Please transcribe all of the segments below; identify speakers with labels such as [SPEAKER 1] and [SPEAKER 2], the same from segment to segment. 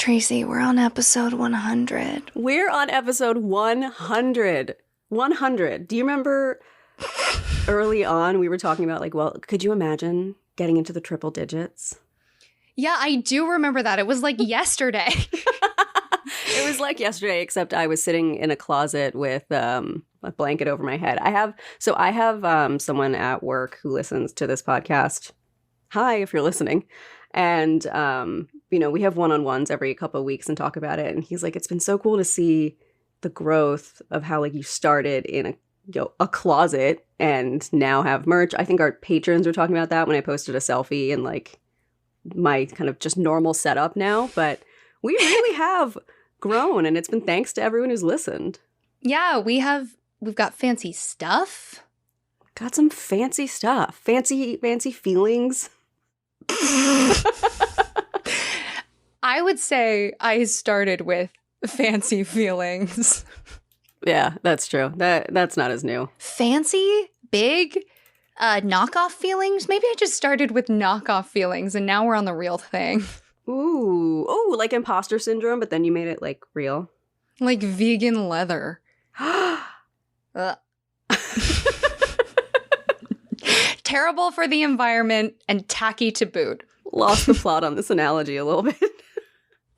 [SPEAKER 1] Tracy, we're on episode 100.
[SPEAKER 2] We're on episode 100. 100. Do you remember early on we were talking about, like, well, could you imagine getting into the triple digits?
[SPEAKER 1] Yeah, I do remember that. It was like yesterday.
[SPEAKER 2] It was like yesterday, except I was sitting in a closet with a blanket over my head. I have someone at work who listens to this podcast. Hi, if you're listening. And, we have one-on-ones every couple of weeks and talk about it. And he's like, it's been so cool to see the growth of how, like, you started in a closet and now have merch. I think our patrons were talking about that when I posted a selfie and, like, my kind of just normal setup now. But we really have grown, and it's been thanks to everyone who's listened.
[SPEAKER 1] Yeah, we've got fancy stuff.
[SPEAKER 2] Got some fancy stuff. Fancy feelings.
[SPEAKER 1] I would say I started with fancy feelings.
[SPEAKER 2] Yeah, that's true. That's not as new.
[SPEAKER 1] Fancy? Big? Knockoff feelings? Maybe I just started with knockoff feelings and now we're on the real thing.
[SPEAKER 2] Ooh, like imposter syndrome, but then you made it, like, real.
[SPEAKER 1] Like vegan leather. Terrible for the environment and tacky to boot.
[SPEAKER 2] Lost the plot on this analogy a little bit.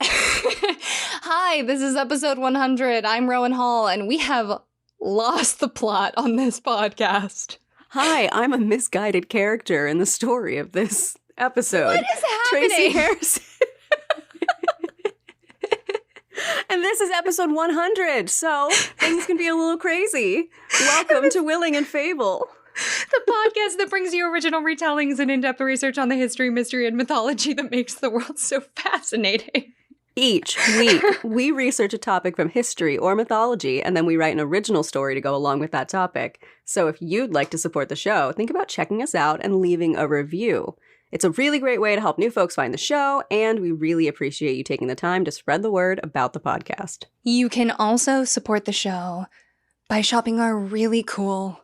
[SPEAKER 1] Hi, this is episode 100. I'm Rowan Hall, and we have lost the plot on this podcast.
[SPEAKER 2] Hi, I'm a misguided character in the story of this episode.
[SPEAKER 1] What is happening?
[SPEAKER 2] Tracy Harrison. And this is episode 100, so things can be a little crazy. Welcome to Willing and Fable.
[SPEAKER 1] The podcast that brings you original retellings and in-depth research on the history, mystery, and mythology that makes the world so fascinating.
[SPEAKER 2] Each week, we research a topic from history or mythology, and then we write an original story to go along with that topic. So if you'd like to support the show, think about checking us out and leaving a review. It's a really great way to help new folks find the show, and we really appreciate you taking the time to spread the word about the podcast.
[SPEAKER 1] You can also support the show by shopping our really cool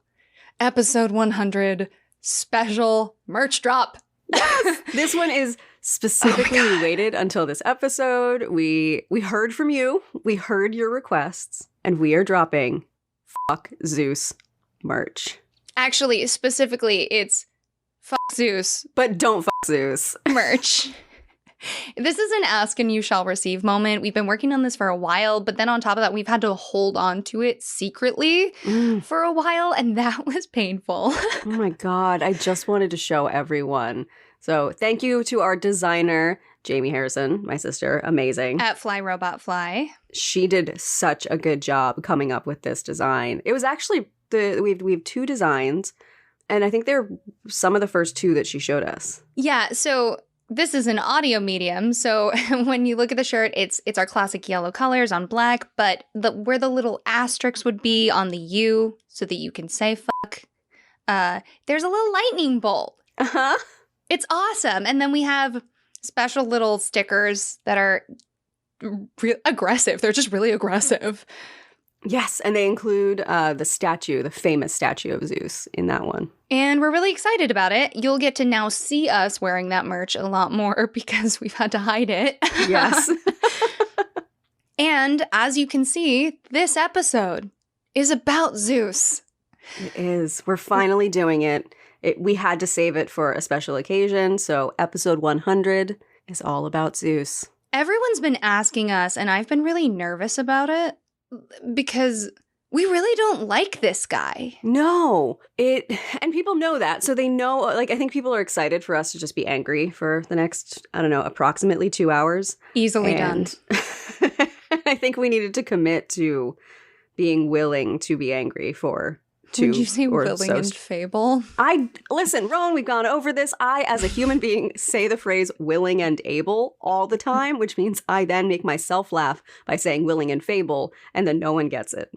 [SPEAKER 1] episode 100 special merch drop.
[SPEAKER 2] Yes! This one is specifically we waited until this episode. We heard from you. We heard your requests, and we are dropping Fuck Zeus merch.
[SPEAKER 1] Actually, specifically, it's Fuck Zeus.
[SPEAKER 2] But don't fuck Zeus.
[SPEAKER 1] Merch. This is an ask and you shall receive moment. We've been working on this for a while, but then on top of that, we've had to hold on to it secretly for a while, and that was painful.
[SPEAKER 2] Oh my God. I just wanted to show everyone. So thank you to our designer, Jamie Harrison, my sister. Amazing.
[SPEAKER 1] At Fly Robot Fly.
[SPEAKER 2] She did such a good job coming up with this design. It was actually, we have two designs, and I think they're some of the first two that she showed us.
[SPEAKER 1] Yeah, so this is an audio medium, so when you look at the shirt, it's our classic yellow colors on black, but where the little asterisks would be on the U so that you can say fuck, there's a little lightning bolt.
[SPEAKER 2] Uh-huh.
[SPEAKER 1] It's awesome. And then we have special little stickers that are aggressive. They're just really aggressive.
[SPEAKER 2] Yes, and they include the famous statue of Zeus in that one.
[SPEAKER 1] And we're really excited about it. You'll get to now see us wearing that merch a lot more because we've had to hide it.
[SPEAKER 2] Yes.
[SPEAKER 1] And as you can see, this episode is about Zeus.
[SPEAKER 2] It is. We're finally doing it. We had to save it for a special occasion, so episode 100 is all about Zeus.
[SPEAKER 1] Everyone's been asking us, and I've been really nervous about it, because we really don't like this guy.
[SPEAKER 2] No. And people know that. So they know, like, I think people are excited for us to just be angry for the next, I don't know, approximately 2 hours.
[SPEAKER 1] Easily done.
[SPEAKER 2] I think we needed to commit to being willing to be angry for 2
[SPEAKER 1] Would you say
[SPEAKER 2] or
[SPEAKER 1] willing
[SPEAKER 2] so.
[SPEAKER 1] and Fable?
[SPEAKER 2] Listen, Rowan, we've gone over this. I, as a human being, say the phrase willing and able all the time, which means I then make myself laugh by saying willing and Fable, and then no one gets it.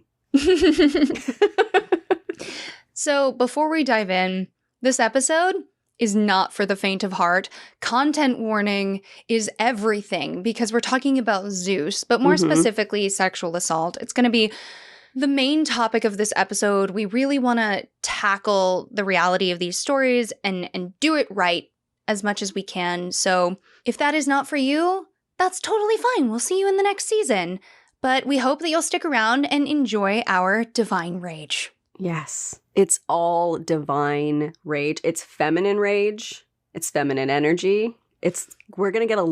[SPEAKER 1] So before we dive in, this episode is not for the faint of heart. Content warning is everything because we're talking about Zeus, but more specifically sexual assault. It's going to be the main topic of this episode. We really want to tackle the reality of these stories and do it right as much as we can. So if that is not for you, that's totally fine. We'll see you in the next season. But we hope that you'll stick around and enjoy our divine rage.
[SPEAKER 2] Yes. It's all divine rage. It's feminine rage. It's feminine energy. You're going to get a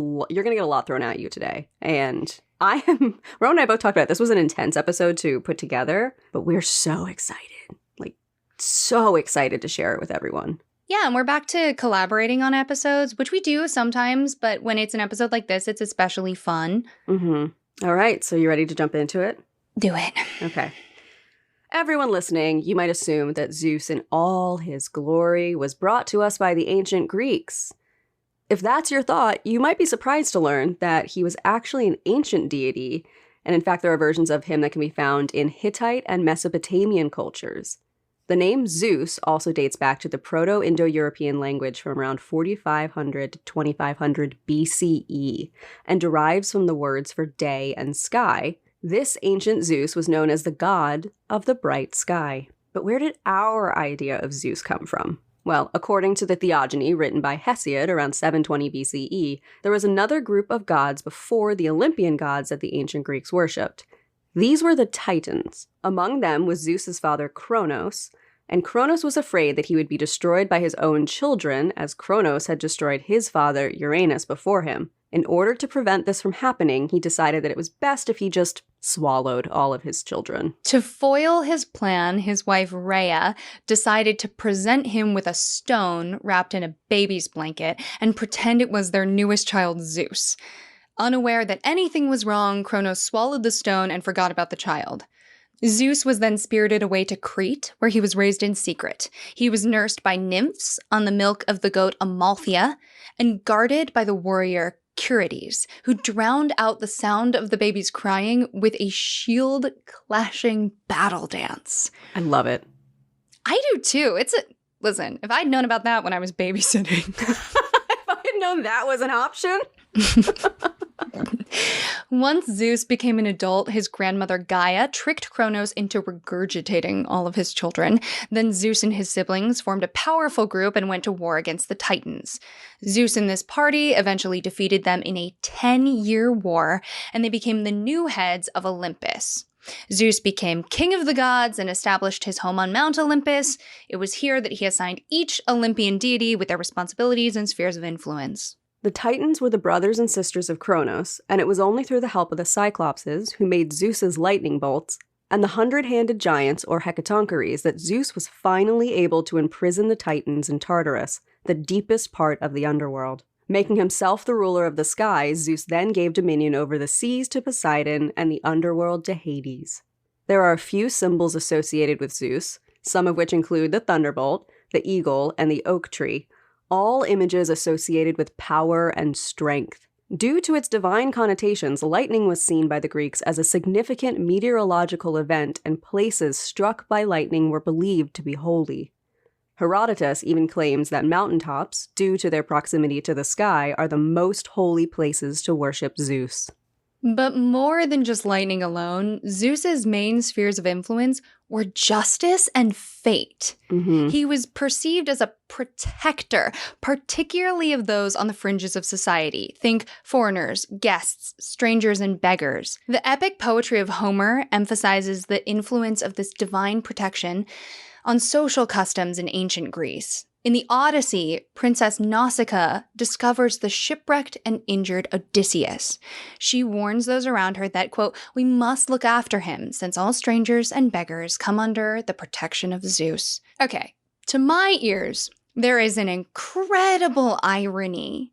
[SPEAKER 2] lot thrown at you today. And Rowan and I both talked about it. This was an intense episode to put together, but we're so excited. Like, so excited to share it with everyone.
[SPEAKER 1] Yeah, and we're back to collaborating on episodes, which we do sometimes, but when it's an episode like this, it's especially fun.
[SPEAKER 2] All right, so you ready to jump into it?
[SPEAKER 1] Do it.
[SPEAKER 2] Okay. Everyone listening, you might assume that Zeus in all his glory was brought to us by the ancient Greeks. If that's your thought, you might be surprised to learn that he was actually an ancient deity, and in fact there are versions of him that can be found in Hittite and Mesopotamian cultures. The name Zeus also dates back to the Proto-Indo-European language from around 4500 to 2500 BCE and derives from the words for day and sky. This ancient Zeus was known as the god of the bright sky. But where did our idea of Zeus come from? Well, according to the Theogony written by Hesiod around 720 BCE, there was another group of gods before the Olympian gods that the ancient Greeks worshipped. These were the Titans. Among them was Zeus's father Kronos, and Kronos was afraid that he would be destroyed by his own children, as Kronos had destroyed his father Uranus before him. In order to prevent this from happening, he decided that it was best if he just swallowed all of his children.
[SPEAKER 1] To foil his plan, his wife Rhea decided to present him with a stone wrapped in a baby's blanket and pretend it was their newest child, Zeus. Unaware that anything was wrong, Kronos swallowed the stone and forgot about the child. Zeus was then spirited away to Crete, where he was raised in secret. He was nursed by nymphs on the milk of the goat Amalthea and guarded by the warrior Curides, who drowned out the sound of the baby's crying with a shield-clashing battle dance.
[SPEAKER 2] I love it.
[SPEAKER 1] I do too. Listen, if I'd known about that when I was babysitting.
[SPEAKER 2] If I had known that was an option.
[SPEAKER 1] Once Zeus became an adult, his grandmother Gaia tricked Kronos into regurgitating all of his children. Then Zeus and his siblings formed a powerful group and went to war against the Titans. Zeus and this party eventually defeated them in a 10-year war, and they became the new heads of Olympus. Zeus became king of the gods and established his home on Mount Olympus. It was here that he assigned each Olympian deity with their responsibilities and spheres of influence.
[SPEAKER 2] The Titans were the brothers and sisters of Kronos, and it was only through the help of the Cyclopses, who made Zeus's lightning bolts, and the 100-handed giants, or Hecatoncheires, that Zeus was finally able to imprison the Titans in Tartarus, the deepest part of the underworld. Making himself the ruler of the skies, Zeus then gave dominion over the seas to Poseidon and the underworld to Hades. There are a few symbols associated with Zeus, some of which include the thunderbolt, the eagle, and the oak tree, all images associated with power and strength. Due to its divine connotations, lightning was seen by the Greeks as a significant meteorological event, and places struck by lightning were believed to be holy. Herodotus even claims that mountaintops, due to their proximity to the sky, are the most holy places to worship Zeus.
[SPEAKER 1] But more than just lightning alone, Zeus's main spheres of influence were justice and fate. He was perceived as a protector, particularly of those on the fringes of society. Think foreigners, guests, strangers, and beggars. The epic poetry of Homer emphasizes the influence of this divine protection on social customs in ancient Greece. In the Odyssey, Princess Nausicaa discovers the shipwrecked and injured Odysseus. She warns those around her that, quote, "we must look after him, since all strangers and beggars come under the protection of Zeus." Okay, to my ears, there is an incredible irony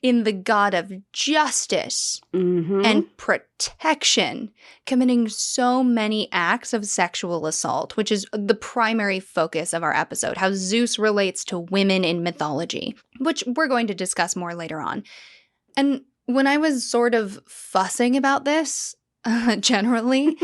[SPEAKER 1] in the god of justice and protection committing so many acts of sexual assault, which is the primary focus of our episode, how Zeus relates to women in mythology, which we're going to discuss more later on. And when I was sort of fussing about this, generally,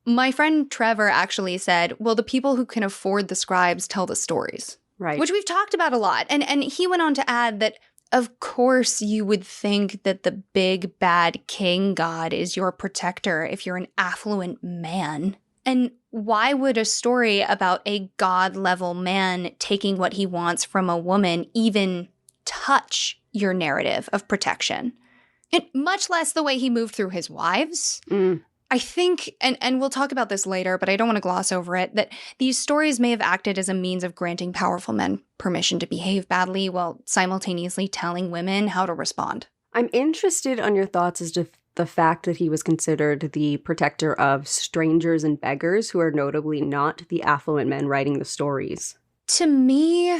[SPEAKER 1] my friend Trevor actually said, well, the people who can afford the scribes tell the stories.
[SPEAKER 2] Right. Which
[SPEAKER 1] Which we've talked about a lot. And he went on to add that of course, you would think that the big bad king god is your protector if you're an affluent man. And why would a story about a god-level man taking what he wants from a woman even touch your narrative of protection? And much less the way he moved through his wives. I think, and we'll talk about this later, but I don't want to gloss over it, that these stories may have acted as a means of granting powerful men permission to behave badly while simultaneously telling women how to respond.
[SPEAKER 2] I'm interested on your thoughts as to the fact that he was considered the protector of strangers and beggars, who are notably not the affluent men writing the stories.
[SPEAKER 1] To me,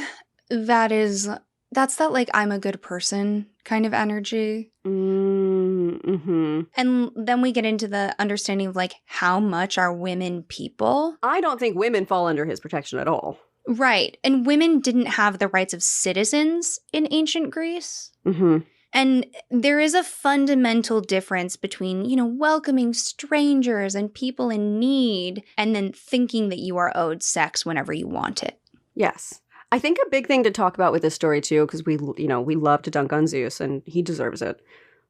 [SPEAKER 1] that's that, like, I'm a good person kind of energy.
[SPEAKER 2] Mm-hmm.
[SPEAKER 1] And then we get into the understanding of, like, how much are women people?
[SPEAKER 2] I don't think women fall under his protection at all.
[SPEAKER 1] Right. And women didn't have the rights of citizens in ancient Greece.
[SPEAKER 2] Mm-hmm.
[SPEAKER 1] And there is a fundamental difference between, welcoming strangers and people in need and then thinking that you are owed sex whenever you want it.
[SPEAKER 2] Yes. I think a big thing to talk about with this story, too, because we love to dunk on Zeus, and he deserves it.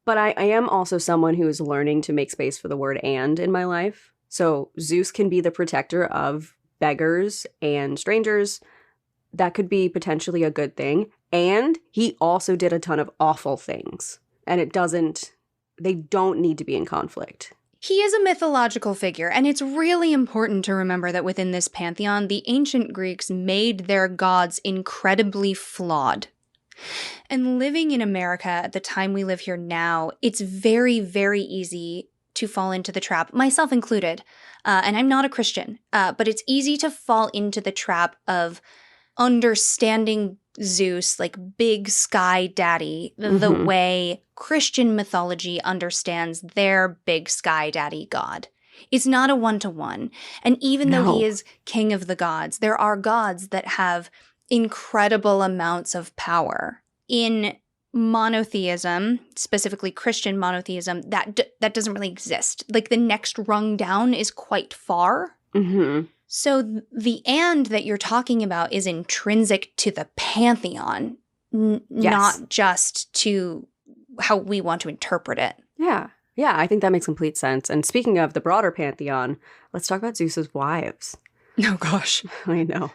[SPEAKER 2] But I am also someone who is learning to make space for the word "and" in my life. So Zeus can be the protector of beggars and strangers. That could be potentially a good thing. And he also did a ton of awful things. And they don't need to be in conflict.
[SPEAKER 1] He is a mythological figure, and it's really important to remember that within this pantheon, the ancient Greeks made their gods incredibly flawed. And living in America at the time we live here now, it's very, very easy to fall into the trap, myself included. And I'm not a Christian, but it's easy to fall into the trap of understanding Zeus, like big sky daddy, the way Christian mythology understands their big sky daddy god. It's not a one-to-one. And even though he is king of the gods, there are gods that have incredible amounts of power. In monotheism, specifically Christian monotheism, that doesn't really exist. Like, the next rung down is quite far.
[SPEAKER 2] Mm-hmm.
[SPEAKER 1] So the "and" that you're talking about is intrinsic to the pantheon, not just to how we want to interpret it.
[SPEAKER 2] Yeah, I think that makes complete sense. And speaking of the broader pantheon, let's talk about Zeus's wives.
[SPEAKER 1] Oh, gosh.
[SPEAKER 2] I know.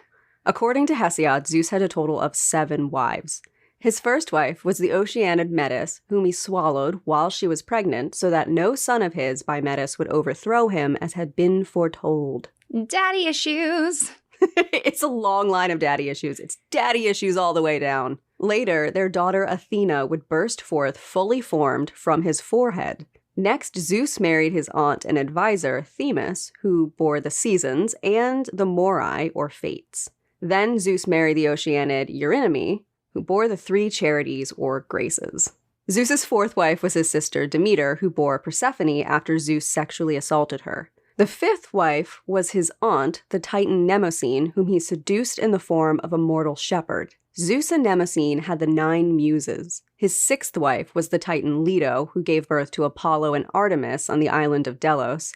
[SPEAKER 2] According to Hesiod, Zeus had a total of 7 wives. His first wife was the Oceanid Metis, whom he swallowed while she was pregnant so that no son of his by Metis would overthrow him, as had been foretold.
[SPEAKER 1] Daddy issues.
[SPEAKER 2] It's a long line of daddy issues. It's daddy issues all the way down. Later, their daughter Athena would burst forth fully formed from his forehead. Next, Zeus married his aunt and advisor, Themis, who bore the seasons, and the Morai, or fates. Then Zeus married the Oceanid Eurynome, who bore the 3 charities, or graces. Zeus's 4th wife was his sister Demeter, who bore Persephone after Zeus sexually assaulted her. The 5th wife was his aunt, the Titan Mnemosyne, whom he seduced in the form of a mortal shepherd. Zeus and Mnemosyne had the 9 muses. His 6th wife was the Titan Leto, who gave birth to Apollo and Artemis on the island of Delos.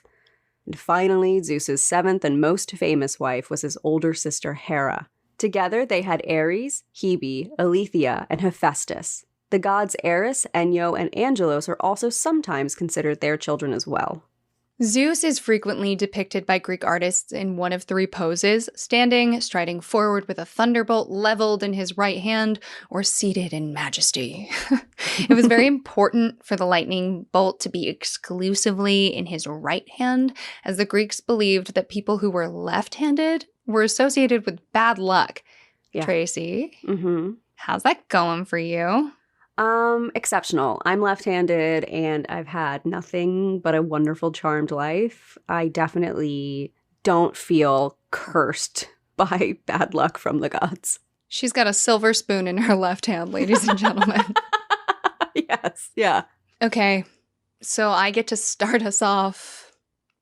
[SPEAKER 2] And finally, Zeus's 7th and most famous wife was his older sister Hera. Together, they had Ares, Hebe, Alethea, and Hephaestus. The gods Eris, Enyo, and Angelos are also sometimes considered their children as well.
[SPEAKER 1] Zeus is frequently depicted by Greek artists in one of 3 poses: standing, striding forward with a thunderbolt leveled in his right hand, or seated in majesty. It was very important for the lightning bolt to be exclusively in his right hand, as the Greeks believed that people who were left-handed were associated with bad luck. Yeah. Tracy, how's that going for you?
[SPEAKER 2] Exceptional. I'm left-handed and I've had nothing but a wonderful, charmed life. I definitely don't feel cursed by bad luck from the gods.
[SPEAKER 1] She's got a silver spoon in her left hand, ladies and gentlemen.
[SPEAKER 2] Yes, yeah.
[SPEAKER 1] Okay, so I get to start us off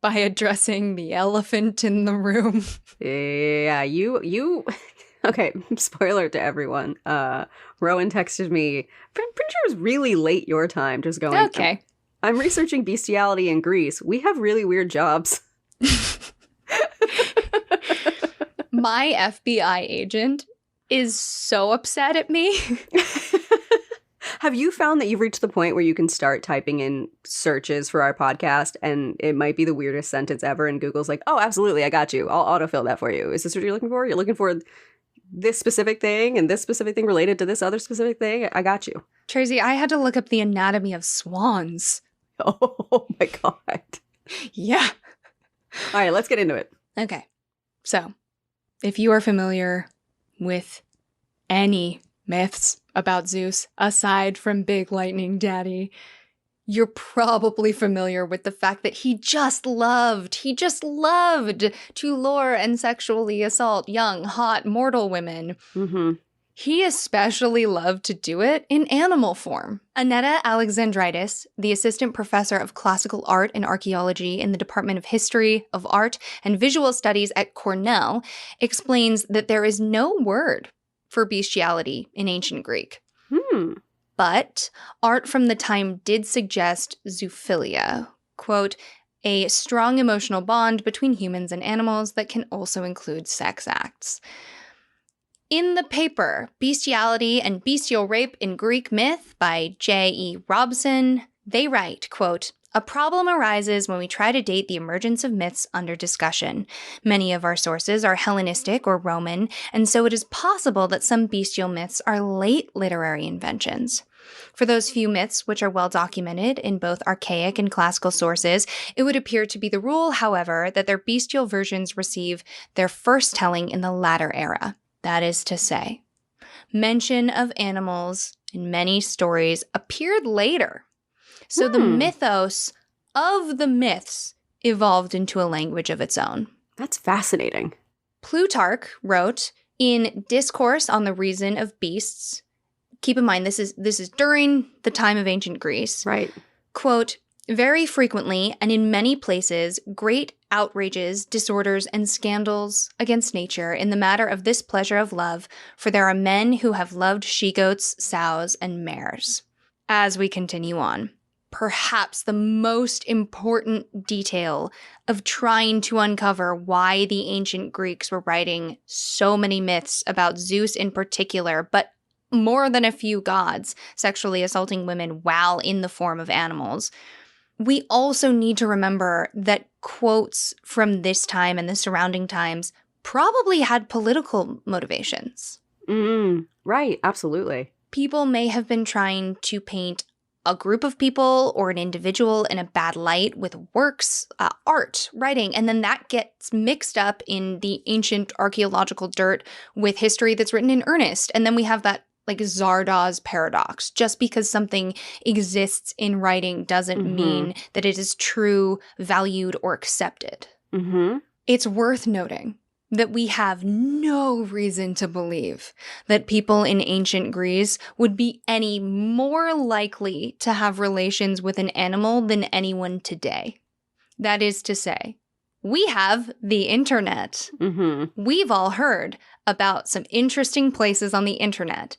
[SPEAKER 1] by addressing the elephant in the room.
[SPEAKER 2] Yeah, you... Okay, spoiler to everyone. Rowan texted me, pretty sure it was really late your time, just going,
[SPEAKER 1] okay.
[SPEAKER 2] I'm researching bestiality in Greece. We have really weird jobs.
[SPEAKER 1] My FBI agent is so upset at me.
[SPEAKER 2] Have you found that you've reached the point where you can start typing in searches for our podcast and it might be the weirdest sentence ever and Google's like, oh, absolutely, I got you. I'll autofill that for you. Is this what you're looking for? You're looking for this specific thing and this specific thing related to this other specific thing. I got you.
[SPEAKER 1] Tracy, I had to look up the anatomy of swans.
[SPEAKER 2] Oh my God.
[SPEAKER 1] Yeah.
[SPEAKER 2] All right, let's get into it.
[SPEAKER 1] Okay. So, if you are familiar with any myths about Zeus aside from Big Lightning Daddy, you're probably familiar with the fact that he just loved to lure and sexually assault young, hot, mortal women.
[SPEAKER 2] Mm-hmm.
[SPEAKER 1] He especially loved to do it in animal form. Annetta Alexandritis, the assistant professor of classical art and archaeology in the Department of History of Art and Visual Studies at Cornell, explains that there is no word for bestiality in ancient Greek. But art from the time did suggest zoophilia, quote, a strong emotional bond between humans and animals that can also include sex acts. In the paper, Bestiality and Bestial Rape in Greek Myth by J.E. Robson, they write, quote, a problem arises when we try to date the emergence of myths under discussion. Many of our sources are Hellenistic or Roman, and so it is possible that some bestial myths are late literary inventions. For those few myths which are well documented in both archaic and classical sources, it would appear to be the rule, however, that their bestial versions receive their first telling in the latter era. That is to say, mention of animals in many stories appeared later. So the mythos of the myths evolved into a language of its own.
[SPEAKER 2] That's fascinating.
[SPEAKER 1] Plutarch wrote in Discourse on the Reason of Beasts, keep in mind this is during the time of ancient Greece.
[SPEAKER 2] Right.
[SPEAKER 1] Quote, very frequently and in many places, great outrages, disorders, and scandals against nature in the matter of this pleasure of love, for there are men who have loved she-goats, sows, and mares. As we continue on, perhaps the most important detail of trying to uncover why the ancient Greeks were writing so many myths about Zeus in particular, but more than a few gods sexually assaulting women while in the form of animals. We also need to remember that quotes from this time and the surrounding times probably had political motivations.
[SPEAKER 2] Right, absolutely.
[SPEAKER 1] People may have been trying to paint a group of people or an individual in a bad light with works, art, writing, and then that gets mixed up in the ancient archaeological dirt with history that's written in earnest. And then we have that like Zardoz paradox. Just because something exists in writing doesn't mean that it is true, valued, or accepted. It's worth noting that we have no reason to believe that people in ancient Greece would be any more likely to have relations with an animal than anyone today. That is to say, we have the internet. We've all heard about some interesting places on the internet.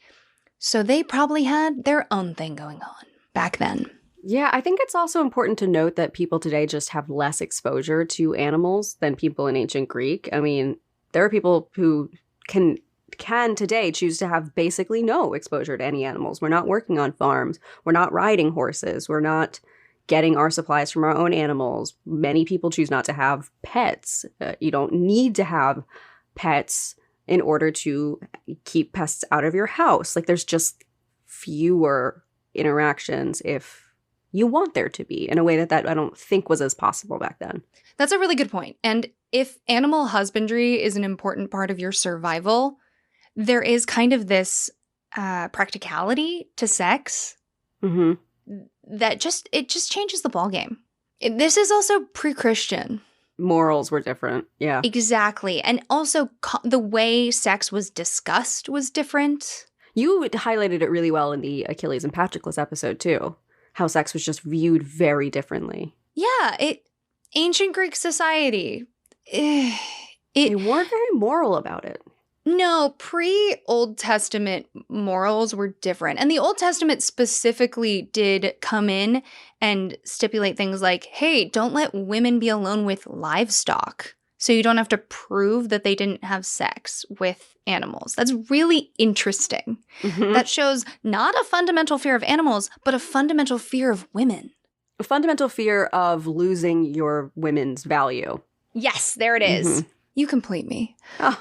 [SPEAKER 1] So they probably had their own thing going on back then.
[SPEAKER 2] Yeah, I think it's also important to note that people today just have less exposure to animals than people in ancient Greek. I mean, there are people who can today choose to have basically no exposure to any animals. We're not working on farms. We're not riding horses. We're not getting our supplies from our own animals. Many people choose not to have pets. You don't need to have pets in order to keep pests out of your house. Like, there's just fewer interactions if you want there to be, in a way that I don't think was as possible back then.
[SPEAKER 1] That's a really good point. And if animal husbandry is an important part of your survival, there is kind of this practicality to sex that just changes the ballgame. This is also pre-Christian.
[SPEAKER 2] Morals were different. Yeah.
[SPEAKER 1] Exactly. And also the way sex was discussed was different.
[SPEAKER 2] You highlighted it really well in the Achilles and Patroclus episode too. How sex was just viewed very differently.
[SPEAKER 1] Yeah. Ancient Greek society.
[SPEAKER 2] They weren't very moral about it.
[SPEAKER 1] No, pre-Old Testament morals were different. And the Old Testament specifically did come in and stipulate things like, hey, don't let women be alone with livestock. So you don't have to prove that they didn't have sex with animals. That's really interesting. That shows not a fundamental fear of animals, but a fundamental fear of women.
[SPEAKER 2] A fundamental fear of losing your women's value.
[SPEAKER 1] Yes, there it is. You complete me.
[SPEAKER 2] Oh.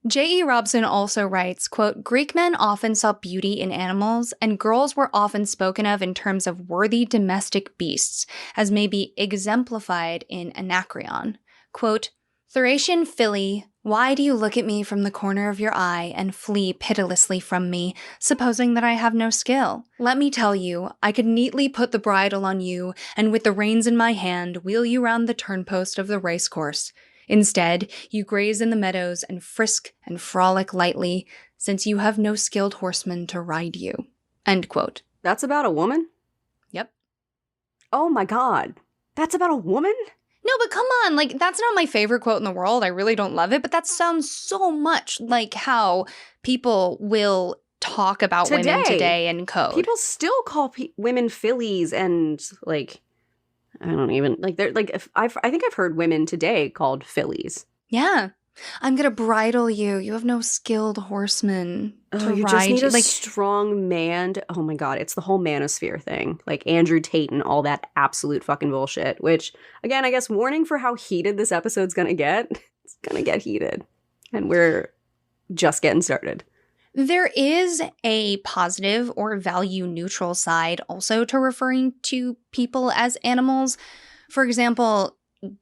[SPEAKER 1] J.E. Robson also writes, quote, Greek men often saw beauty in animals, and girls were often spoken of in terms of worthy domestic beasts, as may be exemplified in Anacreon. Quote, Thracian filly, why do you look at me from the corner of your eye and flee pitilessly from me, supposing that I have no skill? Let me tell you, I could neatly put the bridle on you, and with the reins in my hand, wheel you round the turnpost of the racecourse. Instead, you graze in the meadows and frisk and frolic lightly, since you have no skilled horseman to ride you. End quote.
[SPEAKER 2] That's about a woman?
[SPEAKER 1] Yep.
[SPEAKER 2] Oh my god. That's about a woman?
[SPEAKER 1] No, but come on, like, that's not my favorite quote in the world. I really don't love it, but that sounds so much like how people will talk about women today in code.
[SPEAKER 2] People still call women fillies and, like, I don't even, like, they're, like, I think I've heard women today called fillies.
[SPEAKER 1] Yeah. I'm gonna bridle you. You have no skilled horseman to
[SPEAKER 2] you
[SPEAKER 1] ride.
[SPEAKER 2] just need a
[SPEAKER 1] like,
[SPEAKER 2] strong man. Oh my god, it's the whole manosphere thing. Like Andrew Tate and all that absolute fucking bullshit. Which, again, I guess warning for how heated this episode's gonna get. It's gonna get heated. And we're just getting started.
[SPEAKER 1] There is a positive or value-neutral side also to referring to people as animals. For example,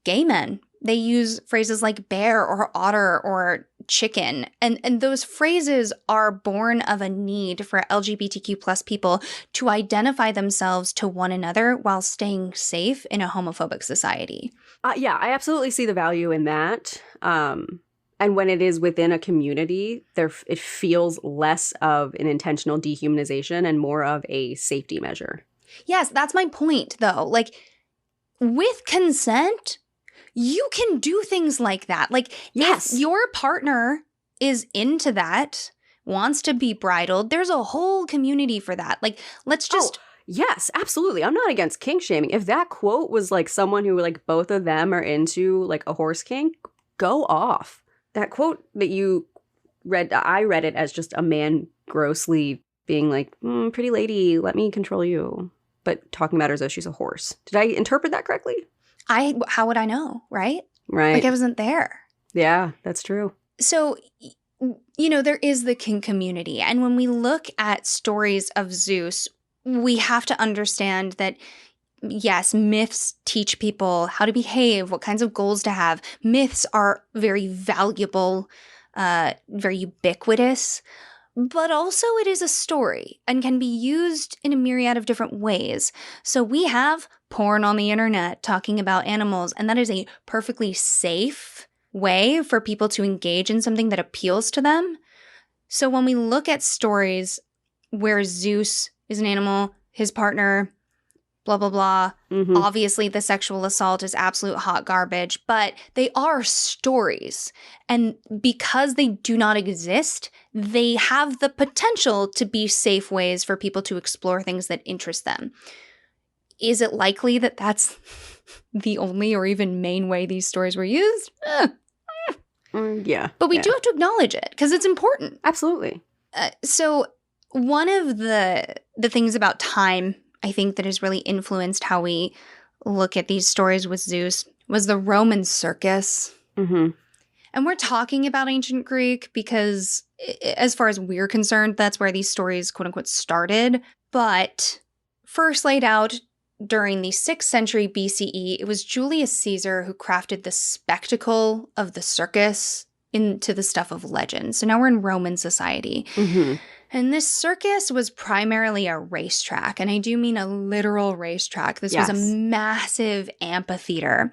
[SPEAKER 1] gay men. They use phrases like bear or otter or chicken. And those phrases are born of a need for LGBTQ plus people to identify themselves to one another while staying safe in a homophobic society.
[SPEAKER 2] Yeah, I absolutely see the value in that. And when it is within a community, it feels less of an intentional dehumanization and more of a safety measure.
[SPEAKER 1] Yes, that's my point, though. Like, with consent, you can do things like that. Like,
[SPEAKER 2] yes,
[SPEAKER 1] if your partner is into that, wants to be bridled, there's a whole community for that. Like, let's just...
[SPEAKER 2] Yes, absolutely. I'm not against kink shaming. If that quote was like someone who, like, both of them are into, like, a horse kink, go off. That quote that you read, I read it as just a man grossly being like, pretty lady, let me control you. But talking about her as though she's a horse. Did I interpret that correctly?
[SPEAKER 1] How would I know, right?
[SPEAKER 2] Right.
[SPEAKER 1] Like, I wasn't there.
[SPEAKER 2] Yeah, that's true.
[SPEAKER 1] So, you know, there is the kink community. And when we look at stories of Zeus, we have to understand that, yes, myths teach people how to behave, what kinds of goals to have. Myths are very valuable, very ubiquitous, but also it is a story and can be used in a myriad of different ways. So we have porn on the internet talking about animals, and that is a perfectly safe way for people to engage in something that appeals to them. So when we look at stories where Zeus is an animal, his partner, blah, blah, blah.
[SPEAKER 2] Mm-hmm.
[SPEAKER 1] Obviously, the sexual assault is absolute hot garbage, but they are stories. And because they do not exist, they have the potential to be safe ways for people to explore things that interest them. Is it likely that that's the only or even main way these stories were used?
[SPEAKER 2] Yeah.
[SPEAKER 1] But we do have to acknowledge it because it's important.
[SPEAKER 2] Absolutely.
[SPEAKER 1] So one of the things about time, I think, that has really influenced how we look at these stories with Zeus was the Roman circus.
[SPEAKER 2] Mm-hmm.
[SPEAKER 1] And we're talking about ancient Greek because, as far as we're concerned, that's where these stories, quote unquote, started. But first laid out during the 6th century BCE, it was Julius Caesar who crafted the spectacle of the circus into the stuff of legend. So now we're in Roman society.
[SPEAKER 2] Mm-hmm.
[SPEAKER 1] And this circus was primarily a racetrack, and I do mean a literal racetrack. This was a massive amphitheater,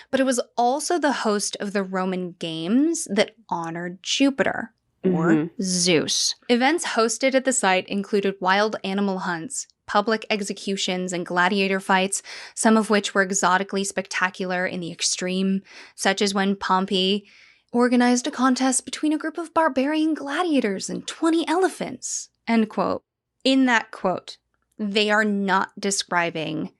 [SPEAKER 1] but it was also the host of the Roman games that honored Jupiter, or Zeus. Events hosted at the site included wild animal hunts, public executions, and gladiator fights, some of which were exotically spectacular in the extreme, such as when Pompey organized a contest between a group of barbarian gladiators and 20 elephants, end quote. In that quote, they are not describing,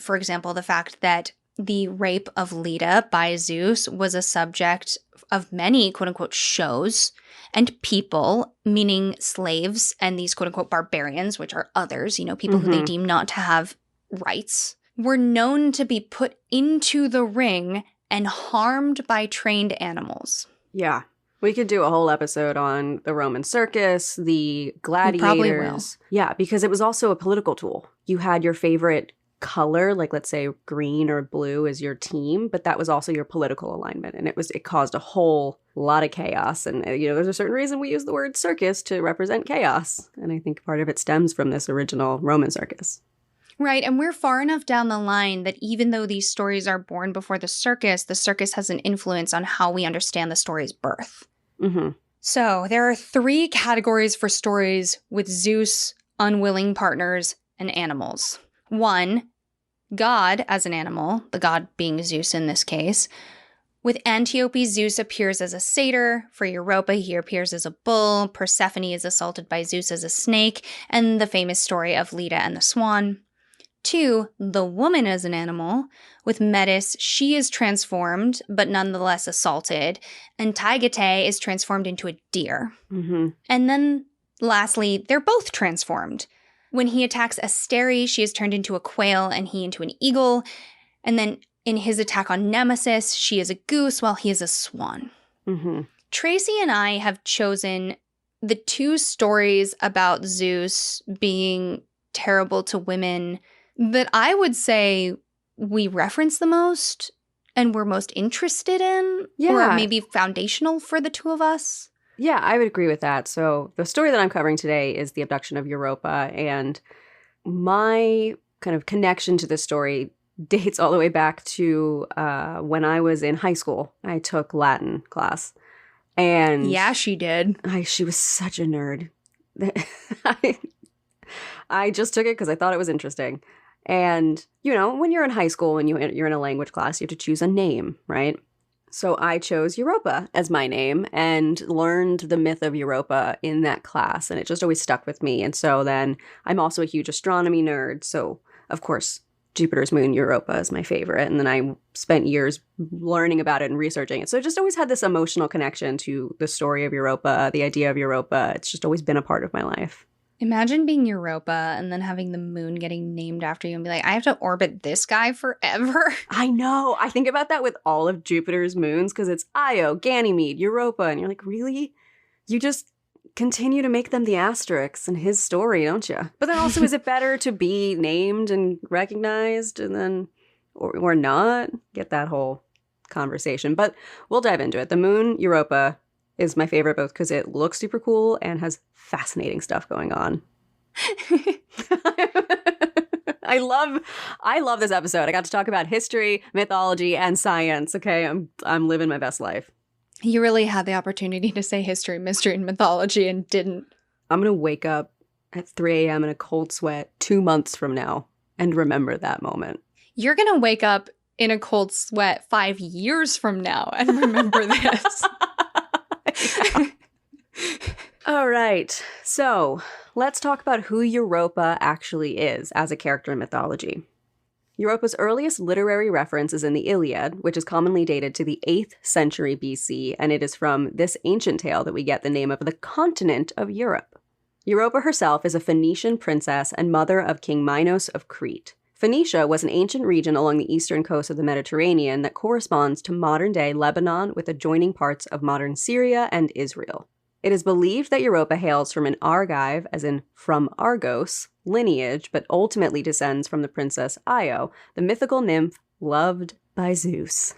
[SPEAKER 1] for example, the fact that the rape of Leda by Zeus was a subject of many, quote unquote, shows, and people, meaning slaves and these, quote unquote, barbarians, which are others, you know, people who they deem not to have rights, were known to be put into the ring and harmed by trained animals.
[SPEAKER 2] Yeah. We could do a whole episode on the Roman circus, the gladiators.
[SPEAKER 1] Probably will.
[SPEAKER 2] Yeah, because it was also a political tool. You had your favorite color, like let's say green or blue is your team, but that was also your political alignment. And it caused a whole lot of chaos. And, there's a certain reason we use the word circus to represent chaos. And I think part of it stems from this original Roman circus.
[SPEAKER 1] Right, and we're far enough down the line that even though these stories are born before the circus has an influence on how we understand the story's birth.
[SPEAKER 2] Mm-hmm.
[SPEAKER 1] So there are 3 categories for stories with Zeus, unwilling partners, and animals. 1, God as an animal, the god being Zeus in this case. With Antiope, Zeus appears as a satyr. For Europa, he appears as a bull. Persephone is assaulted by Zeus as a snake, and the famous story of Leda and the swan. 2, the woman as an animal. With Metis, she is transformed, but nonetheless assaulted. And Taigate is transformed into a deer.
[SPEAKER 2] Mm-hmm.
[SPEAKER 1] And then, lastly, they're both transformed. When he attacks Asteri, she is turned into a quail and he into an eagle. And then in his attack on Nemesis, she is a goose while he is a swan.
[SPEAKER 2] Mm-hmm.
[SPEAKER 1] Tracy and I have chosen the 2 stories about Zeus being terrible to women that I would say we reference the most and we're most interested in, or maybe foundational for the 2 of us.
[SPEAKER 2] Yeah, I would agree with that. So the story that I'm covering today is the abduction of Europa, and my kind of connection to this story dates all the way back to when I was in high school. I took Latin class. And
[SPEAKER 1] yeah, she did.
[SPEAKER 2] She was such a nerd. I just took it because I thought it was interesting. And, when you're in high school and you're in a language class, you have to choose a name, right? So I chose Europa as my name and learned the myth of Europa in that class. And it just always stuck with me. And so then I'm also a huge astronomy nerd. So, of course, Jupiter's moon, Europa, is my favorite. And then I spent years learning about it and researching it. So I just always had this emotional connection to the story of Europa, the idea of Europa. It's just always been a part of my life.
[SPEAKER 1] Imagine being Europa and then having the moon getting named after you and be like, I have to orbit this guy forever.
[SPEAKER 2] I know. I think about that with all of Jupiter's moons because it's Io, Ganymede, Europa. And you're like, really? You just continue to make them the asterisks in his story, don't you? But then also, is it better to be named and recognized and then, or not? Get that whole conversation. But we'll dive into it. The moon, Europa, is my favorite both because it looks super cool and has fascinating stuff going on. I love this episode. I got to talk about history, mythology, and science. Okay, I'm living my best life.
[SPEAKER 1] You really had the opportunity to say history, mystery, and mythology and didn't.
[SPEAKER 2] I'm gonna wake up at 3 a.m. in a cold sweat 2 months from now and remember that moment.
[SPEAKER 1] You're gonna wake up in a cold sweat 5 years from now and remember this.
[SPEAKER 2] All right, so let's talk about who Europa actually is as a character in mythology. Europa's earliest literary reference is in the Iliad, which is commonly dated to the 8th century BC, and it is from this ancient tale that we get the name of the continent of Europe. Europa herself is a Phoenician princess and mother of King Minos of Crete. Phoenicia was an ancient region along the eastern coast of the Mediterranean that corresponds to modern-day Lebanon with adjoining parts of modern Syria and Israel. It is believed that Europa hails from an Argive, as in from Argos, lineage, but ultimately descends from the princess Io, the mythical nymph loved by Zeus.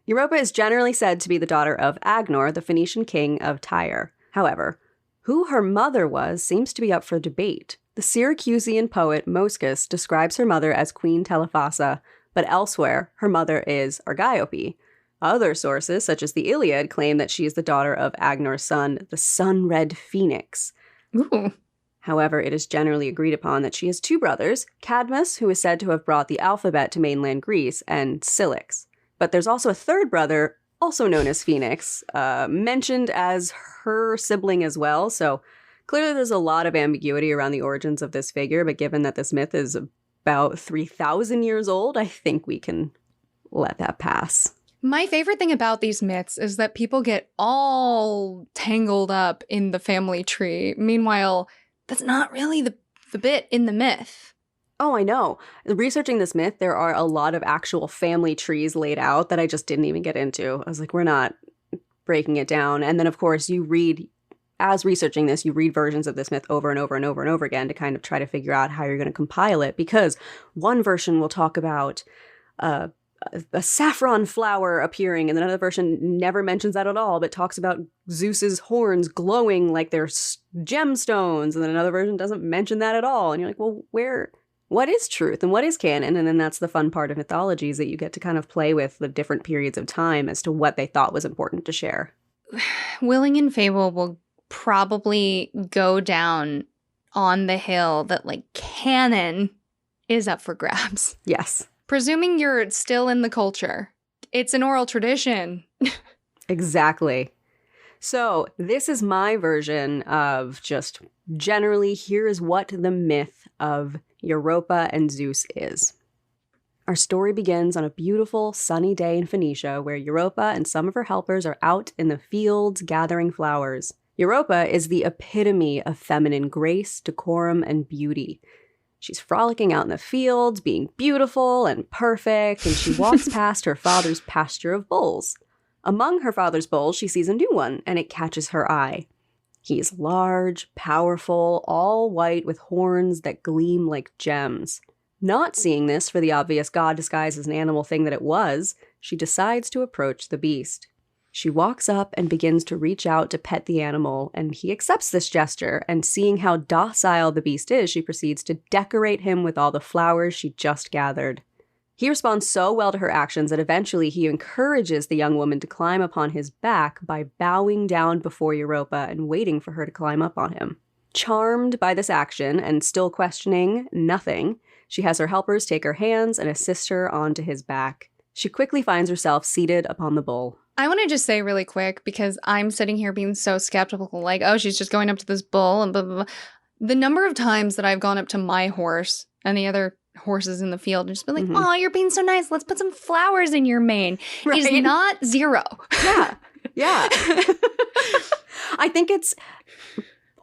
[SPEAKER 2] Europa is generally said to be the daughter of Agnor, the Phoenician king of Tyre. However, who her mother was seems to be up for debate. The Syracusian poet Moschus describes her mother as Queen Telephassa, but elsewhere, her mother is Argiope. Other sources, such as the Iliad, claim that she is the daughter of Agnor's son, the sun-red phoenix.
[SPEAKER 1] Ooh.
[SPEAKER 2] However, it is generally agreed upon that she has 2 brothers, Cadmus, who is said to have brought the alphabet to mainland Greece, and Cilix. But there's also a 3rd brother, also known as Phoenix, mentioned as her sibling as well, so clearly there's a lot of ambiguity around the origins of this figure, but given that this myth is about 3,000 years old, I think we can let that pass.
[SPEAKER 1] My favorite thing about these myths is that people get all tangled up in the family tree. Meanwhile, that's not really the bit in the myth.
[SPEAKER 2] Oh, I know. Researching this myth, there are a lot of actual family trees laid out that I just didn't even get into. I was like, we're not breaking it down. And then, of course, as researching this, you read versions of this myth over and over and over and over again to kind of try to figure out how you're going to compile it, because one version will talk about a saffron flower appearing, and then another version never mentions that at all, but talks about Zeus's horns glowing like they're gemstones, and then another version doesn't mention that at all. And you're like, well, what is truth and what is canon? And then that's the fun part of mythology, is that you get to kind of play with the different periods of time as to what they thought was important to share.
[SPEAKER 1] Willing and Fable will probably go down on the hill that, like, canon is up for grabs.
[SPEAKER 2] Yes.
[SPEAKER 1] Presuming you're still in the culture. It's an oral tradition.
[SPEAKER 2] Exactly. So this is my version of just generally, here is what the myth of Europa and Zeus is. Our story begins on a beautiful sunny day in Phoenicia, where Europa and some of her helpers are out in the fields gathering flowers. Europa is the epitome of feminine grace, decorum, and beauty. She's frolicking out in the fields, being beautiful and perfect, and she walks past her father's pasture of bulls. Among her father's bulls, she sees a new one, and it catches her eye. He is large, powerful, all white with horns that gleam like gems. Not seeing this for the obvious god disguised as an animal thing that it was, she decides to approach the beast. She walks up and begins to reach out to pet the animal, and he accepts this gesture, and seeing how docile the beast is, she proceeds to decorate him with all the flowers she just gathered. He responds so well to her actions that eventually he encourages the young woman to climb upon his back by bowing down before Europa and waiting for her to climb up on him. Charmed by this action and still questioning nothing, she has her helpers take her hands and assist her onto his back. She quickly finds herself seated upon the bull.
[SPEAKER 1] I want to just say really quick, because I'm sitting here being so skeptical, like, oh, she's just going up to this bull and blah, blah, blah. The number of times that I've gone up to my horse and the other horses in the field and just been like, oh, you're being so nice, let's put some flowers in your mane, is not zero.
[SPEAKER 2] Yeah. Yeah. I think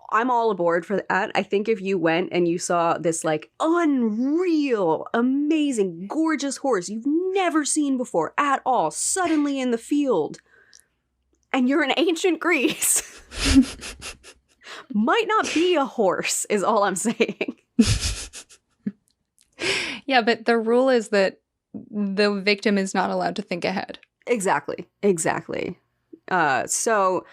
[SPEAKER 2] I'm all aboard for that. I think if you went and you saw this, like, unreal, amazing, gorgeous horse you've never seen before at all, suddenly in the field, and you're in ancient Greece, might not be a horse, is all I'm saying.
[SPEAKER 1] Yeah, but the rule is that the victim is not allowed to think ahead.
[SPEAKER 2] Exactly. So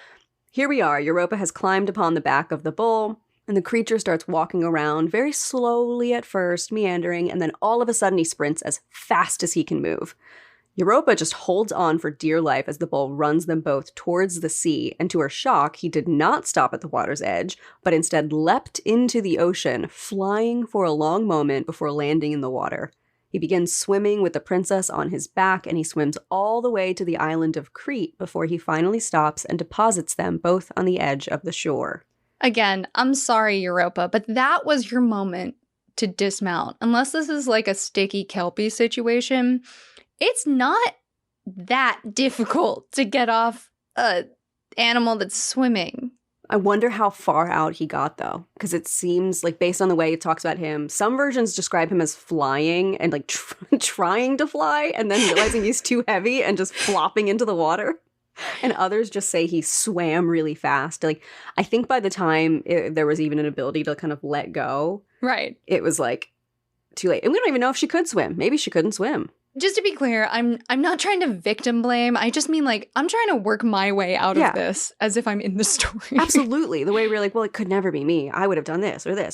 [SPEAKER 2] here we are. Europa has climbed upon the back of the bull, and the creature starts walking around very slowly at first, meandering, and then all of a sudden he sprints as fast as he can move. Europa just holds on for dear life as the bull runs them both towards the sea, and to her shock, he did not stop at the water's edge, but instead leapt into the ocean, flying for a long moment before landing in the water. He begins swimming with the princess on his back, and he swims all the way to the island of Crete before he finally stops and deposits them both on the edge of the shore.
[SPEAKER 1] Again, I'm sorry, Europa, but that was your moment to dismount. Unless this is like a sticky Kelpie situation, it's not that difficult to get off an animal that's swimming.
[SPEAKER 2] I wonder how far out he got, though, because it seems like, based on the way it talks about him, some versions describe him as flying and like trying to fly and then realizing he's too heavy and just flopping into the water. And others just say he swam really fast. Like, I think by the time there was even an ability to kind of let go,
[SPEAKER 1] right,
[SPEAKER 2] it was like too late. And we don't even know if she could swim. Maybe she couldn't swim.
[SPEAKER 1] Just to be clear, I'm not trying to victim blame. I just mean, like, I'm trying to work my way out of this as if I'm in the story.
[SPEAKER 2] Absolutely. The way we're like, well, it could never be me. I would have done this. Or it's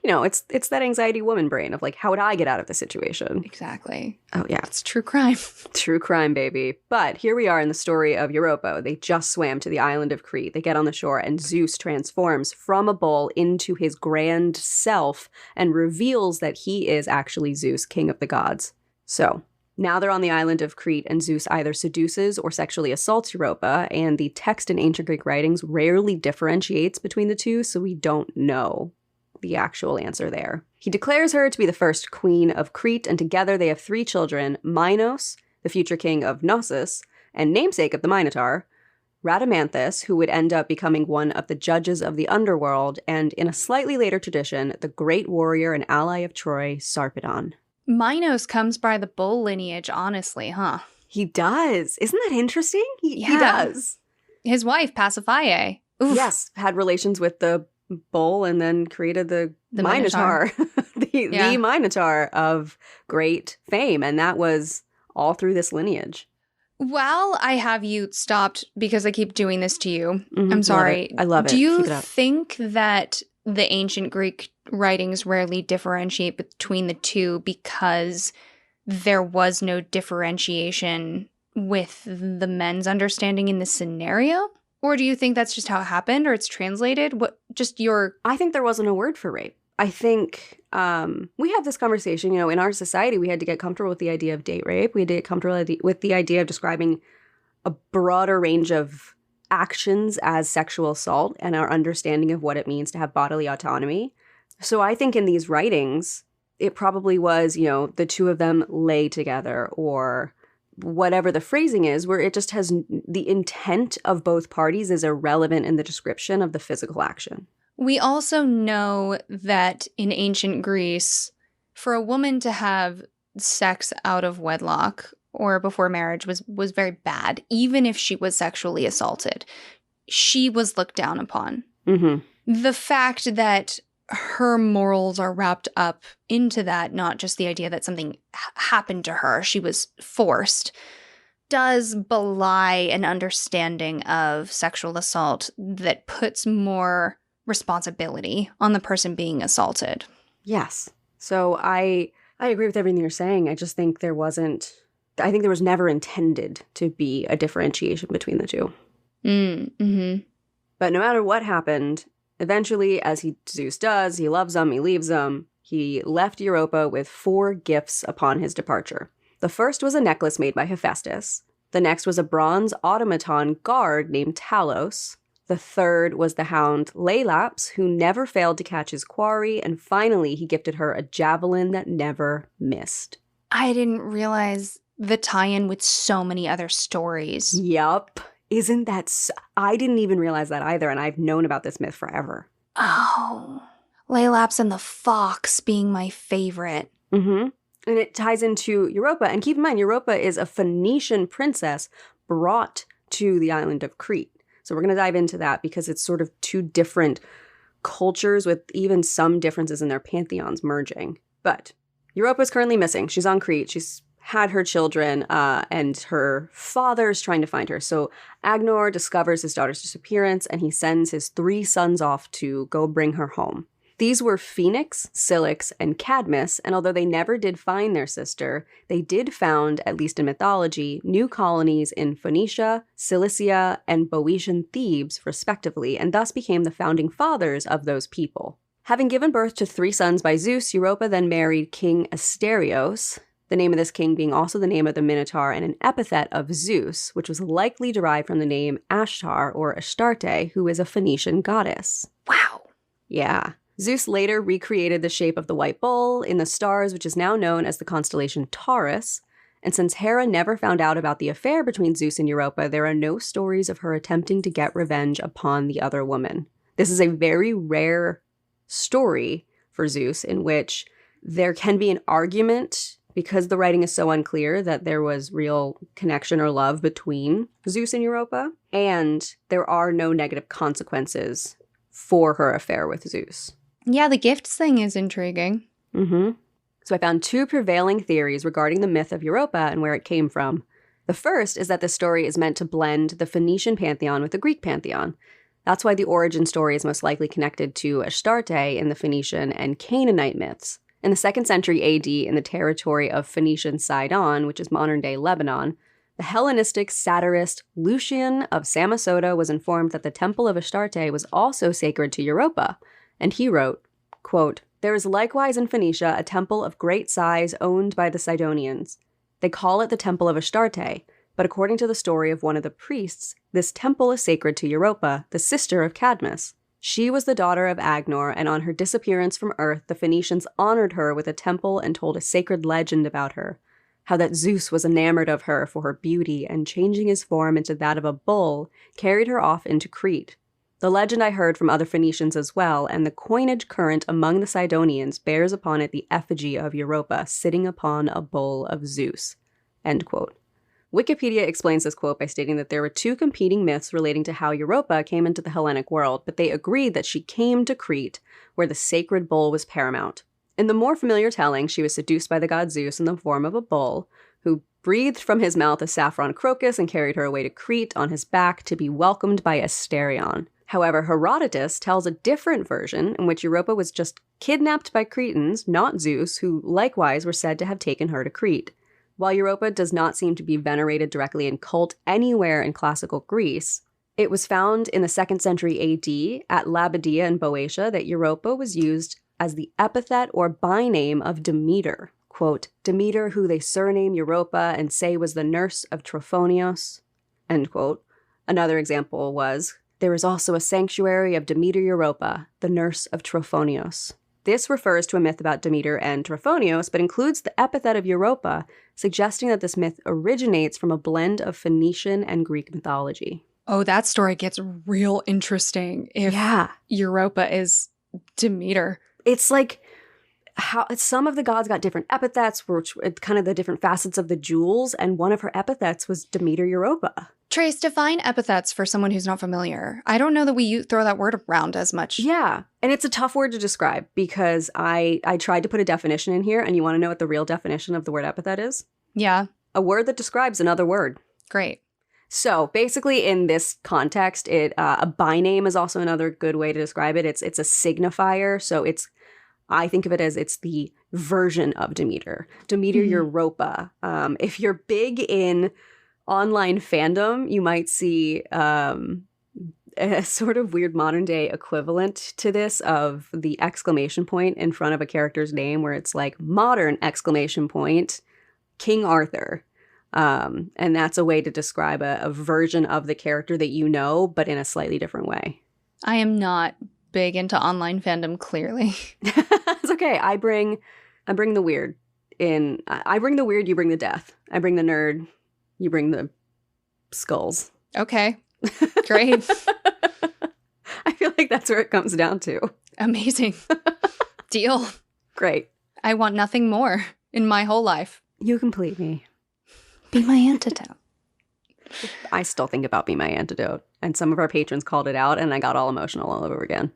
[SPEAKER 2] that anxiety woman brain of like, how would I get out of the situation?
[SPEAKER 1] Exactly.
[SPEAKER 2] Oh, yeah.
[SPEAKER 1] It's true crime.
[SPEAKER 2] True crime, baby. But here we are in the story of Europa. They just swam to the island of Crete. They get on the shore and Zeus transforms from a bull into his grand self and reveals that he is actually Zeus, king of the gods. So now they're on the island of Crete, and Zeus either seduces or sexually assaults Europa, and the text in ancient Greek writings rarely differentiates between the two, so we don't know the actual answer there. He declares her to be the first queen of Crete, and together they have 3 children, Minos, the future king of Knossos, and namesake of the Minotaur, Rhadamanthus, who would end up becoming one of the judges of the underworld, and in a slightly later tradition, the great warrior and ally of Troy, Sarpedon.
[SPEAKER 1] Minos comes by the bull lineage, honestly, huh?
[SPEAKER 2] He does. Isn't that interesting? He does.
[SPEAKER 1] His wife, Pasiphae. Oof.
[SPEAKER 2] Yes, had relations with the bull and then created the Minotaur. The Minotaur of great fame. And that was all through this lineage.
[SPEAKER 1] While I have you stopped, because I keep doing this to you,
[SPEAKER 2] Mm-hmm.
[SPEAKER 1] I'm sorry.
[SPEAKER 2] I love it.
[SPEAKER 1] Do you think that the ancient Greek writings rarely differentiate between the two because there was no differentiation with the men's understanding in the scenario? Or do you think that's just how it happened, or it's translated? I
[SPEAKER 2] think there wasn't a word for rape. I think we have this conversation, in our society, we had to get comfortable with the idea of date rape. We had to get comfortable with the idea of describing a broader range of actions as sexual assault and our understanding of what it means to have bodily autonomy. So I think in these writings, it probably was, the two of them lay together, or whatever the phrasing is, where it just has the intent of both parties is irrelevant in the description of the physical action.
[SPEAKER 1] We also know that in ancient Greece, for a woman to have sex out of wedlock or before marriage was very bad. Even if she was sexually assaulted, she was looked down upon.
[SPEAKER 2] Mm-hmm.
[SPEAKER 1] The fact that her morals are wrapped up into that, not just the idea that something happened to her, she was forced, does belie an understanding of sexual assault that puts more responsibility on the person being assaulted.
[SPEAKER 2] Yes. So I agree with everything you're saying. I just think there was never intended to be a differentiation between the two.
[SPEAKER 1] Mm-hmm.
[SPEAKER 2] But no matter what happened, eventually, as Zeus does, he loves them, he leaves them. He left Europa with 4 gifts upon his departure. The first was a necklace made by Hephaestus. The next was a bronze automaton guard named Talos. The third was the hound Laelaps, who never failed to catch his quarry. And finally, he gifted her a javelin that never missed.
[SPEAKER 1] I didn't realize the tie-in with so many other stories.
[SPEAKER 2] Yup. Isn't that I didn't even realize that either, and I've known about this myth forever.
[SPEAKER 1] Oh. Laelaps and the fox being my favorite.
[SPEAKER 2] Mm-hmm. And it ties into Europa. And keep in mind, Europa is a Phoenician princess brought to the island of Crete. So we're going to dive into that because it's sort of two different cultures with even some differences in their pantheons merging. But Europa is currently missing. She's on Crete. She's had her children, and her father's trying to find her. So Agnor discovers his daughter's disappearance, and he sends his 3 sons off to go bring her home. These were Phoenix, Cilix, and Cadmus, and although they never did find their sister, they did found, at least in mythology, new colonies in Phoenicia, Cilicia, and Boeotian Thebes, respectively, and thus became the founding fathers of those people. Having given birth to 3 sons by Zeus, Europa then married King Asterios, the name of this king being also the name of the Minotaur and an epithet of Zeus, which was likely derived from the name Ashtar or Astarte, who is a Phoenician goddess.
[SPEAKER 1] Wow.
[SPEAKER 2] Yeah. Zeus later recreated the shape of the white bull in the stars, which is now known as the constellation Taurus. And since Hera never found out about the affair between Zeus and Europa, there are no stories of her attempting to get revenge upon the other woman. This is a very rare story for Zeus in which there can be an argument, because the writing is so unclear, that there was real connection or love between Zeus and Europa, and there are no negative consequences for her affair with Zeus.
[SPEAKER 1] Yeah, the gifts thing is intriguing.
[SPEAKER 2] Mm-hmm. So I found 2 prevailing theories regarding the myth of Europa and where it came from. The first is that the story is meant to blend the Phoenician pantheon with the Greek pantheon. That's why the origin story is most likely connected to Astarte in the Phoenician and Canaanite myths. In the 2nd century AD, in the territory of Phoenician Sidon, which is modern-day Lebanon, the Hellenistic satirist Lucian of Samosata was informed that the temple of Astarte was also sacred to Europa, and he wrote, quote, "There is likewise in Phoenicia a temple of great size owned by the Sidonians. They call it the temple of Astarte, but according to the story of one of the priests, this temple is sacred to Europa, the sister of Cadmus. She was the daughter of Agnor, and on her disappearance from Earth, the Phoenicians honored her with a temple and told a sacred legend about her, how that Zeus was enamored of her for her beauty and, changing his form into that of a bull, carried her off into Crete. The legend I heard from other Phoenicians as well, and the coinage current among the Sidonians bears upon it the effigy of Europa sitting upon a bull of Zeus." End quote. Wikipedia explains this quote by stating that there were two competing myths relating to how Europa came into the Hellenic world, but they agreed that she came to Crete, where the sacred bull was paramount. In the more familiar telling, she was seduced by the god Zeus in the form of a bull, who breathed from his mouth a saffron crocus and carried her away to Crete on his back to be welcomed by Asterion. However, Herodotus tells a different version in which Europa was just kidnapped by Cretans, not Zeus, who likewise were said to have taken her to Crete. While Europa does not seem to be venerated directly in cult anywhere in classical Greece, it was found in the 2nd century AD at Labadia in Boeotia that Europa was used as the epithet or byname of Demeter. Quote, Demeter, who they surname Europa and say was the nurse of Trophonios, end quote. Another example was, there is also a sanctuary of Demeter Europa, the nurse of Trophonios. This refers to a myth about Demeter and Trophonios, but includes the epithet of Europa, suggesting that this myth originates from a blend of Phoenician and Greek mythology.
[SPEAKER 1] Oh, that story gets real interesting if Europa is Demeter.
[SPEAKER 2] It's like how some of the gods got different epithets, which kind of the different facets of the jewels, and one of her epithets was Demeter Europa.
[SPEAKER 1] Trace, define epithets for someone who's not familiar. I don't know that we throw that word around as much.
[SPEAKER 2] Yeah, and it's a tough word to describe because I tried to put a definition in here, and you want to know what the real definition of the word epithet is?
[SPEAKER 1] Yeah.
[SPEAKER 2] A word that describes another word.
[SPEAKER 1] Great.
[SPEAKER 2] So basically in this context, a byname is also another good way to describe it. It's a signifier, so I think of it as it's the version of Demeter. Demeter Europa. If you're big in online fandom, you might see a sort of weird modern day equivalent to this of the exclamation point in front of a character's name where it's like modern exclamation point, King Arthur. And that's a way to describe a version of the character that you know, but in a slightly different way.
[SPEAKER 1] I am not big into online fandom, clearly.
[SPEAKER 2] It's okay. I bring the weird in. I bring the weird, you bring the death. I bring the nerd, you bring the skulls.
[SPEAKER 1] Okay. Great.
[SPEAKER 2] I feel like that's where it comes down to.
[SPEAKER 1] Amazing. Deal.
[SPEAKER 2] Great.
[SPEAKER 1] I want nothing more in my whole life.
[SPEAKER 2] You complete me.
[SPEAKER 1] Be my antidote.
[SPEAKER 2] I still think about Be My Antidote. And some of our patrons called it out, and I got all emotional all over again.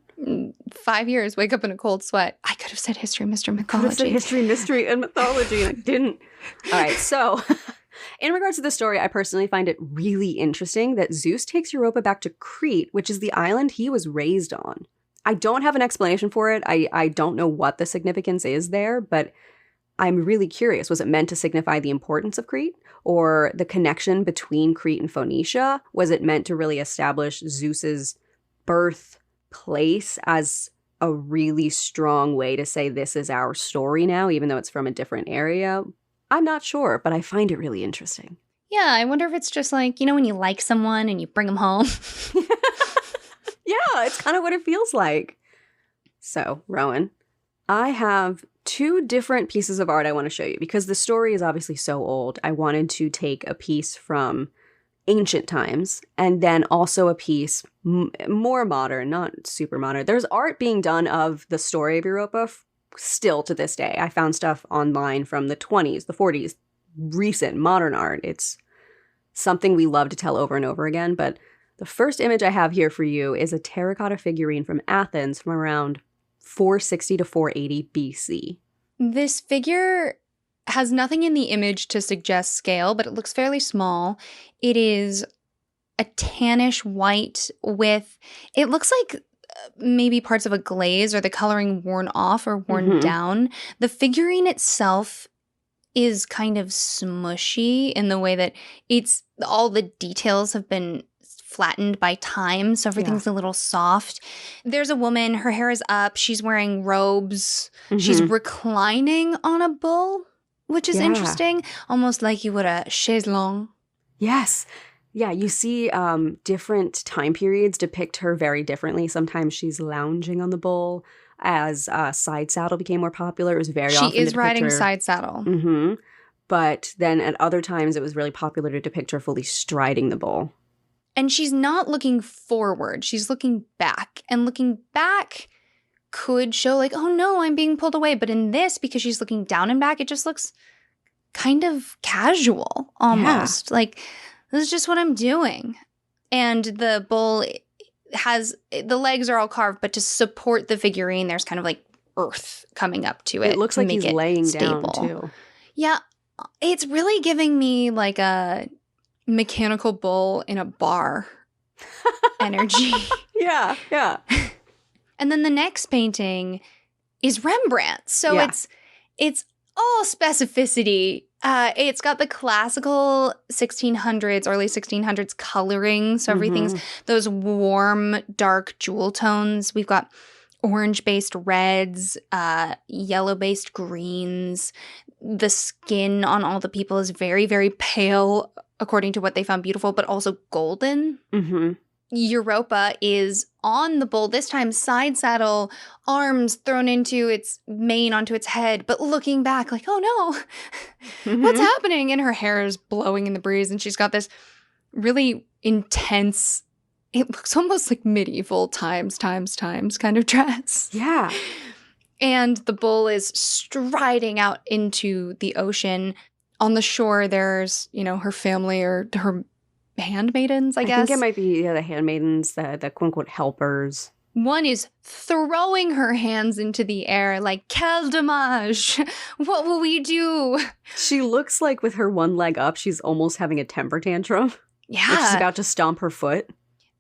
[SPEAKER 1] 5 years, wake up in a cold sweat. I could have said history, Mr. Mythology.
[SPEAKER 2] Could have said history, mystery, and mythology, and I didn't. All right, so in regards to the story, I personally find it really interesting that Zeus takes Europa back to Crete, which is the island he was raised on. I don't have an explanation for it. I don't know what the significance is there, but I'm really curious. Was it meant to signify the importance of Crete or the connection between Crete and Phoenicia? Was it meant to really establish Zeus's birthplace as a really strong way to say this is our story now, even though it's from a different area? I'm not sure, but I find it really interesting.
[SPEAKER 1] Yeah, I wonder if it's just like, you know, when you like someone and you bring them home.
[SPEAKER 2] Yeah, it's kind of what it feels like. So, Rowan, I have 2 different pieces of art I want to show you because the story is obviously so old. I wanted to take a piece from ancient times and then also a piece more modern, not super modern. There's art being done of the story of Europa still to this day. I found stuff online from the 20s, the 40s, recent modern art. It's something we love to tell over and over again. But the first image I have here for you is a terracotta figurine from Athens from around 460 to 480 BC. This
[SPEAKER 1] figure has nothing in the image to suggest scale, but it looks fairly small. It is a tannish white with, it looks like maybe parts of a glaze or the coloring worn off or worn down. The figurine itself is kind of smushy in the way that it's all the details have been flattened by time, so everything's a little soft. There's a woman, her hair is up, she's wearing robes, she's reclining on a bull, which is interesting, almost like you would a chaise longue.
[SPEAKER 2] Yes. Yeah, you see different time periods depict her very differently. Sometimes she's lounging on the bull. As side saddle became more popular, it was very often
[SPEAKER 1] she is riding side saddle.
[SPEAKER 2] But then at other times, it was really popular to depict her fully striding the bull.
[SPEAKER 1] And she's not looking forward. She's looking back. And looking back could show like, oh no, I'm being pulled away. But in this, because she's looking down and back, it just looks kind of casual almost. Like, this is just what I'm doing. And the bull has, the legs are all carved, but to support the figurine, there's kind of like earth coming up to it.
[SPEAKER 2] It looks
[SPEAKER 1] to
[SPEAKER 2] like
[SPEAKER 1] make
[SPEAKER 2] he's
[SPEAKER 1] it
[SPEAKER 2] laying
[SPEAKER 1] stable.
[SPEAKER 2] down too.
[SPEAKER 1] Yeah, it's really giving me like a mechanical bull in a bar energy.
[SPEAKER 2] Yeah.
[SPEAKER 1] And then the next painting is Rembrandt. So it's all specificity. It's got the classical 1600s, early 1600s coloring. So everything's those warm, dark jewel tones. We've got orange-based reds, yellow-based greens. The skin on all the people is very, very pale, according to what they found beautiful, but also golden. Europa is on the bull, this time side saddle, arms thrown into its mane, onto its head, but looking back like, oh no, what's happening? And her hair is blowing in the breeze, and she's got this really intense, it looks almost like medieval times kind of dress.
[SPEAKER 2] Yeah.
[SPEAKER 1] And the bull is striding out into the ocean. On the shore, there's, her family or her handmaidens, I guess.
[SPEAKER 2] I think it might be the handmaidens, the quote-unquote helpers.
[SPEAKER 1] One is throwing her hands into the air like, quel dommage, what will we do?
[SPEAKER 2] She looks like with her one leg up, she's almost having a temper tantrum.
[SPEAKER 1] Yeah.
[SPEAKER 2] Like she's about to stomp her foot.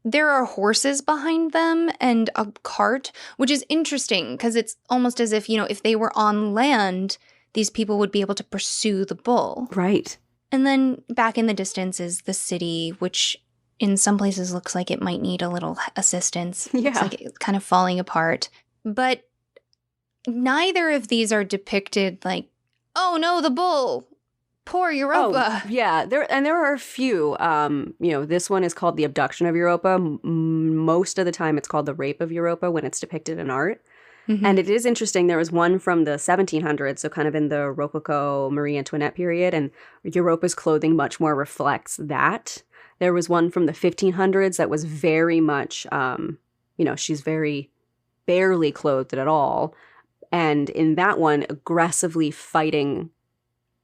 [SPEAKER 1] There are horses behind them and a cart, which is interesting because it's almost as if, if they were on land, these people would be able to pursue the bull.
[SPEAKER 2] Right.
[SPEAKER 1] And then back in the distance is the city, which in some places looks like it might need a little assistance.
[SPEAKER 2] Yeah.
[SPEAKER 1] Looks like it's kind of falling apart. But neither of these are depicted like, oh no, the bull, poor Europa.
[SPEAKER 2] Oh, yeah. There are a few. This one is called The Abduction of Europa. Most of the time it's called The Rape of Europa when it's depicted in art. And it is interesting. There was one from the 1700s, so kind of in the Rococo Marie Antoinette period, and Europa's clothing much more reflects that. There was one from the 1500s that was very much, she's very barely clothed at all. And in that one, aggressively fighting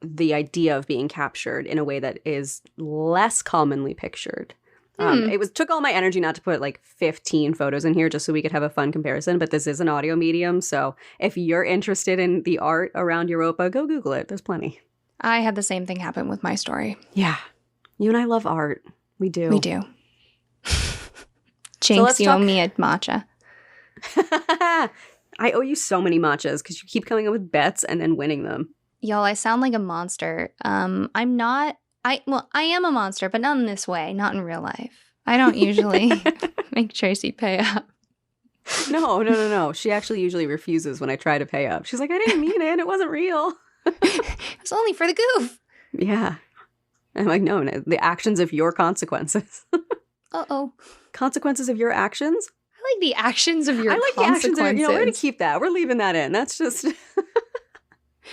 [SPEAKER 2] the idea of being captured in a way that is less commonly pictured. It took all my energy not to put like 15 photos in here just so we could have a fun comparison, but this is an audio medium, so if you're interested in the art around Europa, go Google it. There's plenty.
[SPEAKER 1] I had the same thing happen with my story.
[SPEAKER 2] Yeah. You and I love art. We do.
[SPEAKER 1] We do. Jinx, you owe me a matcha.
[SPEAKER 2] I owe you so many matchas because you keep coming up with bets and then winning them.
[SPEAKER 1] Y'all, I sound like a monster. I'm not. I am a monster, but not in this way. Not in real life. I don't usually make Tracy pay up.
[SPEAKER 2] No. She actually usually refuses when I try to pay up. She's like, I didn't mean it. It wasn't real.
[SPEAKER 1] It was only for the goof.
[SPEAKER 2] Yeah. I'm like, no, the actions of your consequences.
[SPEAKER 1] Uh-oh.
[SPEAKER 2] Consequences of your actions?
[SPEAKER 1] I like the actions of your consequences.
[SPEAKER 2] I like the actions of we're going to keep that. We're leaving that in. That's just...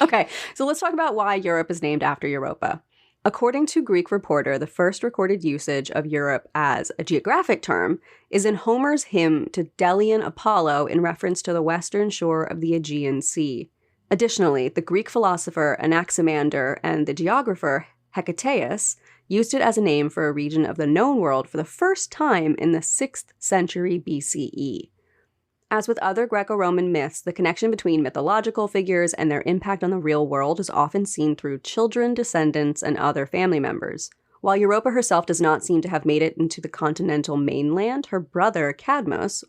[SPEAKER 2] Okay, so let's talk about why Europe is named after Europa. According to Greek Reporter, the first recorded usage of Europe as a geographic term is in Homer's hymn to Delian Apollo in reference to the western shore of the Aegean Sea. Additionally, the Greek philosopher Anaximander and the geographer Hecataeus used it as a name for a region of the known world for the first time in the 6th century BCE. As with other Greco-Roman myths, the connection between mythological figures and their impact on the real world is often seen through children, descendants, and other family members. While Europa herself does not seem to have made it into the continental mainland, her brother Cadmus,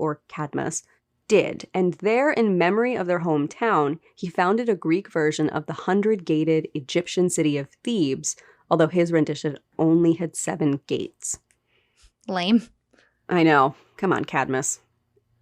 [SPEAKER 2] did, and there, in memory of their hometown, he founded a Greek version of the 100-gated Egyptian city of Thebes, although his rendition only had 7 gates.
[SPEAKER 1] Lame.
[SPEAKER 2] I know. Come on, Cadmus.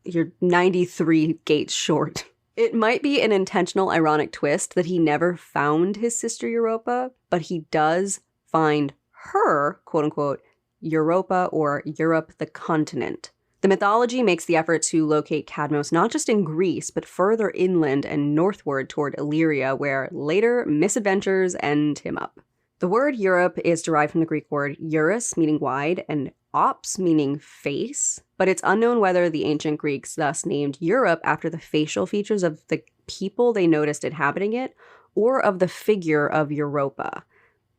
[SPEAKER 2] You're 93 gates short. It might be an intentional ironic twist that he never found his sister Europa, but he does find her, quote-unquote, Europa or Europe the continent. The mythology makes the effort to locate Cadmus not just in Greece, but further inland and northward toward Illyria, where later misadventures end him up. The word Europe is derived from the Greek word Eurus, meaning wide, and ops, meaning face, but it's unknown whether the ancient Greeks thus named Europe after the facial features of the people they noticed inhabiting it, or of the figure of Europa.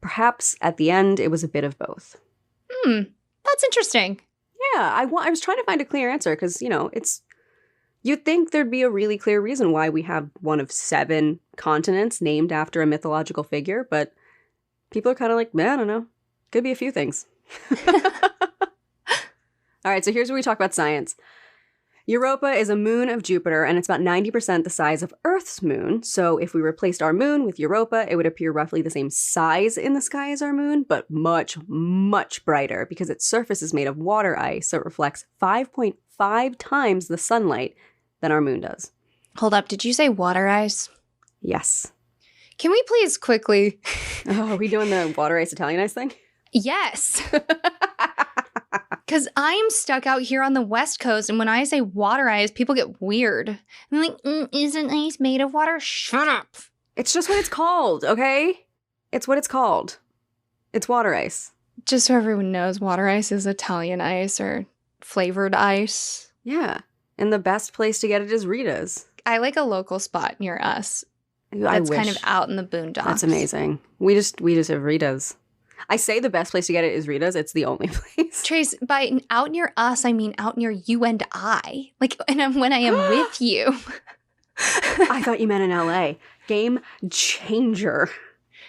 [SPEAKER 2] Perhaps at the end, it was a bit of both.
[SPEAKER 1] That's interesting.
[SPEAKER 2] Yeah, I was trying to find a clear answer because, you'd think there'd be a really clear reason why we have one of 7 continents named after a mythological figure, but people are kind of like, I don't know. Could be a few things. All right, so here's where we talk about science. Europa is a moon of Jupiter, and it's about 90% the size of Earth's moon. So if we replaced our moon with Europa, it would appear roughly the same size in the sky as our moon, but much, much brighter because its surface is made of water ice, so it reflects 5.5 times the sunlight than our moon does.
[SPEAKER 1] Hold up, did you say water ice?
[SPEAKER 2] Yes.
[SPEAKER 1] Can we please quickly...
[SPEAKER 2] Oh, are we doing the water ice Italian ice thing?
[SPEAKER 1] Yes. Because I'm stuck out here on the West Coast, and when I say water ice, people get weird. I'm like, isn't ice made of water? Shut up.
[SPEAKER 2] It's just what it's called, okay? It's what it's called. It's water ice.
[SPEAKER 1] Just so everyone knows, water ice is Italian ice or flavored ice.
[SPEAKER 2] Yeah. And the best place to get it is Rita's.
[SPEAKER 1] I like a local spot near us.
[SPEAKER 2] I wish.
[SPEAKER 1] Kind of out in the boondocks.
[SPEAKER 2] That's amazing. We just have Rita's. I say the best place to get it is Rita's. It's the only place.
[SPEAKER 1] Trace, by out near us, I mean out near you and I. Like, and when I am with you.
[SPEAKER 2] I thought you meant in LA. Game changer.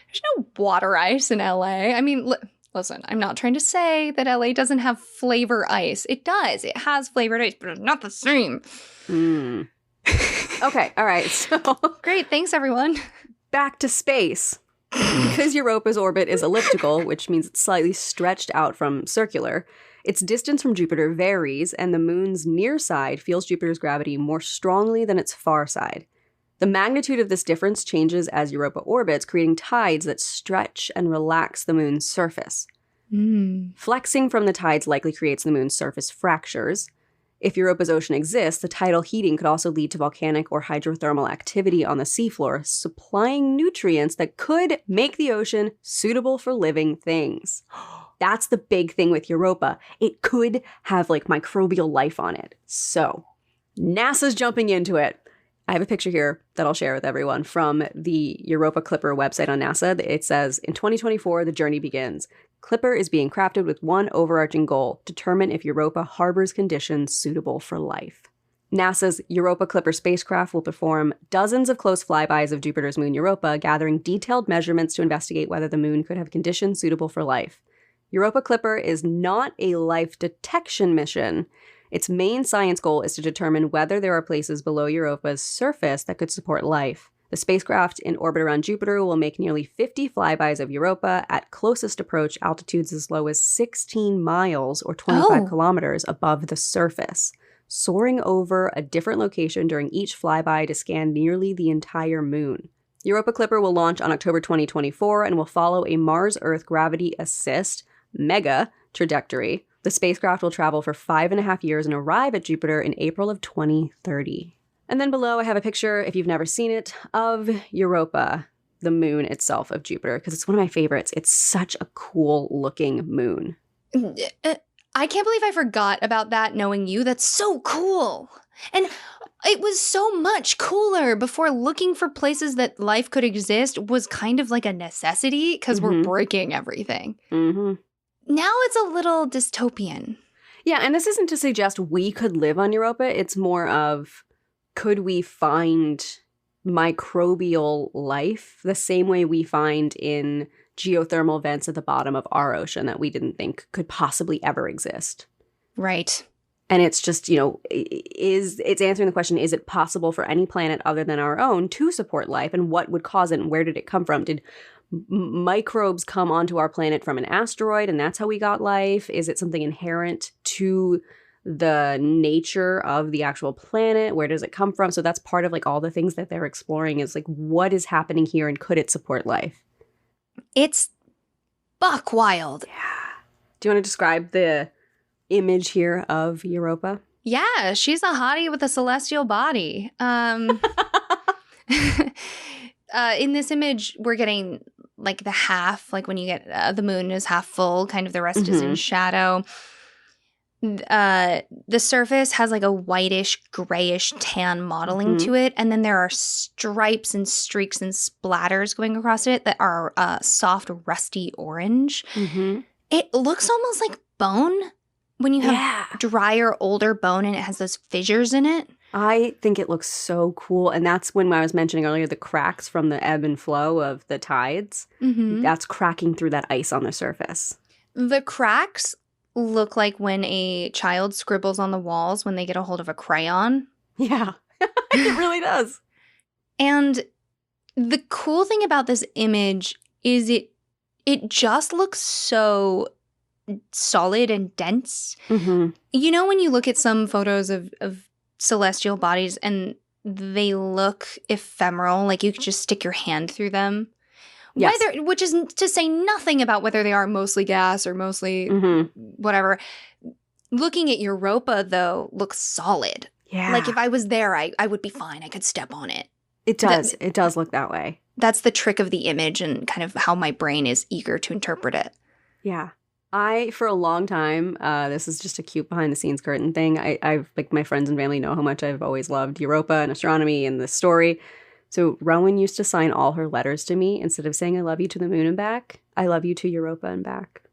[SPEAKER 1] There's no water ice in LA. I mean, listen, I'm not trying to say that LA doesn't have flavor ice. It does. It has flavored ice, but it's not the same.
[SPEAKER 2] Okay, all right. So
[SPEAKER 1] great. Thanks, everyone.
[SPEAKER 2] Back to space. Because Europa's orbit is elliptical, which means it's slightly stretched out from circular, its distance from Jupiter varies, and the moon's near side feels Jupiter's gravity more strongly than its far side. The magnitude of this difference changes as Europa orbits, creating tides that stretch and relax the moon's surface. Flexing from the tides likely creates the moon's surface fractures. If Europa's ocean exists, the tidal heating could also lead to volcanic or hydrothermal activity on the seafloor, supplying nutrients that could make the ocean suitable for living things. That's the big thing with Europa. It could have like microbial life on it. So NASA's jumping into it. I have a picture here that I'll share with everyone from the Europa Clipper website on NASA. It says, in 2024, the journey begins. Clipper is being crafted with one overarching goal: determine if Europa harbors conditions suitable for life. NASA's Europa Clipper spacecraft will perform dozens of close flybys of Jupiter's moon Europa, gathering detailed measurements to investigate whether the moon could have conditions suitable for life. Europa Clipper is not a life detection mission. Its main science goal is to determine whether there are places below Europa's surface that could support life. The spacecraft in orbit around Jupiter will make nearly 50 flybys of Europa at closest approach altitudes as low as 16 miles or 25 kilometers above the surface, soaring over a different location during each flyby to scan nearly the entire moon. Europa Clipper will launch on October 2024 and will follow a Mars-Earth gravity assist MEGA trajectory. The spacecraft will travel for 5.5 years and arrive at Jupiter in April of 2030. And then below I have a picture, if you've never seen it, of Europa, the moon itself of Jupiter, because it's one of my favorites. It's such a cool looking moon.
[SPEAKER 1] I can't believe I forgot about that knowing you. That's so cool. And it was so much cooler before. Looking for places that life could exist was kind of like a necessity because we're breaking everything. Now it's a little dystopian.
[SPEAKER 2] Yeah, and this isn't to suggest we could live on Europa. It's more of, could we find microbial life the same way we find in geothermal vents at the bottom of our ocean that we didn't think could possibly ever exist?
[SPEAKER 1] Right.
[SPEAKER 2] And it's just, it's answering the question, is it possible for any planet other than our own to support life? And what would cause it? And where did it come from? Did microbes come onto our planet from an asteroid and that's how we got life? Is it something inherent to the nature of the actual planet? Where does it come from? So that's part of like all the things that they're exploring is like, what is happening here and could it support life?
[SPEAKER 1] It's buck wild.
[SPEAKER 2] Yeah. Do you want to describe the image here of Europa?
[SPEAKER 1] Yeah, she's a hottie with a celestial body. In this image, we're getting like the half, like when you get the moon is half full, kind of the rest is in shadow. The surface has like a whitish, grayish tan modeling to it, and then there are stripes and streaks and splatters going across it that are soft, rusty orange.
[SPEAKER 2] Mm-hmm.
[SPEAKER 1] It looks almost like bone when you have drier, older bone and it has those fissures in it.
[SPEAKER 2] I think it looks so cool. And that's when I was mentioning earlier the cracks from the ebb and flow of the tides.
[SPEAKER 1] Mm-hmm.
[SPEAKER 2] That's cracking through that ice on the surface.
[SPEAKER 1] The cracks look like when a child scribbles on the walls when they get a hold of a crayon.
[SPEAKER 2] Yeah, it really does.
[SPEAKER 1] And the cool thing about this image is it just looks so solid and dense.
[SPEAKER 2] Mm-hmm.
[SPEAKER 1] You know when you look at some photos of celestial bodies and they look ephemeral, like you could just stick your hand through them?
[SPEAKER 2] Yes.
[SPEAKER 1] Which is to say nothing about whether they are mostly gas or mostly whatever. Looking at Europa, though, looks solid.
[SPEAKER 2] Yeah.
[SPEAKER 1] Like if I was there, I would be fine. I could step on it.
[SPEAKER 2] It does. It does look that way.
[SPEAKER 1] That's the trick of the image and kind of how my brain is eager to interpret it.
[SPEAKER 2] Yeah. For a long time, this is just a cute behind the scenes curtain thing. I've like my friends and family know how much I've always loved Europa and astronomy and this story. So Rowan used to sign all her letters to me instead of saying I love you to the moon and back. I love you to Europa and back.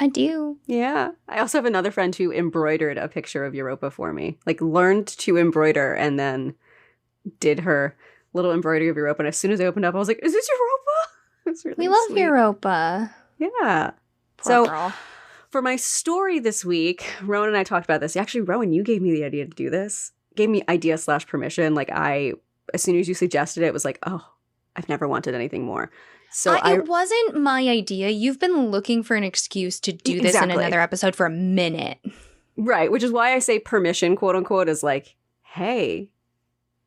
[SPEAKER 1] I do.
[SPEAKER 2] Yeah. I also have another friend who embroidered a picture of Europa for me. Like learned to embroider and then did her little embroidery of Europa. And as soon as I opened up, I was like, is this Europa? It's really
[SPEAKER 1] We love
[SPEAKER 2] sweet.
[SPEAKER 1] Europa.
[SPEAKER 2] Yeah.
[SPEAKER 1] Poor girl.
[SPEAKER 2] For my story this week, Rowan and I talked about this. Actually, Rowan, you gave me the idea to do this. Gave me idea/permission. Like as soon as you suggested it, it was like, oh, I've never wanted anything more. So
[SPEAKER 1] it wasn't my idea. You've been looking for an excuse to do this in another episode for a minute.
[SPEAKER 2] Right, which is why I say permission, quote unquote, is like, hey,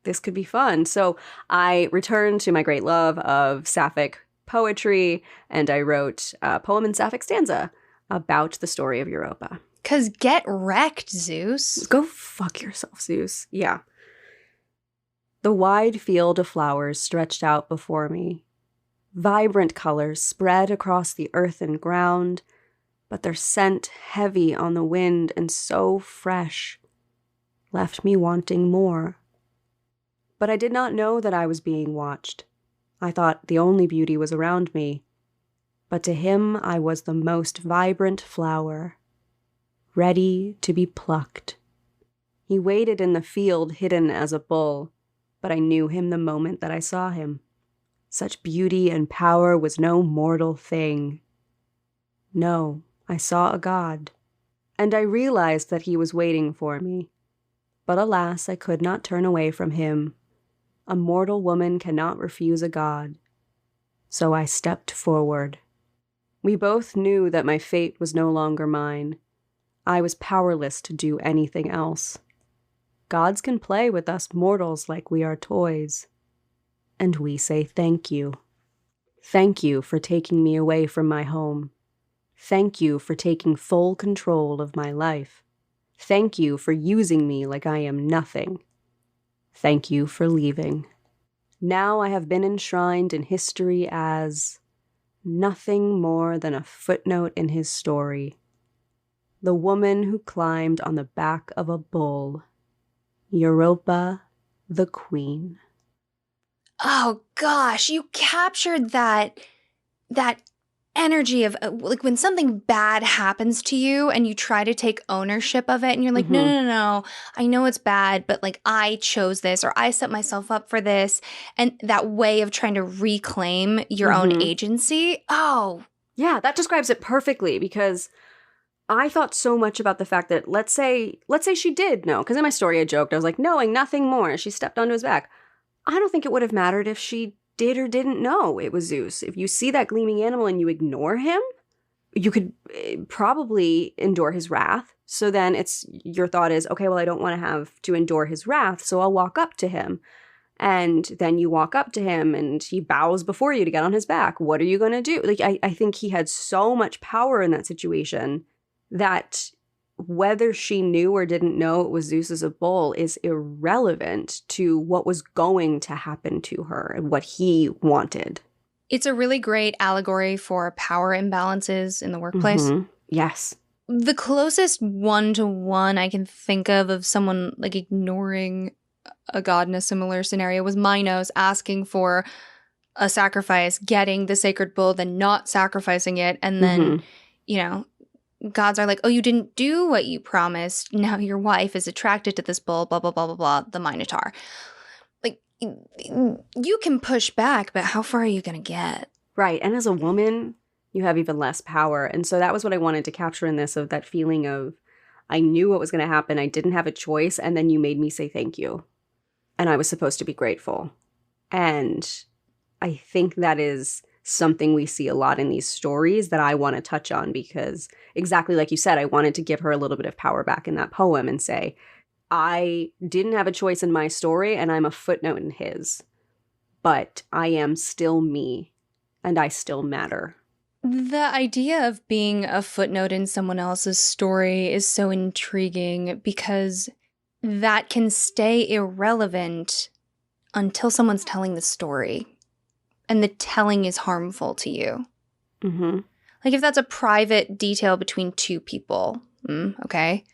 [SPEAKER 2] this could be fun. So I returned to my great love of Sapphic poetry, and I wrote a poem in Sapphic stanza about the story of Europa.
[SPEAKER 1] 'Cause get wrecked, Zeus.
[SPEAKER 2] Go fuck yourself, Zeus. Yeah. The wide field of flowers stretched out before me. Vibrant colors spread across the earth and ground, but their scent, heavy on the wind and so fresh, left me wanting more. But I did not know that I was being watched. I thought the only beauty was around me. But to him I was the most vibrant flower, ready to be plucked. He waited in the field hidden as a bull, but I knew him the moment that I saw him. Such beauty and power was no mortal thing. No, I saw a god, and I realized that he was waiting for me. But alas, I could not turn away from him. A mortal woman cannot refuse a god. So I stepped forward. We both knew that my fate was no longer mine. I was powerless to do anything else. Gods can play with us mortals like we are toys. And we say thank you. Thank you for taking me away from my home. Thank you for taking full control of my life. Thank you for using me like I am nothing. Thank you for leaving. Now I have been enshrined in history as nothing more than a footnote in his story. The woman who climbed on the back of a bull. Europa the Queen.
[SPEAKER 1] Oh gosh, you captured that energy of like when something bad happens to you and you try to take ownership of it and you're like, no, I know it's bad, but like I chose this or I set myself up for this. And that way of trying to reclaim your own agency. Oh.
[SPEAKER 2] Yeah, that describes it perfectly because I thought so much about the fact that let's say she did know, because in my story I joked, I was like, knowing nothing more, she stepped onto his back. I don't think it would have mattered if she did or didn't know it was Zeus. If you see that gleaming animal and you ignore him, you could probably endure his wrath. So then your thought is, okay, well, I don't want to have to endure his wrath, so I'll walk up to him. And then you walk up to him and he bows before you to get on his back. What are you going to do? Like, I think he had so much power in that situation that whether she knew or didn't know it was Zeus as a bull is irrelevant to what was going to happen to her and what he wanted.
[SPEAKER 1] It's a really great allegory for power imbalances in the workplace.
[SPEAKER 2] Yes.
[SPEAKER 1] the closest one-to-one I can think of someone like ignoring a god in a similar scenario was Minos asking for a sacrifice, getting the sacred bull, then not sacrificing it, and then, you know, gods are like, oh, you didn't do what you promised. Now your wife is attracted to this bull, blah, blah, blah, blah, blah, the Minotaur. Like, you can push back, but how far are you going to get?
[SPEAKER 2] Right. And as a woman, you have even less power. And so that was what I wanted to capture in this, of that feeling of, I knew what was going to happen. I didn't have a choice. And then you made me say thank you. And I was supposed to be grateful. And I think that is something we see a lot in these stories that I want to touch on, because exactly like you said, I wanted to give her a little bit of power back in that poem and say, I didn't have a choice in my story and I'm a footnote in his, but I am still me and I still matter.
[SPEAKER 1] The idea of being a footnote in someone else's story is so intriguing because that can stay irrelevant until someone's telling the story and the telling is harmful to you.
[SPEAKER 2] Mm-hmm.
[SPEAKER 1] Like if that's a private detail between two people, okay,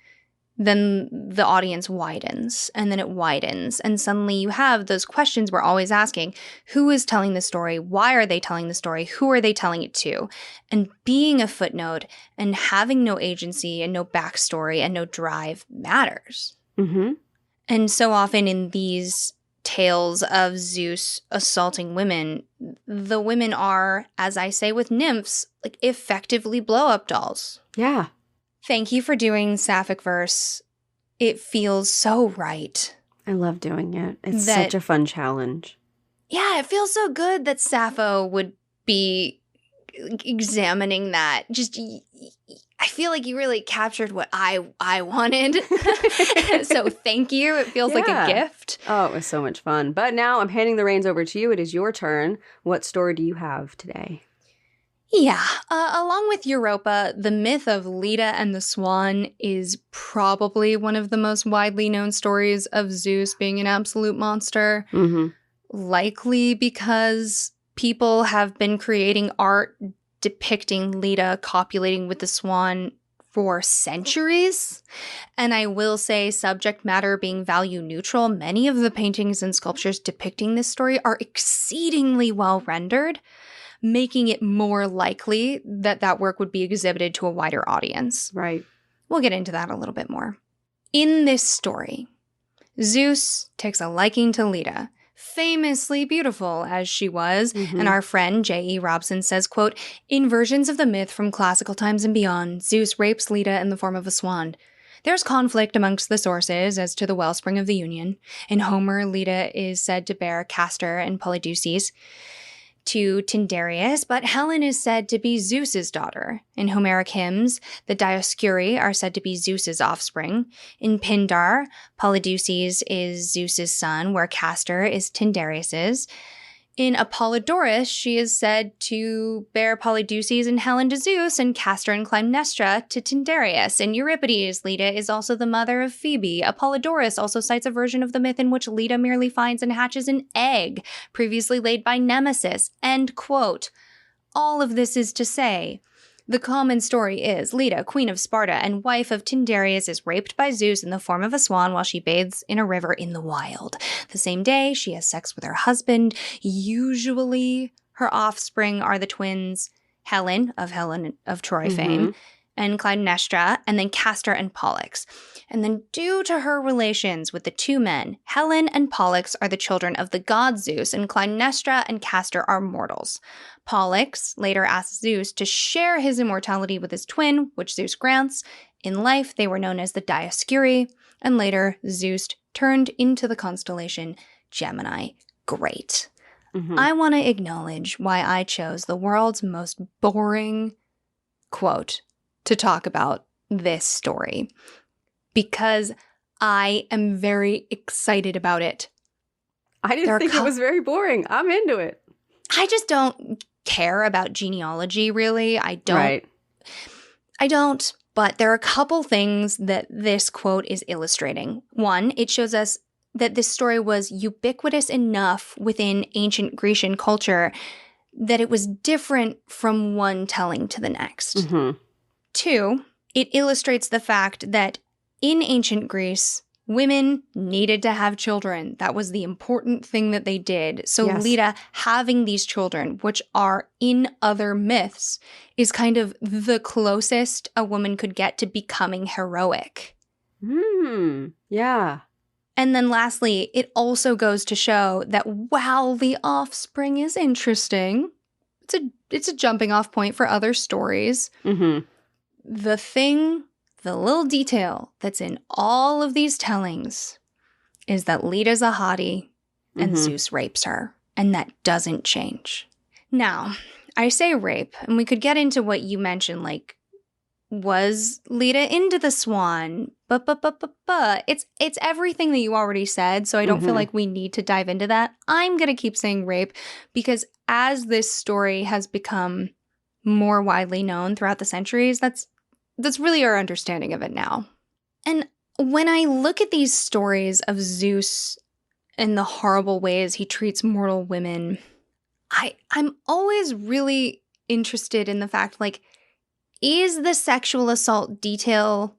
[SPEAKER 1] then the audience widens and then it widens. And suddenly you have those questions we're always asking. Who is telling the story? Why are they telling the story? Who are they telling it to? And being a footnote and having no agency and no backstory and no drive matters.
[SPEAKER 2] Mm-hmm.
[SPEAKER 1] And so often in these tales of Zeus assaulting women, the women are, as I say with nymphs, like effectively blow-up dolls.
[SPEAKER 2] Yeah.
[SPEAKER 1] Thank you for doing sapphic verse. It feels so right.
[SPEAKER 2] I love doing it. It's such a fun challenge.
[SPEAKER 1] Yeah, it feels so good that Sappho would be examining that. Just, I feel like you really captured what I wanted. So thank you. It feels like a gift.
[SPEAKER 2] Oh, it was so much fun. But now I'm handing the reins over to you. It is your turn. What story do you have today?
[SPEAKER 1] Yeah. Along with Europa, the myth of Leda and the Swan is probably one of the most widely known stories of Zeus being an absolute monster.
[SPEAKER 2] Mm-hmm.
[SPEAKER 1] Likely because people have been creating art depicting Leda copulating with the swan for centuries. And I will say, subject matter being value neutral, many of the paintings and sculptures depicting this story are exceedingly well rendered, making it more likely that that work would be exhibited to a wider audience.
[SPEAKER 2] Right.
[SPEAKER 1] We'll get into that a little bit more. In this story, Zeus takes a liking to Leda, famously beautiful as she was, and our friend J.E. Robson says, quote, in versions of the myth from classical times and beyond, Zeus rapes Leda in the form of a swan. There's conflict amongst the sources as to the wellspring of the union. In Homer, Leda is said to bear Castor and Polydeuces to Tyndareus, but Helen is said to be Zeus's daughter. In Homeric hymns, the Dioscuri are said to be Zeus's offspring. In Pindar, Polydeuces is Zeus's son, where Castor is Tyndareus's. In Apollodorus, she is said to bear Polydeuces and Helen to Zeus, and Castor and Clytemnestra to Tyndareus. In Euripides, Leda is also the mother of Phoebe. Apollodorus also cites a version of the myth in which Leda merely finds and hatches an egg, previously laid by Nemesis. End quote. All of this is to say, the common story is Leda, queen of Sparta and wife of Tyndareus, is raped by Zeus in the form of a swan while she bathes in a river in the wild. The same day, she has sex with her husband. Usually, her offspring are the twins Helen of Troy fame, and Clytemnestra, and then Castor and Pollux. And then due to her relations with the two men, Helen and Pollux are the children of the god Zeus, and Clytemnestra and Castor are mortals. Pollux later asks Zeus to share his immortality with his twin, which Zeus grants. In life, they were known as the Dioscuri, and later Zeus turned into the constellation Gemini. Great. I want to acknowledge why I chose the world's most boring quote to talk about this story, because I am very excited about it.
[SPEAKER 2] I didn't think it was very boring. I'm into it.
[SPEAKER 1] I just don't care about genealogy, really. I don't.
[SPEAKER 2] Right.
[SPEAKER 1] I don't, but there are a couple things that this quote is illustrating. One, it shows us that this story was ubiquitous enough within ancient Grecian culture that it was different from one telling to the next. Two, It illustrates the fact that in ancient Greece, women needed to have children. That was the important thing that they did. So
[SPEAKER 2] Yes.
[SPEAKER 1] Leda having these children, which are in other myths, is kind of the closest a woman could get to becoming heroic.
[SPEAKER 2] Yeah.
[SPEAKER 1] And then lastly, it also goes to show that while the offspring is interesting, it's a jumping off point for other stories.
[SPEAKER 2] Mm-hmm.
[SPEAKER 1] The little detail that's in all of these tellings is that Leda's a hottie and Zeus rapes her, and that doesn't change. Now, I say rape, and we could get into what you mentioned, like, was Leda into the swan? But it's everything that you already said, so I don't feel like we need to dive into that. I'm going to keep saying rape because as this story has become more widely known throughout the centuries, that's really our understanding of it now. And when I look at these stories of Zeus and the horrible ways he treats mortal women, I'm always really interested in the fact, like, is the sexual assault detail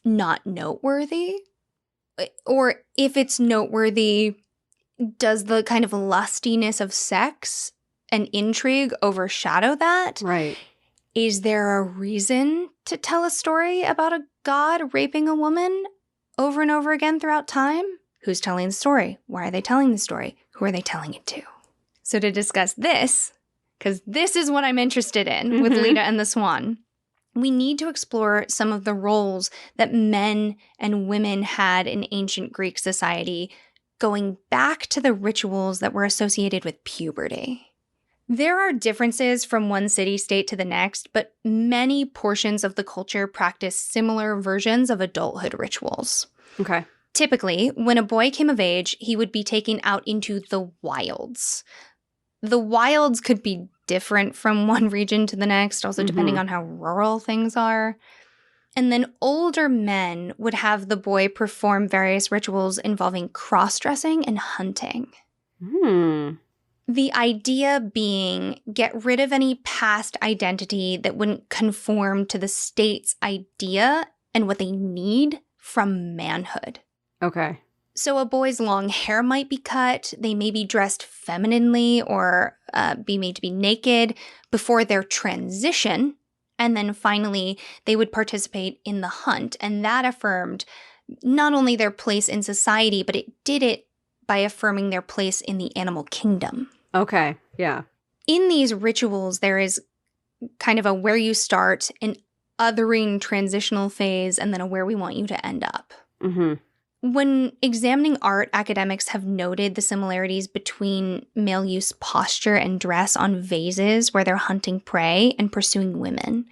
[SPEAKER 1] not noteworthy? Or if it's noteworthy, does the kind of lustiness of sex and intrigue overshadow that?
[SPEAKER 2] Right.
[SPEAKER 1] Is there a reason to tell a story about a god raping a woman over and over again throughout time? Who's telling the story? Why are they telling the story? Who are they telling it to? So to discuss this, because this is what I'm interested in with Leda and the Swan, we need to explore some of the roles that men and women had in ancient Greek society, going back to the rituals that were associated with puberty. There are differences from one city-state to the next, but many portions of the culture practice similar versions of adulthood rituals.
[SPEAKER 2] Okay.
[SPEAKER 1] Typically, when a boy came of age, he would be taken out into the wilds. The wilds could be different from one region to the next, also depending on how rural things are. And then older men would have the boy perform various rituals involving cross-dressing and hunting. The idea being get rid of any past identity that wouldn't conform to the state's idea and what they need from manhood.
[SPEAKER 2] Okay.
[SPEAKER 1] So a boy's long hair might be cut, they may be dressed femininely or be made to be naked before their transition, and then finally they would participate in the hunt, and that affirmed not only their place in society, but it did it by affirming their place in the animal kingdom.
[SPEAKER 2] Okay, yeah.
[SPEAKER 1] In these rituals, there is kind of a where you start, an othering transitional phase, and then a where we want you to end up. When examining art, academics have noted the similarities between male use posture and dress on vases where they're hunting prey and pursuing women.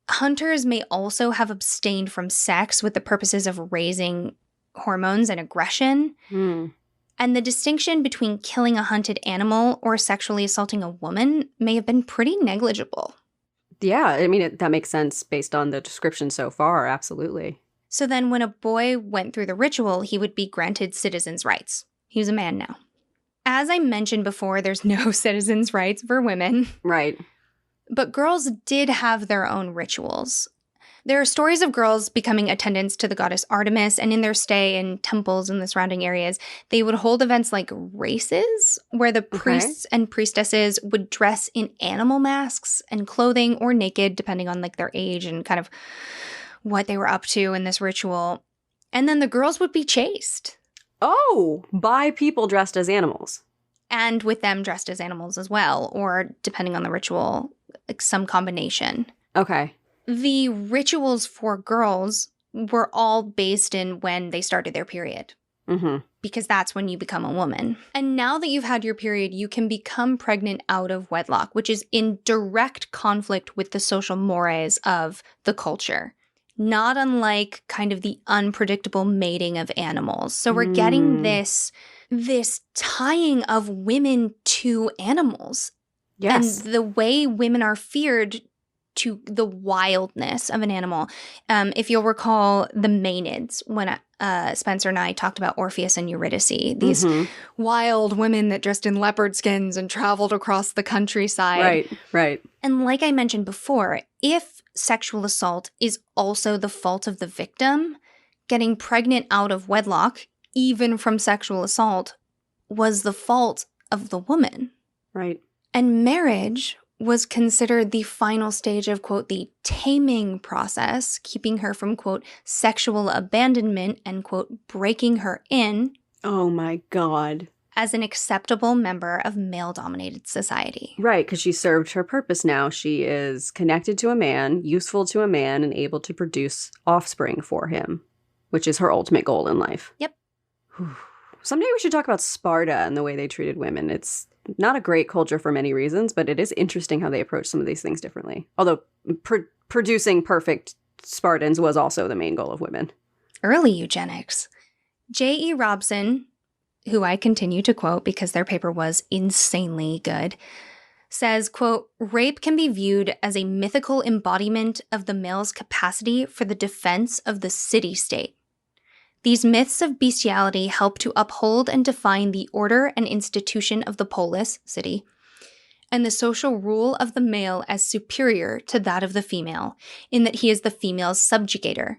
[SPEAKER 1] Hunters may also have abstained from sex with the purposes of raising hormones and aggression. And the distinction between killing a hunted animal or sexually assaulting a woman may have been pretty negligible.
[SPEAKER 2] Yeah, I mean, that makes sense based on the description so far, absolutely.
[SPEAKER 1] So then when a boy went through the ritual, he would be granted citizens' rights. He was a man now. As I mentioned before, there's no citizens' rights for women.
[SPEAKER 2] Right.
[SPEAKER 1] But girls did have their own rituals. There are stories of girls becoming attendants to the goddess Artemis, and in their stay in temples in the surrounding areas, they would hold events like races, where the priests and priestesses would dress in animal masks and clothing, or naked, depending on like their age and kind of what they were up to in this ritual. And then the girls would be chased.
[SPEAKER 2] Oh, by people dressed as animals.
[SPEAKER 1] And with them dressed as animals as well, or depending on the ritual, like some combination.
[SPEAKER 2] Okay.
[SPEAKER 1] The rituals for girls were all based in when they started their period. Because that's when you become a woman. And now that you've had your period, you can become pregnant out of wedlock, which is in direct conflict with the social mores of the culture. Not unlike kind of the unpredictable mating of animals. So we're getting this tying of women to animals.
[SPEAKER 2] Yes.
[SPEAKER 1] And the way women are feared to the wildness of an animal. If you'll recall the Maenads, when Spencer and I talked about Orpheus and Eurydice, these wild women that dressed in leopard skins and traveled across the countryside.
[SPEAKER 2] Right.
[SPEAKER 1] And like I mentioned before, if sexual assault is also the fault of the victim, getting pregnant out of wedlock, even from sexual assault, was the fault of the woman.
[SPEAKER 2] Right.
[SPEAKER 1] And marriage was considered the final stage of, quote, the taming process, keeping her from, quote, sexual abandonment and, quote, breaking her in.
[SPEAKER 2] Oh my God.
[SPEAKER 1] As an acceptable member of male-dominated society.
[SPEAKER 2] Right, because she served her purpose now. She is connected to a man, useful to a man, and able to produce offspring for him, which is her ultimate goal in life.
[SPEAKER 1] Yep.
[SPEAKER 2] Someday we should talk about Sparta and the way they treated women. It's not a great culture for many reasons, but it is interesting how they approach some of these things differently. Although producing perfect Spartans was also the main goal of women.
[SPEAKER 1] Early eugenics. J.E. Robson, who I continue to quote because their paper was insanely good, says, quote, rape can be viewed as a mythical embodiment of the male's capacity for the defense of the city-state. These myths of bestiality help to uphold and define the order and institution of the polis, city, and the social rule of the male as superior to that of the female, in that he is the female's subjugator.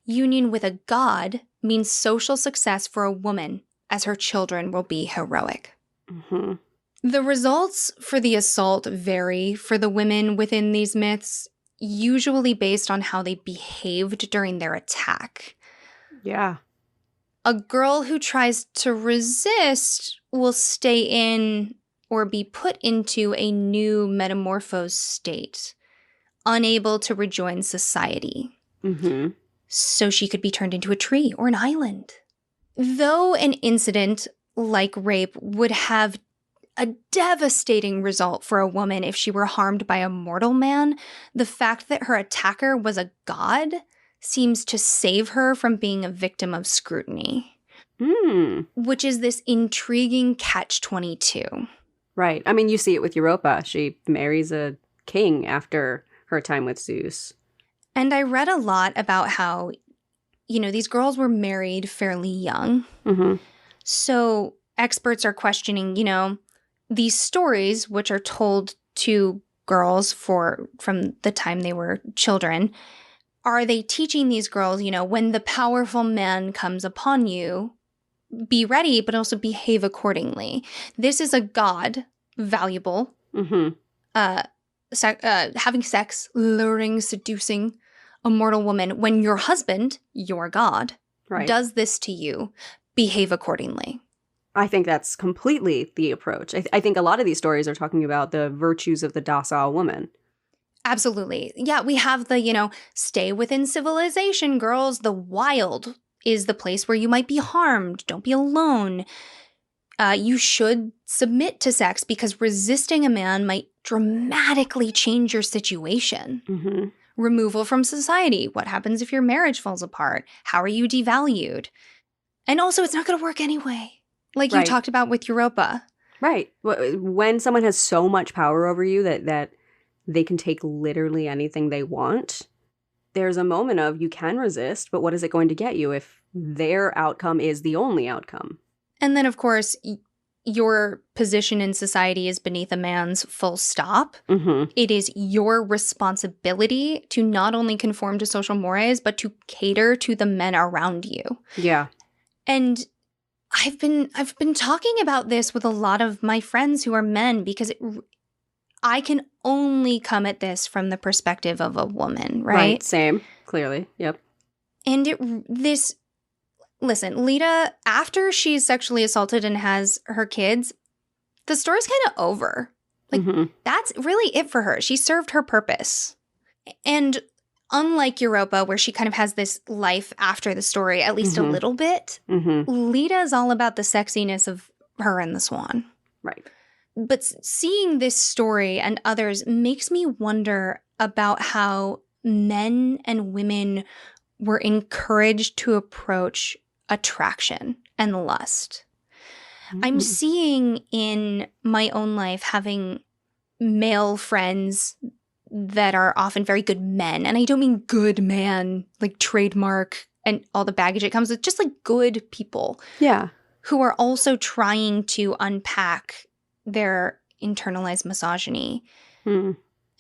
[SPEAKER 1] Union with a god means social success for a woman, as her children will be heroic.
[SPEAKER 2] Mm-hmm.
[SPEAKER 1] The results for the assault vary for the women within these myths, usually based on how they behaved during their attack.
[SPEAKER 2] Yeah.
[SPEAKER 1] A girl who tries to resist will stay in or be put into a new metamorphosed state, unable to rejoin society.
[SPEAKER 2] Mm-hmm.
[SPEAKER 1] So she could be turned into a tree or an island. Though an incident like rape would have a devastating result for a woman if she were harmed by a mortal man, the fact that her attacker was a god seems to save her from being a victim of scrutiny. Which is this intriguing catch-22.
[SPEAKER 2] Right. I mean, you see it with Europa. She marries a king after her time with Zeus.
[SPEAKER 1] And I read a lot about how, these girls were married fairly young.
[SPEAKER 2] Mm-hmm.
[SPEAKER 1] So experts are questioning, these stories, which are told to girls from the time they were children, are they teaching these girls, when the powerful man comes upon you, be ready, but also behave accordingly. This is a god, valuable,
[SPEAKER 2] Mm-hmm.
[SPEAKER 1] Having sex, luring, seducing a mortal woman. When your husband, your god,
[SPEAKER 2] Right.
[SPEAKER 1] does this to you, behave accordingly.
[SPEAKER 2] I think that's completely the approach. I think a lot of these stories are talking about the virtues of the docile woman.
[SPEAKER 1] Absolutely. Yeah, we have the, stay within civilization, girls. The wild is the place where you might be harmed. Don't be alone. You should submit to sex because resisting a man might dramatically change your situation.
[SPEAKER 2] Mm-hmm.
[SPEAKER 1] Removal from society. What happens if your marriage falls apart? How are you devalued? And also, it's not going to work anyway. Like you talked about with Europa.
[SPEAKER 2] Right. When someone has so much power over you that they can take literally anything they want, there's a moment of you can resist, but what is it going to get you if their outcome is the only outcome?
[SPEAKER 1] And then, of course, your position in society is beneath a man's, full stop.
[SPEAKER 2] Mm-hmm.
[SPEAKER 1] It is your responsibility to not only conform to social mores, but to cater to the men around you.
[SPEAKER 2] Yeah.
[SPEAKER 1] And I've been talking about this with a lot of my friends who are men because I can only come at this from the perspective of a woman, right?
[SPEAKER 2] Same. Clearly. Yep.
[SPEAKER 1] And listen, Lita, after she's sexually assaulted and has her kids, the story's kind of over. Like, That's really it for her. She served her purpose. And unlike Europa, where she kind of has this life after the story, at least a little bit, Lita is all about the sexiness of her and the swan.
[SPEAKER 2] Right.
[SPEAKER 1] But seeing this story and others makes me wonder about how men and women were encouraged to approach attraction and lust. I'm seeing in my own life having male friends that are often very good men. And I don't mean good man, like trademark and all the baggage it comes with, just like good people.
[SPEAKER 2] Yeah.
[SPEAKER 1] Who are also trying to unpack their internalized misogyny.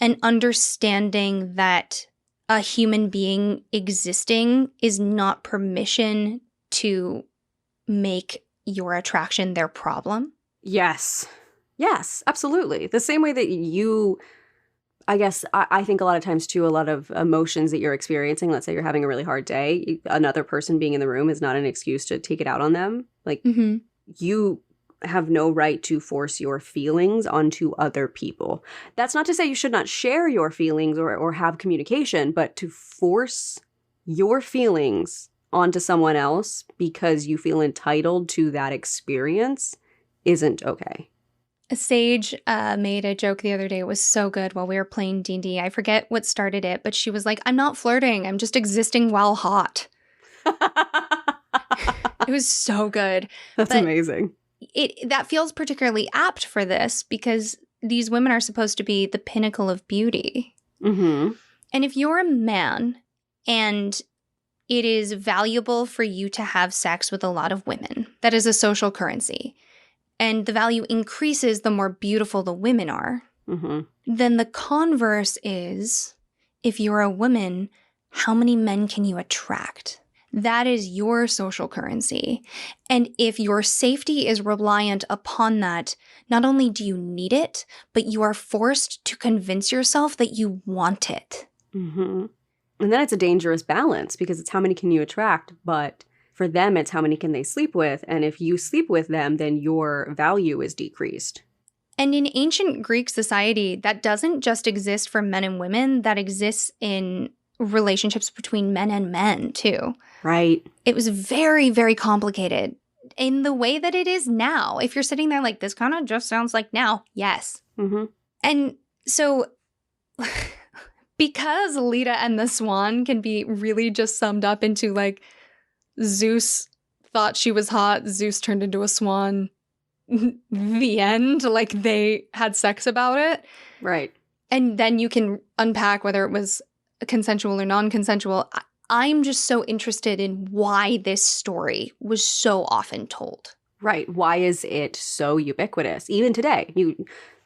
[SPEAKER 1] and understanding that a human being existing is not permission to make your attraction their problem.
[SPEAKER 2] Yes. Yes, absolutely. The same way that I guess I think a lot of times too, a lot of emotions that you're experiencing, let's say you're having a really hard day, another person being in the room is not an excuse to take it out on them. Like, you have no right to force your feelings onto other people. That's not to say you should not share your feelings or have communication, but to force your feelings onto someone else because you feel entitled to that experience isn't okay.
[SPEAKER 1] Sage made a joke the other day. It was so good while we were playing D&D. I forget what started it, but she was like, I'm not flirting. I'm just existing while hot. It was so good.
[SPEAKER 2] That's amazing.
[SPEAKER 1] That feels particularly apt for this because these women are supposed to be the pinnacle of beauty.
[SPEAKER 2] Mm-hmm.
[SPEAKER 1] And if you're a man and it is valuable for you to have sex with a lot of women, that is a social currency, and the value increases the more beautiful the women are, then the converse is, if you're a woman, how many men can you attract? That is your social currency. And if your safety is reliant upon that, not only do you need it, but you are forced to convince yourself that you want it.
[SPEAKER 2] And then it's a dangerous balance because it's how many can you attract, but for them, it's how many can they sleep with. And if you sleep with them, then your value is decreased.
[SPEAKER 1] And in ancient Greek society, that doesn't just exist for men and women, that exists in relationships between men and men, too.
[SPEAKER 2] Right.
[SPEAKER 1] It was very, very complicated in the way that it is now. If you're sitting there like, this kind of just sounds like now, yes. And so because Leda and the Swan can be really just summed up into like, Zeus thought she was hot, Zeus turned into a swan, the end, like they had sex about it.
[SPEAKER 2] Right.
[SPEAKER 1] And then you can unpack whether it was consensual or non-consensual. I'm just so interested in why this story was so often told.
[SPEAKER 2] Right. Why is it so ubiquitous? Even today,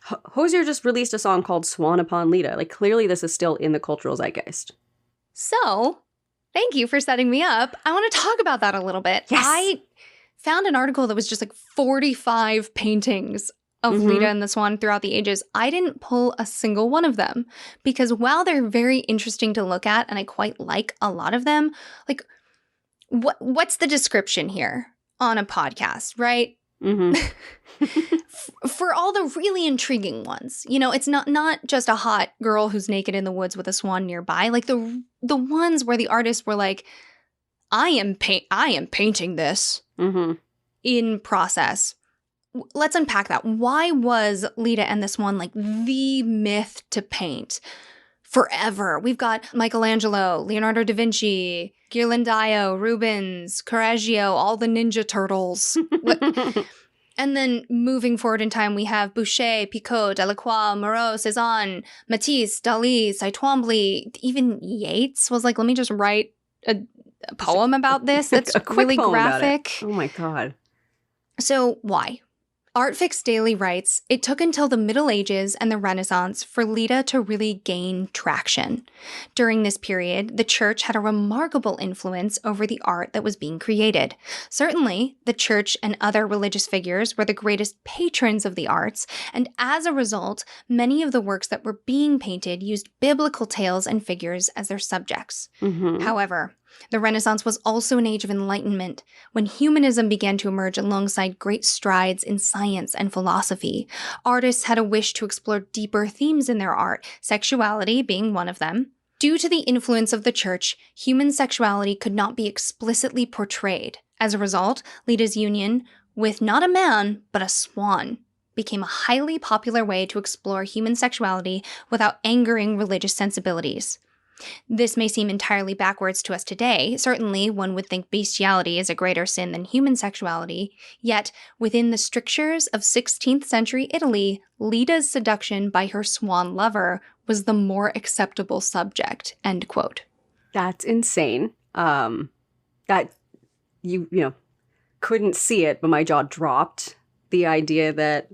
[SPEAKER 2] Hozier just released a song called Swan Upon Leda. Like, clearly this is still in the cultural zeitgeist.
[SPEAKER 1] So, thank you for setting me up. I want to talk about that a little bit.
[SPEAKER 2] Yes.
[SPEAKER 1] I found an article that was just like 45 paintings of Leda and the Swan throughout the ages. I didn't pull a single one of them because while they're very interesting to look at, and I quite like a lot of them, like, what's the description here on a podcast, right? For all the really intriguing ones, you know, it's not just a hot girl who's naked in the woods with a swan nearby. Like the ones where the artists were like, I am painting this in process. Let's unpack that. Why was Leda and the Swan like the myth to paint forever? We've got Michelangelo, Leonardo da Vinci, Ghirlandaio, Rubens, Correggio, all the Ninja Turtles. And then moving forward in time, we have Boucher, Picot, Delacroix, Moreau, Cezanne, Matisse, Dali, Cy Twombly. Even Yeats was like, let me just write a poem about this that's really graphic.
[SPEAKER 2] Oh my God.
[SPEAKER 1] So why? Artfix Daily writes, it took until the Middle Ages and the Renaissance for Leda to really gain traction. During this period, the church had a remarkable influence over the art that was being created. Certainly, the church and other religious figures were the greatest patrons of the arts, and as a result, many of the works that were being painted used biblical tales and figures as their subjects. However, the Renaissance was also an age of enlightenment, when humanism began to emerge alongside great strides in science and philosophy. Artists had a wish to explore deeper themes in their art, sexuality being one of them. Due to the influence of the church, human sexuality could not be explicitly portrayed. As a result, Leda's union with not a man, but a swan became a highly popular way to explore human sexuality without angering religious sensibilities. This may seem entirely backwards to us today. Certainly, one would think bestiality is a greater sin than human sexuality. Yet, within the strictures of 16th century Italy, Leda's seduction by her swan lover was the more acceptable subject. End quote.
[SPEAKER 2] That's insane. That you know couldn't see it, but my jaw dropped. The idea that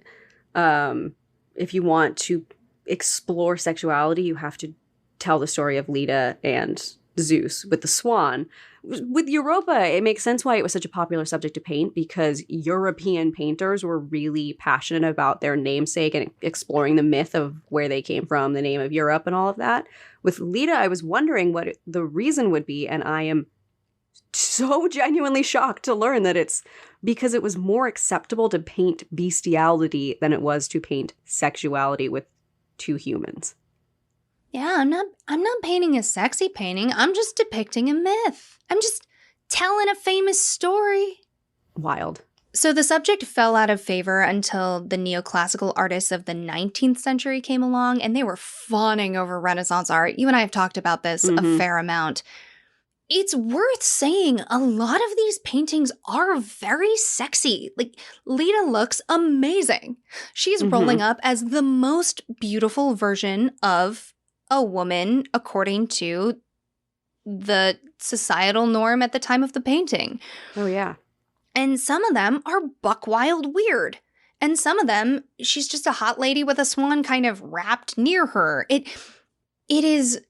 [SPEAKER 2] if you want to explore sexuality, you have to tell the story of Leda and Zeus with the swan. With Europa, it makes sense why it was such a popular subject to paint, because European painters were really passionate about their namesake and exploring the myth of where they came from, the name of Europe and all of that. With Leda, I was wondering what the reason would be, and I am so genuinely shocked to learn that it's because it was more acceptable to paint bestiality than it was to paint sexuality with two humans.
[SPEAKER 1] Yeah, I'm not painting a sexy painting. I'm just depicting a myth. I'm just telling a famous story.
[SPEAKER 2] Wild.
[SPEAKER 1] So the subject fell out of favor until the neoclassical artists of the 19th century came along, and they were fawning over Renaissance art. You and I have talked about this a fair amount. It's worth saying a lot of these paintings are very sexy. Like, Leda looks amazing. She's rolling up as the most beautiful version of a woman according to the societal norm at the time of the painting.
[SPEAKER 2] Oh, yeah.
[SPEAKER 1] And some of them are buck wild weird. And some of them, she's just a hot lady with a swan kind of wrapped near her. It is,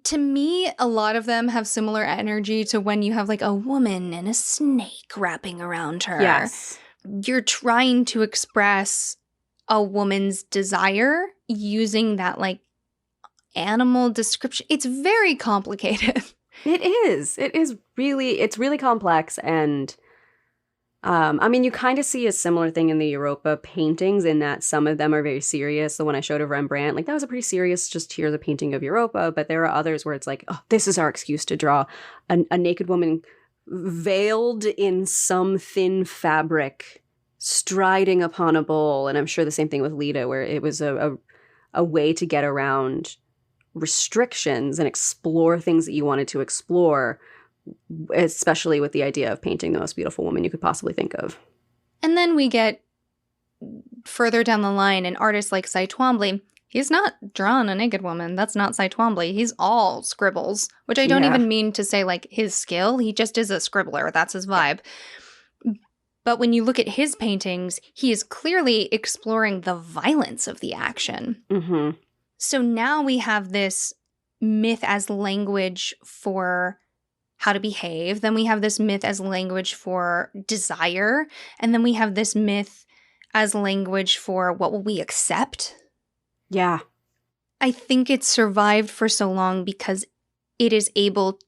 [SPEAKER 1] to me, a lot of them have similar energy to when you have like a woman and a snake wrapping around her.
[SPEAKER 2] Yes.
[SPEAKER 1] You're trying to express a woman's desire using that like animal description. It's very complicated.
[SPEAKER 2] It is. It's really complex. And I mean, you kind of see a similar thing in the Europa paintings in that some of them are very serious. The one I showed of Rembrandt, like that was a pretty serious, just here's a painting of Europa. But there are others where it's like, oh, this is our excuse to draw a naked woman veiled in some thin fabric, striding upon a bowl. And I'm sure the same thing with Leda, where it was a way to get around restrictions and explore things that you wanted to explore, especially with the idea of painting the most beautiful woman you could possibly think of.
[SPEAKER 1] And then we get further down the line, an artist like Cy Twombly, he's not drawn a naked woman. That's not Cy Twombly. He's all scribbles, which I don't even mean to say like his skill. He just is a scribbler. That's his vibe. But when you look at his paintings, he is clearly exploring the violence of the action.
[SPEAKER 2] Mm-hmm.
[SPEAKER 1] So now we have this myth as language for how to behave. Then we have this myth as language for desire. And then we have this myth as language for what will we accept.
[SPEAKER 2] Yeah.
[SPEAKER 1] I think it's survived for so long because it is able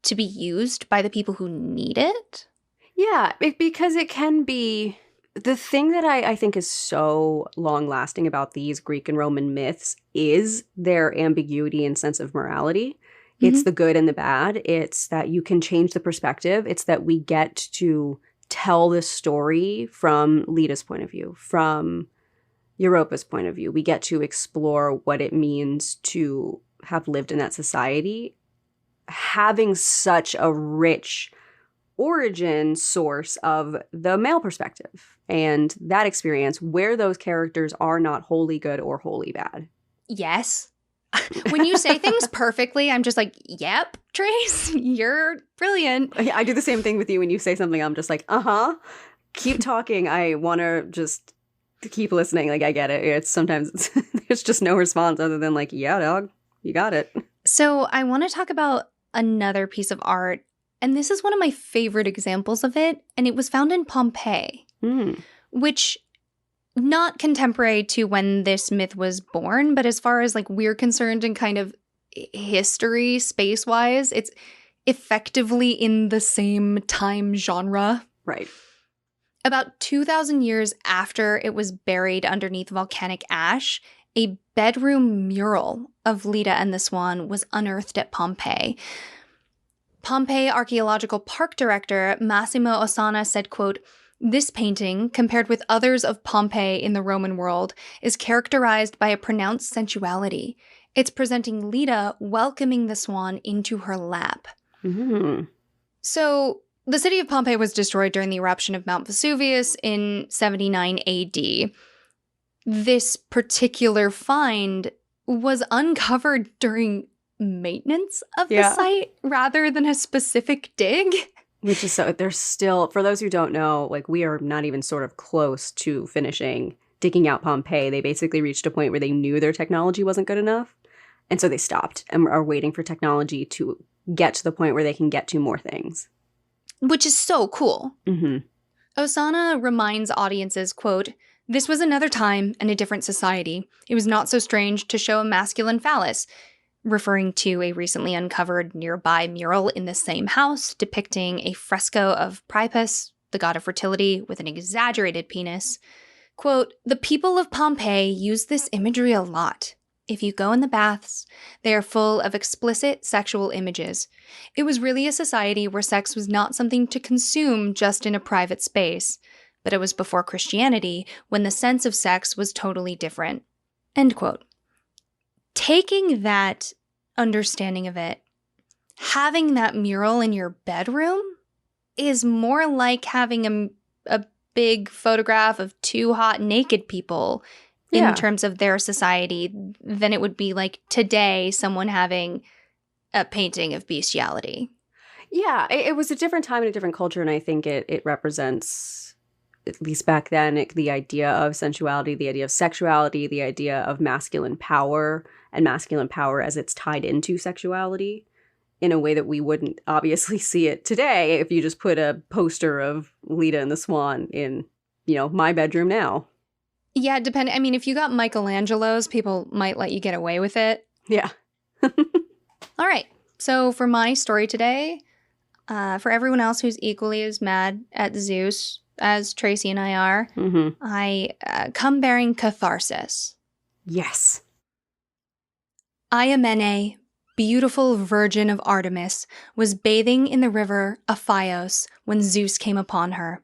[SPEAKER 1] to be used by the people who need it.
[SPEAKER 2] Yeah, because it can be... The thing that I think is so long-lasting about these Greek and Roman myths is their ambiguity and sense of morality. It's the good and the bad. It's that you can change the perspective. It's that we get to tell the story from Leda's point of view, from Europa's point of view. We get to explore what it means to have lived in that society, having such a rich origin source of the male perspective and that experience where those characters are not wholly good or wholly bad.
[SPEAKER 1] Yes. When you say things perfectly, I'm just like, yep, Trace, you're brilliant.
[SPEAKER 2] I do the same thing with you. When you say something, I'm just like, keep talking. I want to just keep listening. Like, I get it. It's sometimes there's just no response other than like, yeah, dog, you got it.
[SPEAKER 1] So I want to talk about another piece of art. And this is one of my favorite examples of it. And it was found in Pompeii, which not contemporary to when this myth was born, but as far as like we're concerned in kind of history space-wise, it's effectively in the same time genre.
[SPEAKER 2] Right.
[SPEAKER 1] About 2,000 years after it was buried underneath volcanic ash, a bedroom mural of Leda and the Swan was unearthed at Pompeii. Pompeii Archaeological Park Director Massimo Ossana said, quote, "This painting, compared with others of Pompeii in the Roman world, is characterized by a pronounced sensuality. It's presenting Leda welcoming the swan into her lap."
[SPEAKER 2] Mm-hmm.
[SPEAKER 1] So the city of Pompeii was destroyed during the eruption of Mount Vesuvius in 79 AD. This particular find was uncovered during maintenance of the site rather than a specific dig.
[SPEAKER 2] Which is so, there's still, for those who don't know, like we are not even sort of close to finishing digging out Pompeii, they basically reached a point where they knew their technology wasn't good enough. And so they stopped and are waiting for technology to get to the point where they can get to more things.
[SPEAKER 1] Which is so cool.
[SPEAKER 2] Mm-hmm.
[SPEAKER 1] Osana reminds audiences, quote, "This was another time and a different society. It was not so strange to show a masculine phallus," referring to a recently uncovered nearby mural in the same house depicting a fresco of Priapus, the god of fertility, with an exaggerated penis. Quote, "The people of Pompeii use this imagery a lot. If you go in the baths, they are full of explicit sexual images. It was really a society where sex was not something to consume just in a private space, but it was before Christianity when the sense of sex was totally different." End quote. Taking that understanding of it, having that mural in your bedroom is more like having a big photograph of two hot naked people in terms of their society than it would be like today someone having a painting of bestiality.
[SPEAKER 2] Yeah, it was a different time and a different culture, and I think it represents, at least back then, the idea of sensuality, the idea of sexuality, the idea of masculine power, and masculine power as it's tied into sexuality in a way that we wouldn't obviously see it today if you just put a poster of Lita and the Swan in, my bedroom now.
[SPEAKER 1] Yeah, I mean, if you got Michelangelo's, people might let you get away with it.
[SPEAKER 2] Yeah.
[SPEAKER 1] All right. So for my story today, for everyone else who's equally as mad at Zeus as Tracy and I are, I come bearing catharsis.
[SPEAKER 2] Yes.
[SPEAKER 1] Iamene, beautiful virgin of Artemis, was bathing in the river Aphios when Zeus came upon her.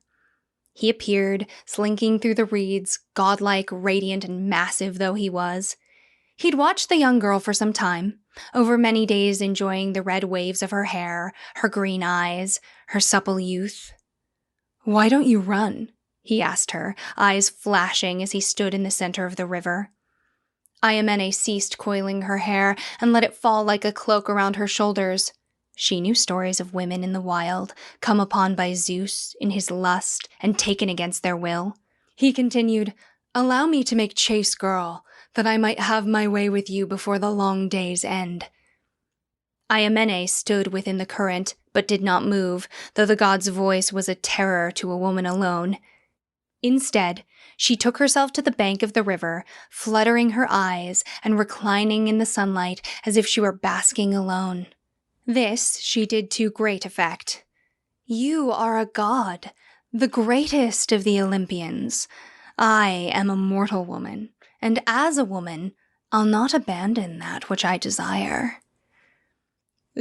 [SPEAKER 1] He appeared, slinking through the reeds, godlike, radiant, and massive though he was. He'd watched the young girl for some time, over many days enjoying the red waves of her hair, her green eyes, her supple youth. "Why don't you run?" he asked her, eyes flashing as he stood in the center of the river. Iamene ceased coiling her hair and let it fall like a cloak around her shoulders. She knew stories of women in the wild, come upon by Zeus in his lust and taken against their will. He continued, "Allow me to make chase, girl, that I might have my way with you before the long day's end." Iamene stood within the current, but did not move, though the god's voice was a terror to a woman alone. Instead, she took herself to the bank of the river, fluttering her eyes and reclining in the sunlight as if she were basking alone. This she did to great effect. "You are a god, the greatest of the Olympians. I am a mortal woman, and as a woman, I'll not abandon that which I desire."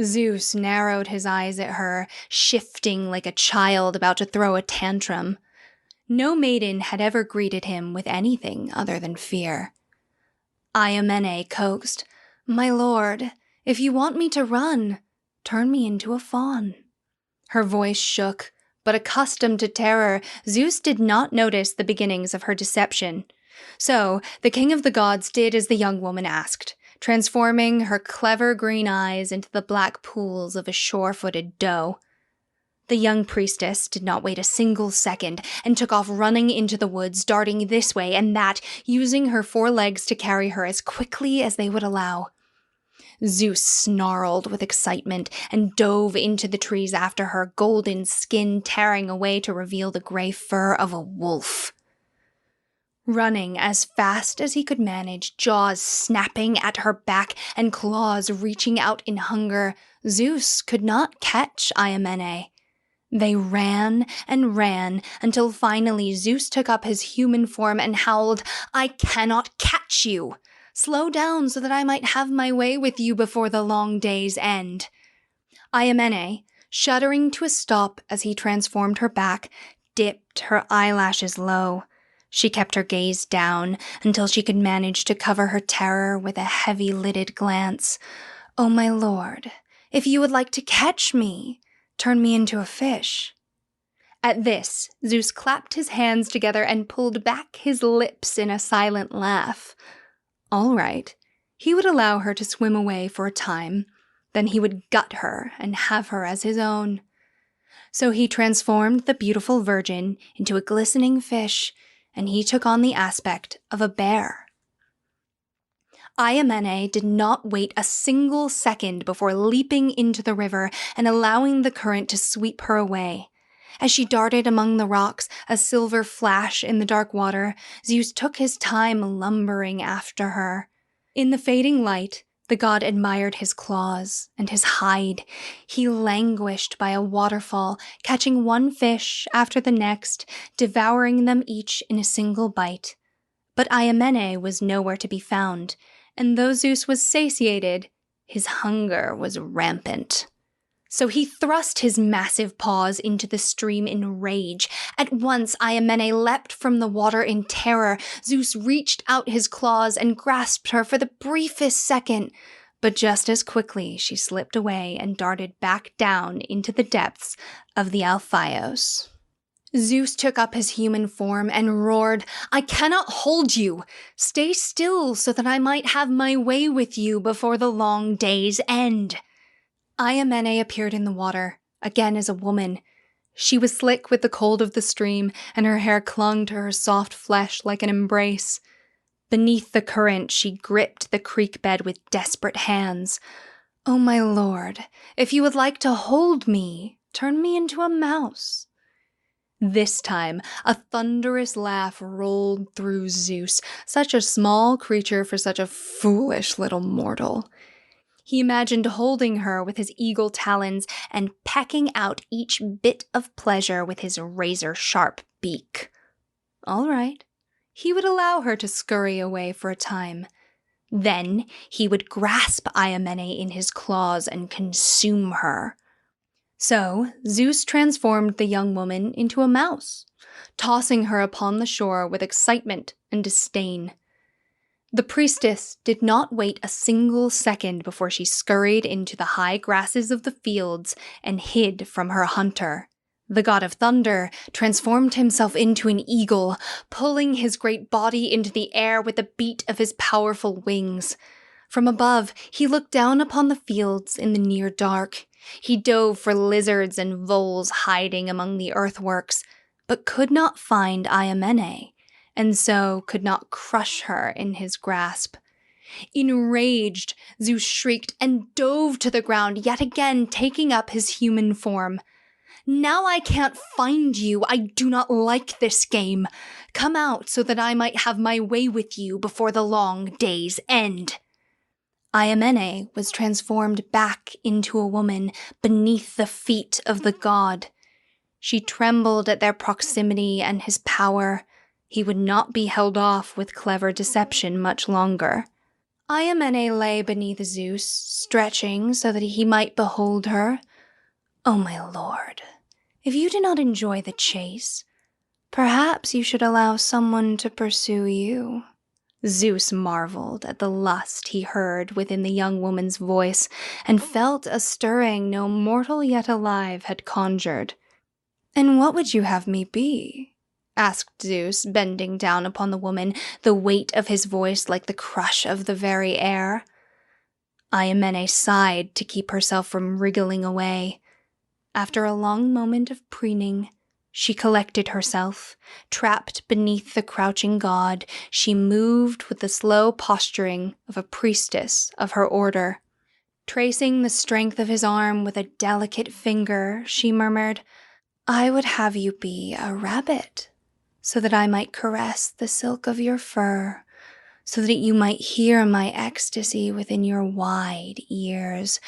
[SPEAKER 1] Zeus narrowed his eyes at her, shifting like a child about to throw a tantrum. No maiden had ever greeted him with anything other than fear. Iamene coaxed, "My lord, if you want me to run, turn me into a fawn." Her voice shook, but accustomed to terror, Zeus did not notice the beginnings of her deception. So the king of the gods did as the young woman asked, transforming her clever green eyes into the black pools of a sure-footed doe. The young priestess did not wait a single second and took off running into the woods, darting this way and that, using her 4 legs to carry her as quickly as they would allow. Zeus snarled with excitement and dove into the trees after her, golden skin tearing away to reveal the gray fur of a wolf. Running as fast as he could manage, jaws snapping at her back and claws reaching out in hunger, Zeus could not catch Iamene. They ran and ran until finally Zeus took up his human form and howled, "I cannot catch you! Slow down so that I might have my way with you before the long day's end." Iamene, shuddering to a stop as he transformed her back, dipped her eyelashes low. She kept her gaze down until she could manage to cover her terror with a heavy-lidded glance. "Oh, my lord, if you would like to catch me, turn me into a fish." At this, Zeus clapped his hands together and pulled back his lips in a silent laugh. All right, he would allow her to swim away for a time, then he would gut her and have her as his own. So he transformed the beautiful virgin into a glistening fish and he took on the aspect of a bear. Iamene did not wait a single second before leaping into the river and allowing the current to sweep her away. As she darted among the rocks, a silver flash in the dark water, Zeus took his time lumbering after her. In the fading light, the god admired his claws and his hide. He languished by a waterfall, catching one fish after the next, devouring them each in a single bite. But Iamene was nowhere to be found, and though Zeus was satiated, his hunger was rampant. So he thrust his massive paws into the stream in rage. At once, Iamene leapt from the water in terror. Zeus reached out his claws and grasped her for the briefest second, but just as quickly she slipped away and darted back down into the depths of the Alpheios. Zeus took up his human form and roared, "I cannot hold you! Stay still so that I might have my way with you before the long day's end." Iamene appeared in the water, again as a woman. She was slick with the cold of the stream, and her hair clung to her soft flesh like an embrace. Beneath the current, she gripped the creek bed with desperate hands. "Oh, my lord, if you would like to hold me, turn me into a mouse." This time, a thunderous laugh rolled through Zeus, such a small creature for such a foolish little mortal. He imagined holding her with his eagle talons and pecking out each bit of pleasure with his razor-sharp beak. All right, he would allow her to scurry away for a time. Then he would grasp Iamene in his claws and consume her. So Zeus transformed the young woman into a mouse, tossing her upon the shore with excitement and disdain. The priestess did not wait a single second before she scurried into the high grasses of the fields and hid from her hunter. The god of thunder transformed himself into an eagle, pulling his great body into the air with the beat of his powerful wings. From above, he looked down upon the fields in the near dark. He dove for lizards and voles hiding among the earthworks, but could not find Iamene, and so could not crush her in his grasp. Enraged, Zeus shrieked and dove to the ground, yet again taking up his human form. "Now I can't find you. I do not like this game. Come out so that I might have my way with you before the long day's end." Iamene was transformed back into a woman beneath the feet of the god. She trembled at their proximity and his power. He would not be held off with clever deception much longer. Iamene lay beneath Zeus, stretching so that he might behold her. "Oh, my lord, if you do not enjoy the chase, perhaps you should allow someone to pursue you." Zeus marveled at the lust he heard within the young woman's voice and felt a stirring no mortal yet alive had conjured. "And what would you have me be?" asked Zeus, bending down upon the woman, the weight of his voice like the crush of the very air. Iamene sighed to keep herself from wriggling away. After a long moment of preening, she collected herself. Trapped beneath the crouching god, she moved with the slow posturing of a priestess of her order. Tracing the strength of his arm with a delicate finger, she murmured, "I would have you be a rabbit, so that I might caress the silk of your fur, so that you might hear my ecstasy within your wide ears,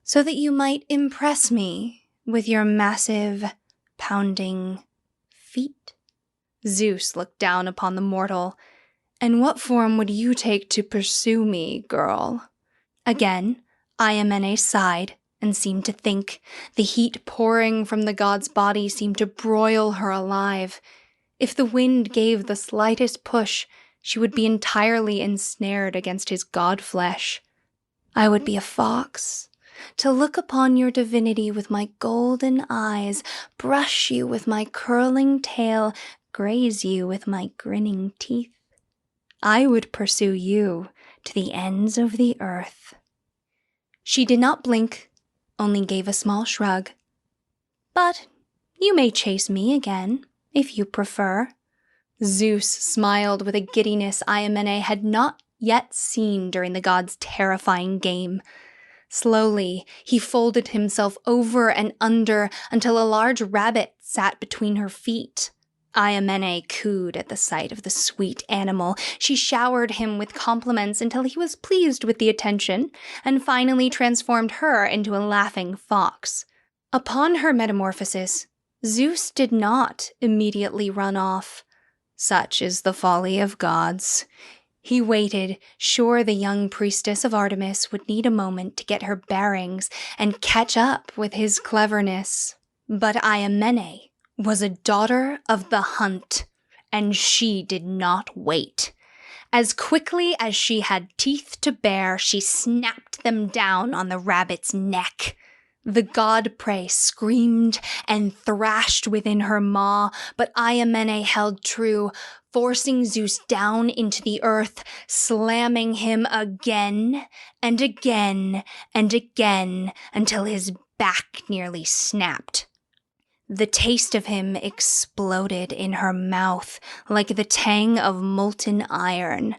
[SPEAKER 1] so that you might impress me with your massive, pounding feet." Zeus looked down upon the mortal. "And what form would you take to pursue me, girl?" Again, Iamene sighed and seemed to think. The heat pouring from the god's body seemed to broil her alive. If the wind gave the slightest push, she would be entirely ensnared against his god flesh. "I would be a fox, to look upon your divinity with my golden eyes, brush you with my curling tail, graze you with my grinning teeth. I would pursue you to the ends of the earth." She did not blink, only gave a small shrug. "But you may chase me again, if you prefer." Zeus smiled with a giddiness Iamene had not yet seen during the god's terrifying game. Slowly, he folded himself over and under until a large rabbit sat between her feet. Iamene cooed at the sight of the sweet animal. She showered him with compliments until he was pleased with the attention, and finally transformed her into a laughing fox. Upon her metamorphosis, Zeus did not immediately run off. Such is the folly of gods. He waited, sure the young priestess of Artemis would need a moment to get her bearings and catch up with his cleverness. But Iamene was a daughter of the hunt, and she did not wait. As quickly as she had teeth to bear, she snapped them down on the rabbit's neck. The god prey screamed and thrashed within her maw, but Iamene held true, forcing Zeus down into the earth, slamming him again and again and again until his back nearly snapped. The taste of him exploded in her mouth like the tang of molten iron,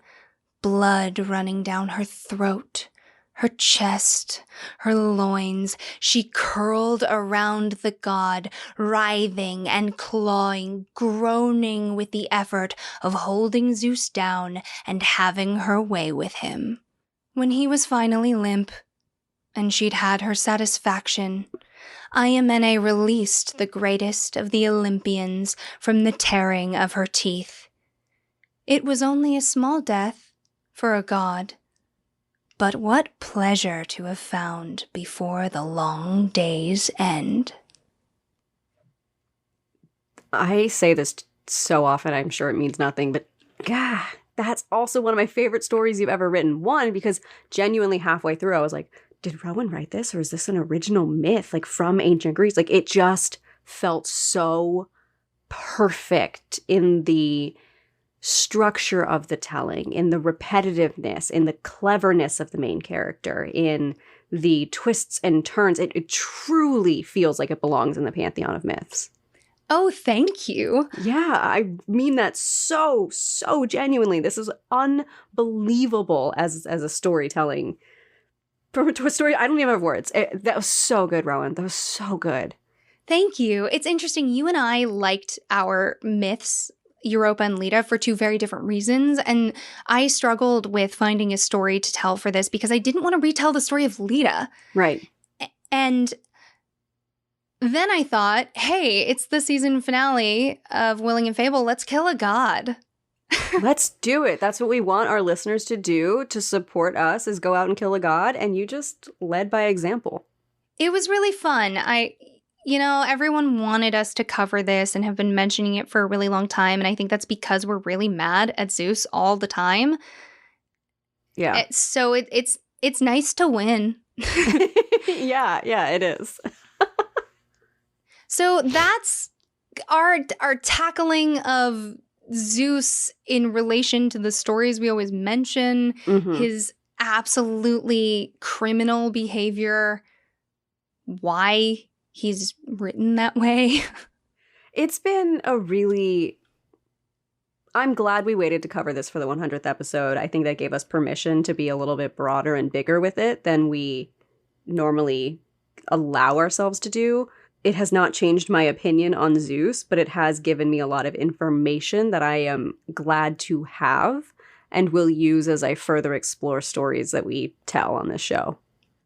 [SPEAKER 1] blood running down her throat. Her chest, her loins, she curled around the god, writhing and clawing, groaning with the effort of holding Zeus down and having her way with him. When he was finally limp, and she'd had her satisfaction, Iamene released the greatest of the Olympians from the tearing of her teeth. It was only a small death for a god. But what pleasure to have found before the long day's end.
[SPEAKER 2] I say this so often, I'm sure it means nothing, but God, that's also one of my favorite stories you've ever written. One, because genuinely halfway through, I was like, did Rowan write this, or is this an original myth, like from ancient Greece? Like, it just felt so perfect in the structure of the telling, in the repetitiveness, in the cleverness of the main character, in the twists and turns. It truly feels like it belongs in the Pantheon of myths.
[SPEAKER 1] Oh, thank you.
[SPEAKER 2] Yeah, I mean that so genuinely. This is unbelievable as a storytelling. From a story, I don't even have words. That was so good, Rowan. That was so good.
[SPEAKER 1] Thank you. It's interesting. You and I liked our myths, Europa and Leda, for two very different reasons. And I struggled with finding a story to tell for this because I didn't want to retell the story of Leda.
[SPEAKER 2] Right.
[SPEAKER 1] And then I thought, hey, it's the season finale of Willing and Fable. Let's kill a god.
[SPEAKER 2] Let's do it. That's what we want our listeners to do to support us, is go out and kill a god. And you just led by example.
[SPEAKER 1] It was really fun. Everyone wanted us to cover this and have been mentioning it for a really long time. And I think that's because we're really mad at Zeus all the time.
[SPEAKER 2] Yeah.
[SPEAKER 1] So it's nice to win.
[SPEAKER 2] Yeah, it is.
[SPEAKER 1] So that's our tackling of Zeus in relation to the stories we always mention, his absolutely criminal behavior, why he's written that way.
[SPEAKER 2] It's been I'm glad we waited to cover this for the 100th episode. I think that gave us permission to be a little bit broader and bigger with it than we normally allow ourselves to do. It has not changed my opinion on Zeus, but it has given me a lot of information that I am glad to have and will use as I further explore stories that we tell on this show.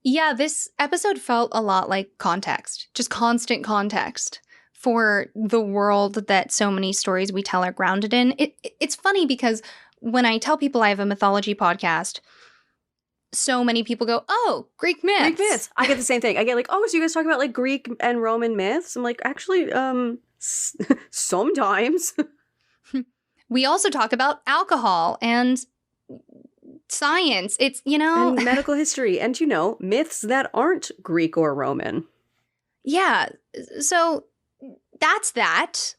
[SPEAKER 1] Yeah, this episode felt a lot like context, just constant context for the world that so many stories we tell are grounded in. It's funny because when I tell people I have a mythology podcast, so many people go, oh, Greek myths.
[SPEAKER 2] Greek myths. I get the same thing. I get like, oh, so you guys talk about like Greek and Roman myths? I'm like, actually, sometimes.
[SPEAKER 1] We also talk about alcohol and science. It's,
[SPEAKER 2] and medical history and, myths that aren't Greek or Roman.
[SPEAKER 1] Yeah. So that's that.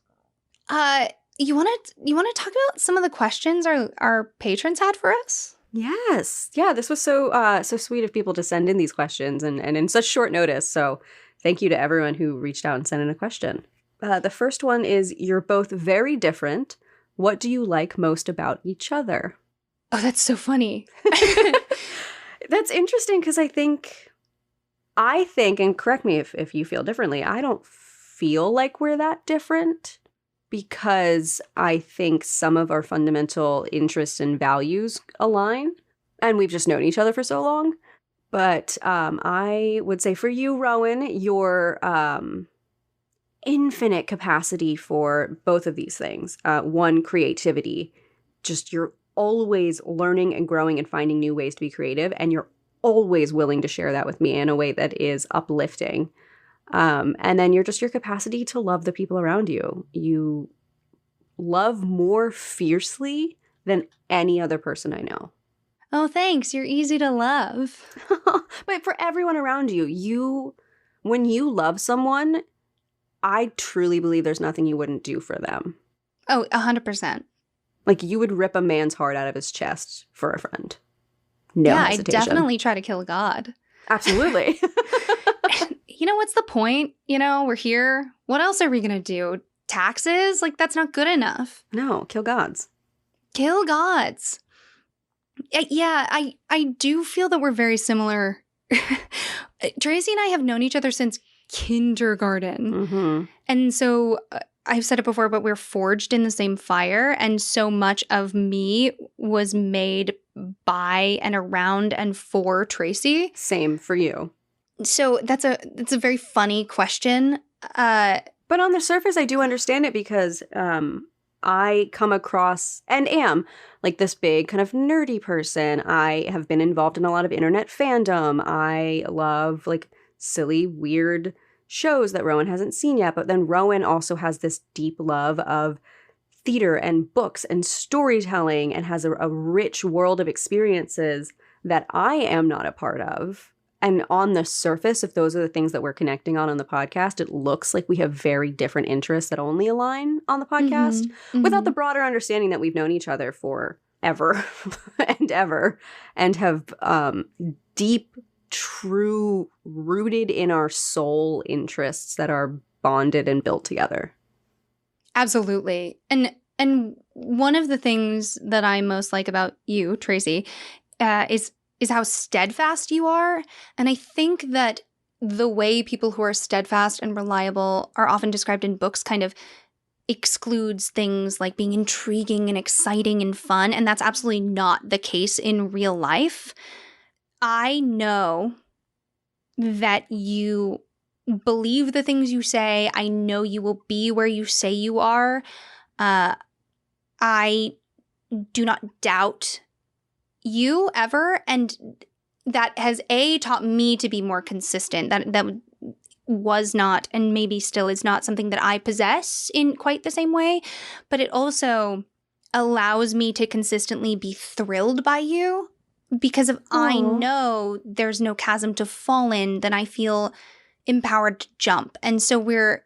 [SPEAKER 1] You want to talk about some of the questions our patrons had for us?
[SPEAKER 2] Yes. Yeah, this was so sweet of people to send in these questions and in such short notice. So thank you to everyone who reached out and sent in a question. The first one is, you're both very different, What do you like most about each other?
[SPEAKER 1] Oh, that's so funny.
[SPEAKER 2] That's interesting because I think, and correct me if you feel differently, I don't feel like we're that different because I think some of our fundamental interests and values align, and we've just known each other for so long. But I would say for you, Rowan, your infinite capacity for both of these things. One, creativity. Just you're always learning and growing and finding new ways to be creative, and you're always willing to share that with me in a way that is uplifting. And then your capacity to love the people around you. You love more fiercely than any other person I know.
[SPEAKER 1] Oh, thanks. You're easy to love.
[SPEAKER 2] But for everyone around you, when you love someone, I truly believe there's nothing you wouldn't do for them.
[SPEAKER 1] Oh, 100%.
[SPEAKER 2] Like you would rip a man's heart out of his chest for a friend. No hesitation.
[SPEAKER 1] I definitely try to kill God.
[SPEAKER 2] Absolutely.
[SPEAKER 1] What's the point? We're here. What else are we going to do? Taxes? Like, that's not good enough.
[SPEAKER 2] No, kill gods.
[SPEAKER 1] Kill gods. Yeah, I do feel that we're very similar. Tracy and I have known each other since kindergarten.
[SPEAKER 2] Mm-hmm.
[SPEAKER 1] And so I've said it before, but we're forged in the same fire. And so much of me was made by and around and for Tracy.
[SPEAKER 2] Same for you.
[SPEAKER 1] So that's a very funny question.
[SPEAKER 2] But on the surface, I do understand it because I come across and am like this big kind of nerdy person. I have been involved in a lot of internet fandom. I love like silly, weird shows that Rowan hasn't seen yet. But then Rowan also has this deep love of theater and books and storytelling and has a rich world of experiences that I am not a part of. And on the surface, if those are the things that we're connecting on the podcast, it looks like we have very different interests that only align on the podcast without the broader understanding that we've known each other for ever and ever and have deep, true, rooted in our soul interests that are bonded and built together.
[SPEAKER 1] Absolutely. And one of the things that I most like about you, Tracy, is how steadfast you are. And I think that the way people who are steadfast and reliable are often described in books kind of excludes things like being intriguing and exciting and fun. And that's absolutely not the case in real life. I know that you believe the things you say. I know you will be where you say you are. I do not doubt you ever, and that has taught me to be more consistent. That was not, and maybe still is not, something that I possess in quite the same way, but it also allows me to consistently be thrilled by you because if I know there's no chasm to fall in, then I feel empowered to jump. And so we're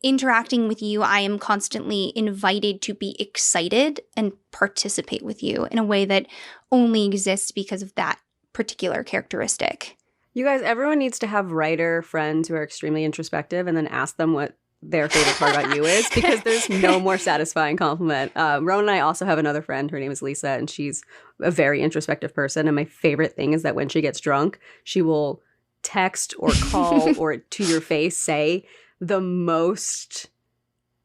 [SPEAKER 1] interacting with you. I am constantly invited to be excited and participate with you in a way that only exists because of that particular characteristic.
[SPEAKER 2] You guys, everyone needs to have writer friends who are extremely introspective and then ask them what their favorite part about you is, because there's no more satisfying compliment. Rowan and I also have another friend. Her name is Lisa, and she's a very introspective person. And my favorite thing is that when she gets drunk, she will text or call or to your face say the most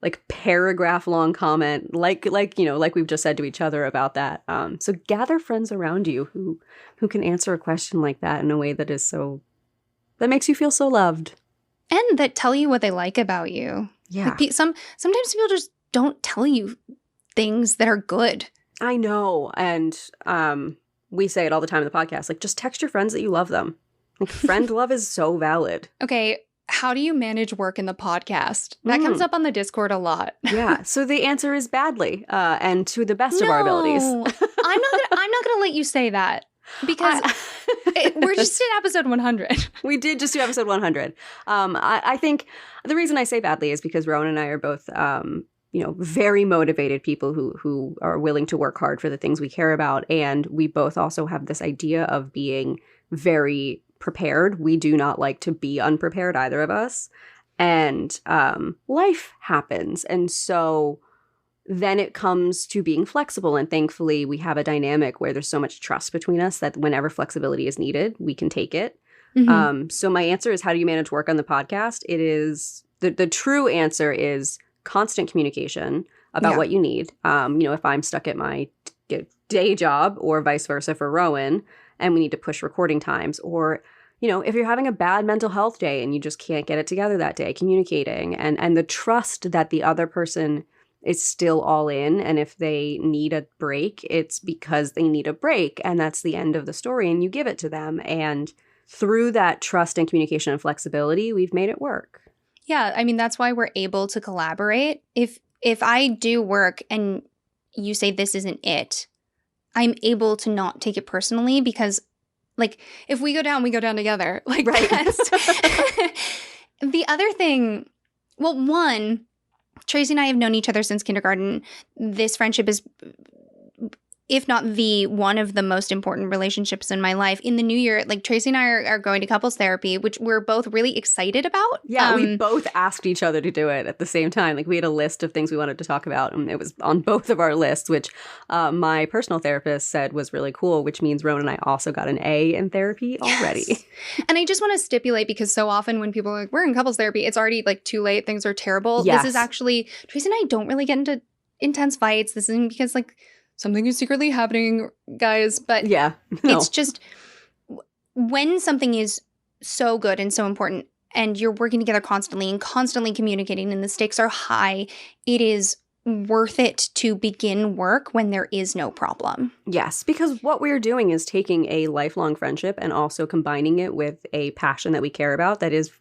[SPEAKER 2] like paragraph long comment, like we've just said to each other about that. So gather friends around you who can answer a question like that in a way that that makes you feel so loved.
[SPEAKER 1] And that tell you what they like about you.
[SPEAKER 2] Yeah.
[SPEAKER 1] Like sometimes people just don't tell you things that are good.
[SPEAKER 2] I know. And we say it all the time in the podcast, like just text your friends that you love them. Like friend love is so valid. Okay.
[SPEAKER 1] How do you manage work in the podcast? That comes up on the Discord a lot.
[SPEAKER 2] Yeah. So the answer is badly, and to the best of our abilities.
[SPEAKER 1] I'm not gonna let you say that because we're just at episode 100.
[SPEAKER 2] We did just do episode 100. I think the reason I say badly is because Rowan and I are both, very motivated people who are willing to work hard for the things we care about, and we both also have this idea of being very prepared. We do not like to be unprepared, either of us. And life happens. And so then it comes to being flexible. And thankfully, we have a dynamic where there's so much trust between us that whenever flexibility is needed, we can take it. So my answer is, how do you manage work on the podcast? It is the true answer is constant communication about what you need. If I'm stuck at my day job or vice versa for Rowan and we need to push recording times, or if you're having a bad mental health day and you just can't get it together that day, communicating and the trust that the other person is still all in. And if they need a break, it's because they need a break. And that's the end of the story. And you give it to them. And through that trust and communication and flexibility, we've made it work.
[SPEAKER 1] Yeah. I mean, that's why we're able to collaborate. If I do work and you say this isn't it, I'm able to not take it personally because, like, if we go down together. Like,
[SPEAKER 2] right.
[SPEAKER 1] The other thing, well, one, Tracy and I have known each other since kindergarten. This friendship is, if not one of the most important relationships in my life. In the new year, like, Tracy and I are going to couples therapy, which we're both really excited about.
[SPEAKER 2] Yeah, we both asked each other to do it at the same time. Like, we had a list of things we wanted to talk about, and it was on both of our lists, which my personal therapist said was really cool, which means Rowan and I also got an A in therapy already.
[SPEAKER 1] Yes. And I just want to stipulate, because so often when people are like, we're in couples therapy, it's already, like, too late. Things are terrible.
[SPEAKER 2] Yes.
[SPEAKER 1] This is actually, Tracy and I don't really get into intense fights. This isn't because, like, something is secretly happening, guys. But it's just when something is so good and so important and you're working together constantly and constantly communicating and the stakes are high, it is worth it to begin work when there is no problem.
[SPEAKER 2] Yes, because what we're doing is taking a lifelong friendship and also combining it with a passion that we care about that is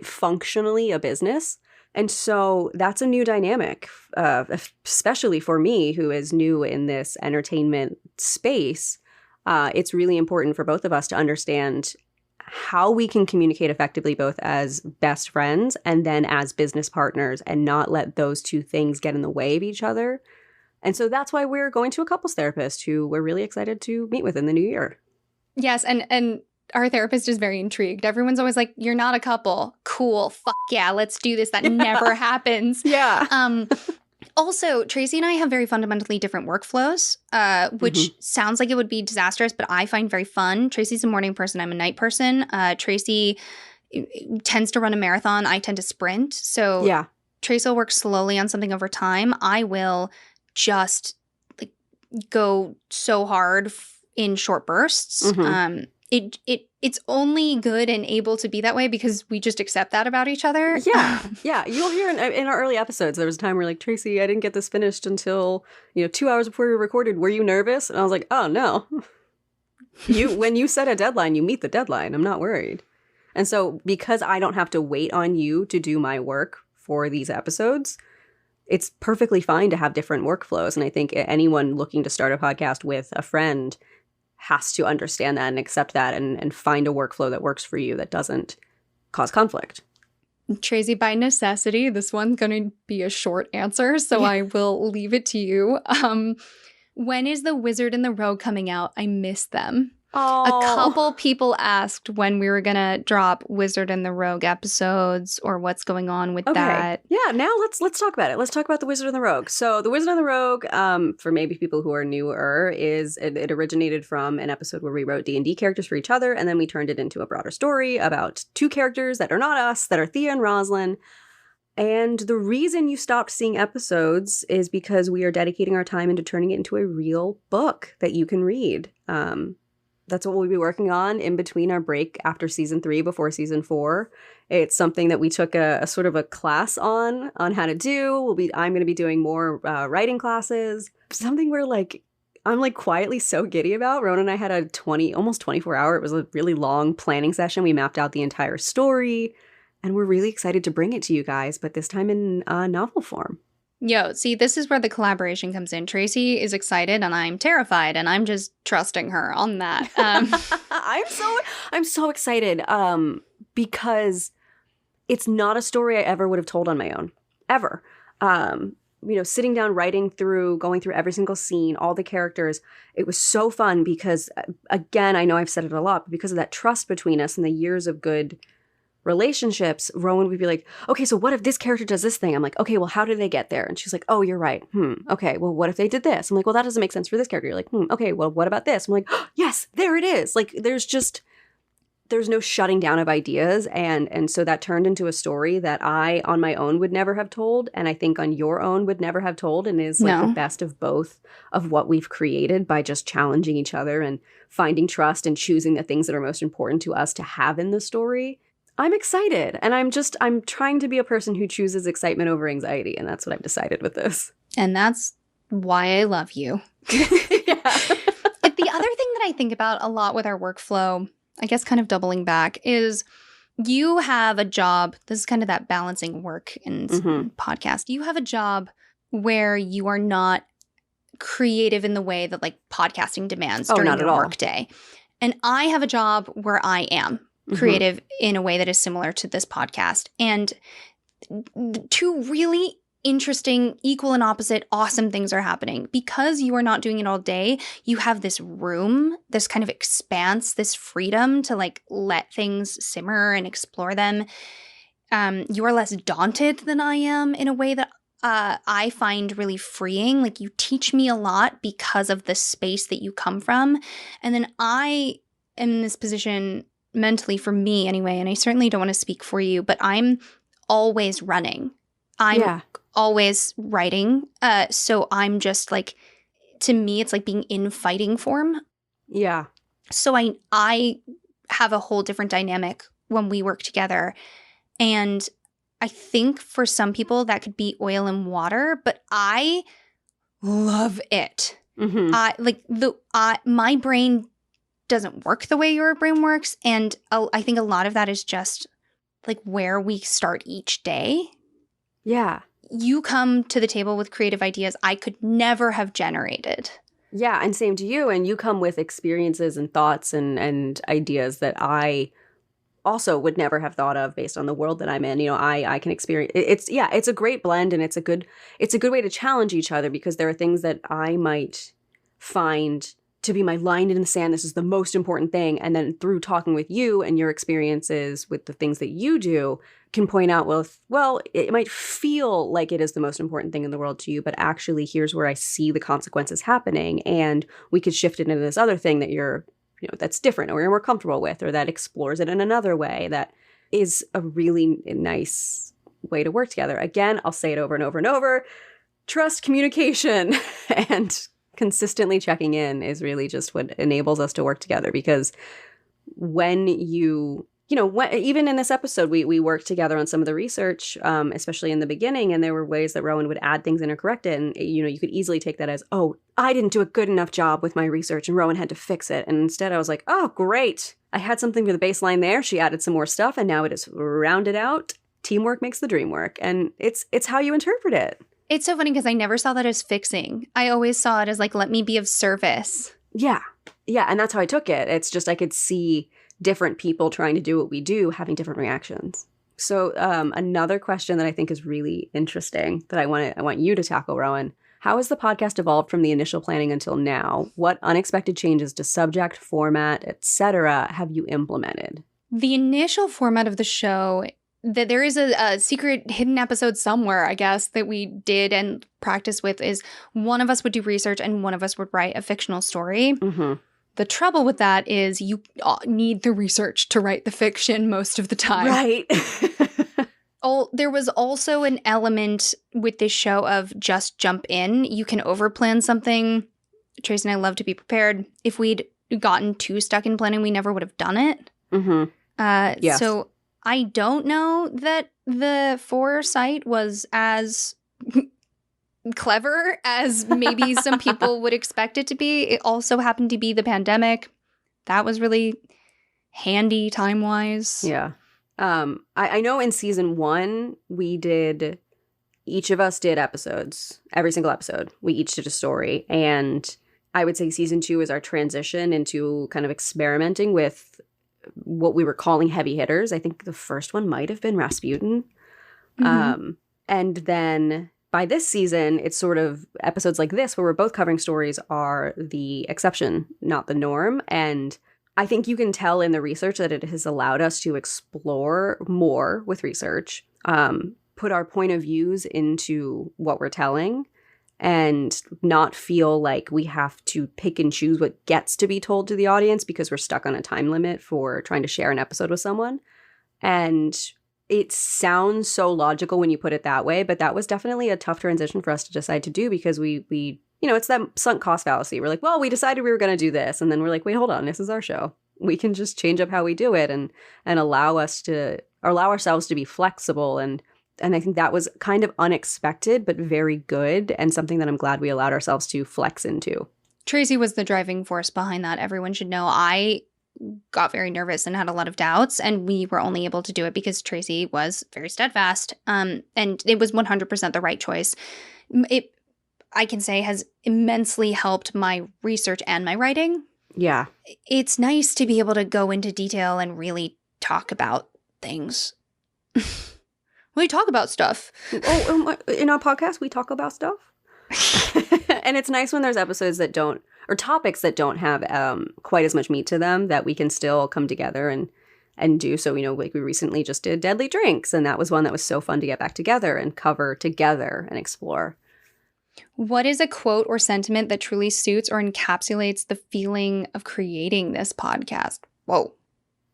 [SPEAKER 2] functionally a business. And so that's a new dynamic, especially for me, who is new in this entertainment space. It's really important for both of us to understand how we can communicate effectively, both as best friends and then as business partners, and not let those two things get in the way of each other. And so that's why we're going to a couples therapist who we're really excited to meet with in the new year.
[SPEAKER 1] Yes, and our therapist is very intrigued. Everyone's always like, you're not a couple. Cool. Fuck yeah, let's do this. That never happens.
[SPEAKER 2] Yeah.
[SPEAKER 1] Also, Tracy and I have very fundamentally different workflows, which sounds like it would be disastrous, but I find very fun. Tracy's a morning person. I'm a night person. Tracy tends to run a marathon. I tend to sprint. So Tracy will work slowly on something over time. I will just, like, go so hard in short bursts. It's only good and able to be that way because we just accept that about each other. Yeah. You'll
[SPEAKER 2] hear in our early episodes, there was a time where, like, Tracy, I didn't get this finished until 2 hours before we recorded. Were you nervous? And I was like, oh no. When you set a deadline, you meet the deadline. I'm not worried. And so because I don't have to wait on you to do my work for these episodes, it's perfectly fine to have different workflows. And I think anyone looking to start a podcast with a friend has to understand that and accept that and find a workflow that works for you that doesn't cause conflict.
[SPEAKER 1] Tracy, by necessity, this one's going to be a short answer, so I will leave it to you. When is The Wizard and the Rogue coming out? I miss them. A couple people asked when we were going to drop Wizard and the Rogue episodes or what's going on with that.
[SPEAKER 2] Yeah, now let's talk about it. Let's talk about The Wizard and the Rogue. So The Wizard and the Rogue, for maybe people who are newer, it originated from an episode where we wrote D&D characters for each other, and then we turned it into a broader story about two characters that are not us, that are Thea and Rosalind. And the reason you stopped seeing episodes is because we are dedicating our time into turning it into a real book that you can read. That's what we'll be working on in between our break after season 3 before season 4. It's something that we took a sort of a class on how to do. I'm going to be doing more writing classes. Something where, like, I'm, like, quietly so giddy about. Rona and I had a almost 24-hour. It was a really long planning session. We mapped out the entire story, and we're really excited to bring it to you guys, but this time in novel form.
[SPEAKER 1] Yo, see, this is where the collaboration comes in. Tracy is excited and I'm terrified, and I'm just trusting her on that.
[SPEAKER 2] I'm so excited because it's not a story I ever would have told on my own, ever. Sitting down, going through every single scene, all the characters, it was so fun because, again, I know I've said it a lot, but because of that trust between us and the years of good relationships, Rowan would be like, okay, so what if this character does this thing? I'm like, okay, well, how did they get there? And she's like, oh, you're right. Okay, well, what if they did this? I'm like, well, that doesn't make sense for this character. You're like, okay, well, what about this? I'm like, oh, yes, there it is. Like, there's no shutting down of ideas. And so that turned into a story that I, on my own, would never have told. And I think on your own would never have told, and is like the best of both of what we've created by just challenging each other and finding trust and choosing the things that are most important to us to have in the story. I'm excited. And I'm trying to be a person who chooses excitement over anxiety. And that's what I've decided with this.
[SPEAKER 1] And that's why I love you.
[SPEAKER 2] Yeah.
[SPEAKER 1] The other thing that I think about a lot with our workflow, I guess kind of doubling back, is you have a job. This is kind of that balancing work and podcast. You have a job where you are not creative in the way that like podcasting demands during your workday. And I have a job where I am creative in a way that is similar to this podcast. And two really interesting, equal and opposite, awesome things are happening. Because you are not doing it all day, you have this room, this kind of expanse, this freedom to like let things simmer and explore them. You are less daunted than I am in a way that I find really freeing. Like, you teach me a lot because of the space that you come from. And then I am in this position mentally, for me anyway, and I certainly don't want to speak for you, but I'm always running. I'm always writing. So I'm just like, to me, it's like being in fighting form.
[SPEAKER 2] Yeah.
[SPEAKER 1] So I have a whole different dynamic when we work together. And I think for some people that could be oil and water, but I love it. My brain doesn't work the way your brain works. And I think a lot of that is just like where we start each day.
[SPEAKER 2] Yeah.
[SPEAKER 1] You come to the table with creative ideas I could never have generated.
[SPEAKER 2] Yeah, and same to you. And you come with experiences and thoughts and ideas that I also would never have thought of based on the world that I'm in. You know, I can experience it's a great blend, and it's a good way to challenge each other, because there are things that I might find to be my line in the sand. This is the most important thing. And then through talking with you and your experiences with the things that you do, can point out, well, it might feel like it is the most important thing in the world to you, but actually here's where I see the consequences happening. And we could shift it into this other thing that that's different, or you're more comfortable with, or that explores it in another way that is a really nice way to work together. Again, I'll say it over and over and over. Trust, communication, and consistently checking in is really just what enables us to work together. Because when even in this episode, we worked together on some of the research, especially in the beginning, and there were ways that Rowan would add things and correct it. And, you could easily take that as, oh, I didn't do a good enough job with my research and Rowan had to fix it. And instead I was like, oh, great. I had something for the baseline there. She added some more stuff and now it is rounded out. Teamwork makes the dream work. And it's how you interpret it.
[SPEAKER 1] It's so funny because I never saw that as fixing. I always saw it as like, let me be of service.
[SPEAKER 2] Yeah. Yeah. And that's how I took it. It's just I could see different people trying to do what we do, having different reactions. So another question that I think is really interesting that I want you to tackle, Rowan. How has the podcast evolved from the initial planning until now? What unexpected changes to subject, format, etc. have you implemented?
[SPEAKER 1] The initial format of the show, that there is a secret hidden episode somewhere, I guess, that we did and practiced with, is one of us would do research and one of us would write a fictional story. Mm-hmm. The trouble with that is you need the research to write the fiction most of the time.
[SPEAKER 2] Right.
[SPEAKER 1] There was also an element with this show of just jump in. You can overplan something. Tracy and I love to be prepared. If we'd gotten too stuck in planning, we never would have done it. Mm-hmm. Yes. So I don't know that the foresight was as clever as maybe some people would expect it to be. It also happened to be the pandemic. That was really handy time-wise.
[SPEAKER 2] Yeah. I know in season 1, each of us did episodes, every single episode. We each did a story. And I would say season 2 is our transition into kind of experimenting with what we were calling heavy hitters. I think the first one might have been Rasputin. Mm-hmm. And then by this season, it's sort of episodes like this where we're both covering stories are the exception, not the norm. And I think you can tell in the research that it has allowed us to explore more with research, put our point of views into what we're telling, and not feel like we have to pick and choose what gets to be told to the audience because we're stuck on a time limit for trying to share an episode with someone. And it sounds so logical when you put it that way, but that was definitely a tough transition for us to decide to do because we it's that sunk cost fallacy. We're like, well, we decided we were going to do this. And then we're like, wait, hold on, this is our show. We can just change up how we do it and allow ourselves to be flexible. And I think that was kind of unexpected, but very good, and something that I'm glad we allowed ourselves to flex into.
[SPEAKER 1] Tracy was the driving force behind that. Everyone should know. I got very nervous and had a lot of doubts, and we were only able to do it because Tracy was very steadfast. And it was 100% the right choice. It, I can say, has immensely helped my research and my writing.
[SPEAKER 2] Yeah.
[SPEAKER 1] It's nice to be able to go into detail and really talk about things. We talk about stuff.
[SPEAKER 2] Oh, in our podcast, we talk about stuff. And it's nice when there's episodes that don't, or topics that don't have quite as much meat to them, that we can still come together and do. So, like we recently just did Deadly Drinks, and that was one that was so fun to get back together and cover together and explore.
[SPEAKER 1] What is a quote or sentiment that truly suits or encapsulates the feeling of creating this podcast? Whoa.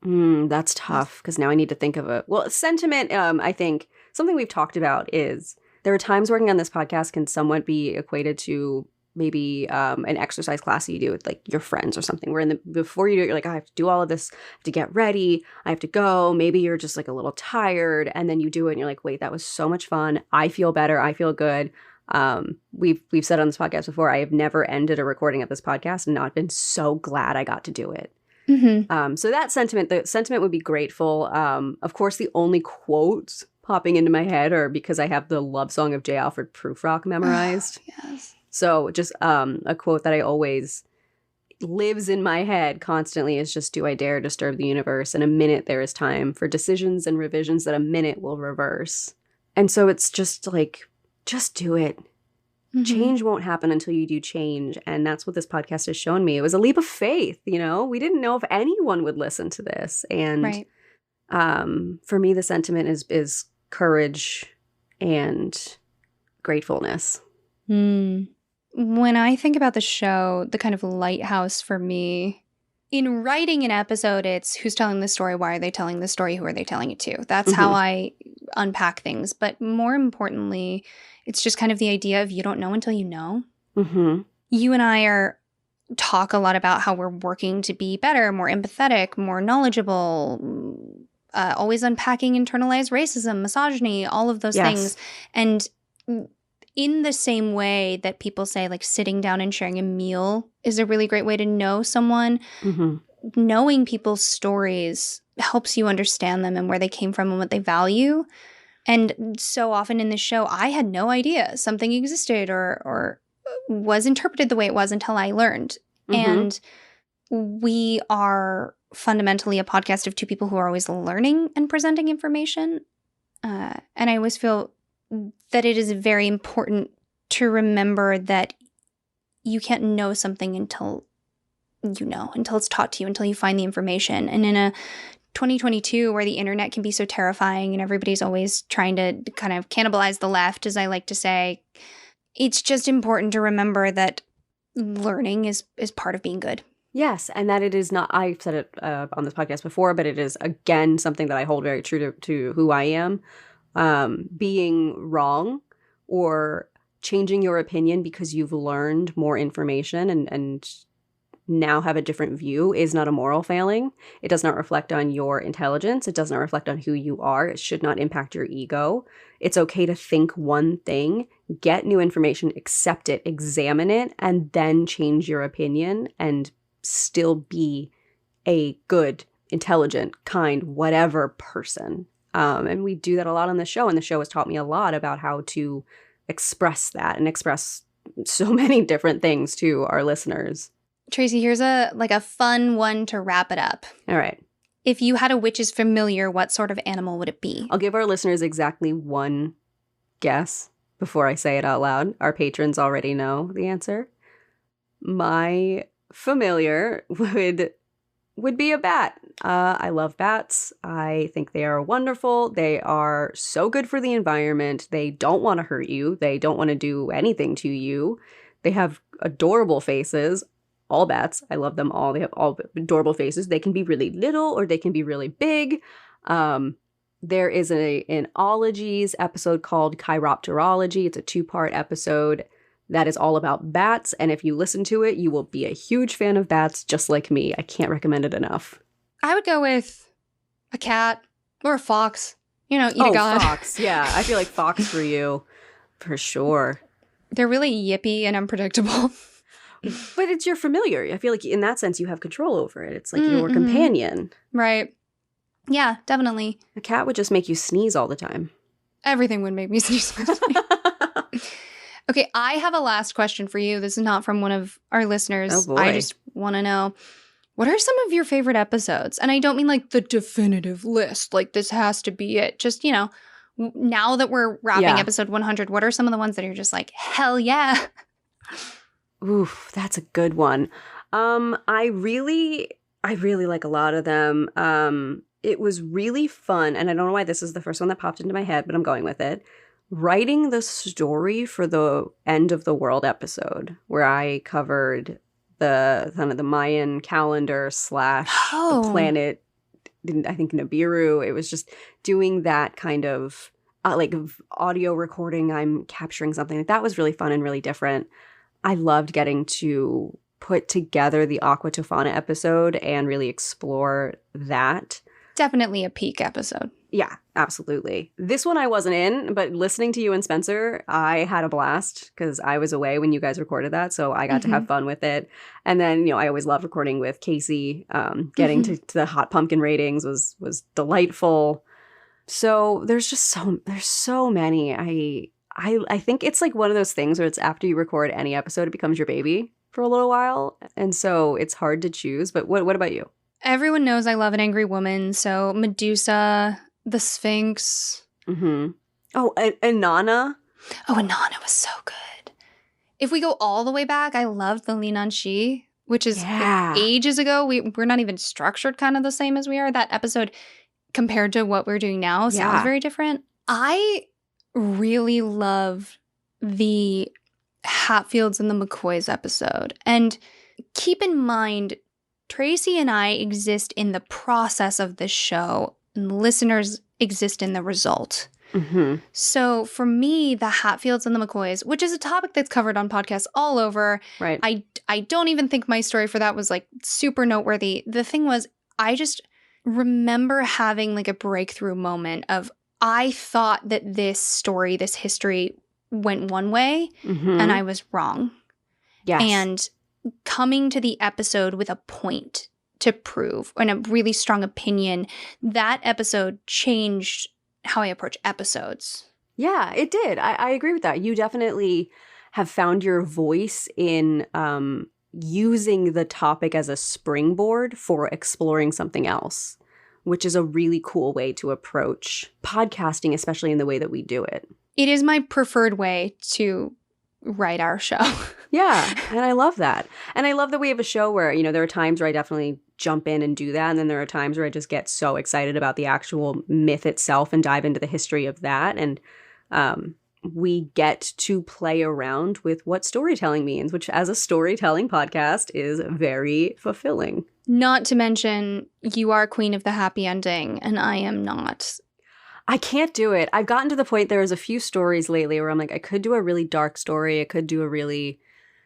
[SPEAKER 2] That's tough, because now I need to think of it. Well, sentiment, I think something we've talked about is there are times working on this podcast can somewhat be equated to maybe an exercise class that you do with like your friends or something, where before you do it, you're like, I have to do all of this, I have to get ready, I have to go. Maybe you're just like a little tired, and then you do it and you're like, wait, that was so much fun. I feel better. I feel good. We've said on this podcast before, I have never ended a recording of this podcast and not been so glad I got to do it.
[SPEAKER 1] Mm-hmm.
[SPEAKER 2] So the sentiment would be grateful. Of course, the only quotes popping into my head are because I have the love song of J. Alfred Prufrock memorized.
[SPEAKER 1] Yes.
[SPEAKER 2] So just a quote that I always lives in my head constantly is just, do I dare disturb the universe? In a minute there is time for decisions and revisions that a minute will reverse. And so it's just like, just do it. Mm-hmm. Change won't happen until you do change. And that's what this podcast has shown me. It was a leap of faith, We didn't know if anyone would listen to this. And
[SPEAKER 1] right.
[SPEAKER 2] For me, the sentiment is courage and gratefulness.
[SPEAKER 1] When I think about the show, the kind of lighthouse for me, in writing an episode, it's who's telling the story, why are they telling the story, who are they telling it to? That's how I unpack things. But more importantly, it's just kind of the idea of you don't know until you know. Mm-hmm. You and I talk a lot about how we're working to be better, more empathetic, more knowledgeable, always unpacking internalized racism, misogyny, all of those things. And in the same way that people say, like, sitting down and sharing a meal is a really great way to know someone, knowing people's stories helps you understand them and where they came from and what they value. And so often in this show, I had no idea something existed or was interpreted the way it was until I learned. And we are fundamentally a podcast of two people who are always learning and presenting information. And I always feel that it is very important to remember that you can't know something until until it's taught to you, until you find the information. And in a 2022 where the internet can be so terrifying and everybody's always trying to kind of cannibalize the left, as I like to say, it's just important to remember that learning is part of being good.
[SPEAKER 2] Yes, and that it is not, I've said it on this podcast before, but it is, again, something that I hold very true to who I am. Being wrong or changing your opinion because you've learned more information and now have a different view is not a moral failing. It does not reflect on your intelligence. It does not reflect on who you are. It should not impact your ego. It's okay to think one thing, get new information, accept it, examine it, and then change your opinion and still be a good, intelligent, kind, whatever person. And we do that a lot on the show, and the show has taught me a lot about how to express that and express so many different things to our listeners.
[SPEAKER 1] Tracy, here's a fun one to wrap it up.
[SPEAKER 2] All right.
[SPEAKER 1] If you had a witch's familiar, what sort of animal would it be?
[SPEAKER 2] I'll give our listeners exactly one guess before I say it out loud. Our patrons already know the answer. My familiar would would be a bat. I love bats. I think they are wonderful. They are so good for the environment. They don't want to hurt you. They don't want to do anything to you. They have adorable faces. All bats. I love them all. They have all adorable faces. They can be really little or they can be really big. There is an ologies episode called Chiropterology. It's a 2-part episode that is all about bats. And if you listen to it, you will be a huge fan of bats, just like me. I can't recommend it enough.
[SPEAKER 1] I would go with a cat or a fox. You know, eat a god.
[SPEAKER 2] Fox. Yeah, I feel like fox for you, for sure.
[SPEAKER 1] They're really yippy and unpredictable.
[SPEAKER 2] But it's your familiar. I feel like in that sense, you have control over it. It's like your companion.
[SPEAKER 1] Right. Yeah, definitely.
[SPEAKER 2] A cat would just make you sneeze all the time.
[SPEAKER 1] Everything would make me sneeze. Okay, I have a last question for you. This is not from one of our listeners.
[SPEAKER 2] Oh, boy.
[SPEAKER 1] I just want to know, what are some of your favorite episodes? And I don't mean like the definitive list, like this has to be it. Just, you know, now that we're wrapping episode 100, what are some of the ones that you're just like, hell yeah?
[SPEAKER 2] Oof, that's a good one. I really like a lot of them. It was really fun, and I don't know why this is the first one that popped into my head, but I'm going with it. Writing the story for the End of the World episode, where I covered the kind of the Mayan calendar / the planet, I think Nibiru. It was just doing that kind of like audio recording. I'm capturing something. That was really fun and really different. I loved getting to put together the Aqua Tofana episode and really explore that.
[SPEAKER 1] Definitely a peak episode.
[SPEAKER 2] Yeah, absolutely. This one I wasn't in, but listening to you and Spencer, I had a blast because I was away when you guys recorded that, so I got to have fun with it. And then, you know, I always love recording with Casey. Getting to the Hot Pumpkin ratings was delightful. So there's so many. I think it's like one of those things where it's after you record any episode, it becomes your baby for a little while, and so it's hard to choose. But what about you?
[SPEAKER 1] Everyone knows I love an angry woman, so Medusa, the Sphinx.
[SPEAKER 2] Mm-hmm. Oh, and Nana.
[SPEAKER 1] Oh, and Nana was so good. If we go all the way back, I loved the Linan Shi, which is ages ago. We're not even structured kind of the same as we are. That episode, compared to what we're doing now, sounds very different. I really love the Hatfields and the McCoys episode. And keep in mind, Tracy and I exist in the process of this show, and listeners exist in the result. Mm-hmm. So for me, the Hatfields and the McCoys, which is a topic that's covered on podcasts all over,
[SPEAKER 2] right?
[SPEAKER 1] I don't even think my story for that was like super noteworthy. The thing was, I just remember having like a breakthrough moment of, I thought that this story, this history went one way, and I was wrong.
[SPEAKER 2] Yes.
[SPEAKER 1] And coming to the episode with a point to prove and a really strong opinion, that episode changed how I approach episodes.
[SPEAKER 2] Yeah, it did. I agree with that. You definitely have found your voice in using the topic as a springboard for exploring something else, which is a really cool way to approach podcasting, especially in the way that we do it.
[SPEAKER 1] It is my preferred way to write our show.
[SPEAKER 2] Yeah, and I love that. And I love that we have a show where, you know, there are times where I definitely jump in and do that, and then there are times where I just get so excited about the actual myth itself and dive into the history of that. And we get to play around with what storytelling means, which as a storytelling podcast is very fulfilling.
[SPEAKER 1] Not to mention, you are queen of the happy ending, and I am not.
[SPEAKER 2] I can't do it. I've gotten to the point, there's a few stories lately where I'm like, I could do a really dark story. I could do a really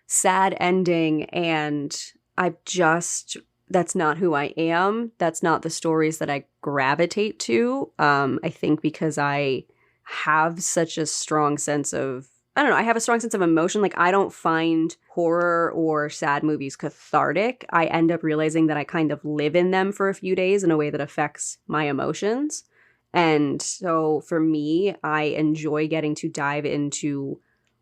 [SPEAKER 2] sad ending. And that's not who I am. That's not the stories that I gravitate to. I think because I have such a strong sense of, I have a strong sense of emotion. Like, I don't find horror or sad movies cathartic. I end up realizing that I kind of live in them for a few days in a way that affects my emotions. And so for me, I enjoy getting to dive into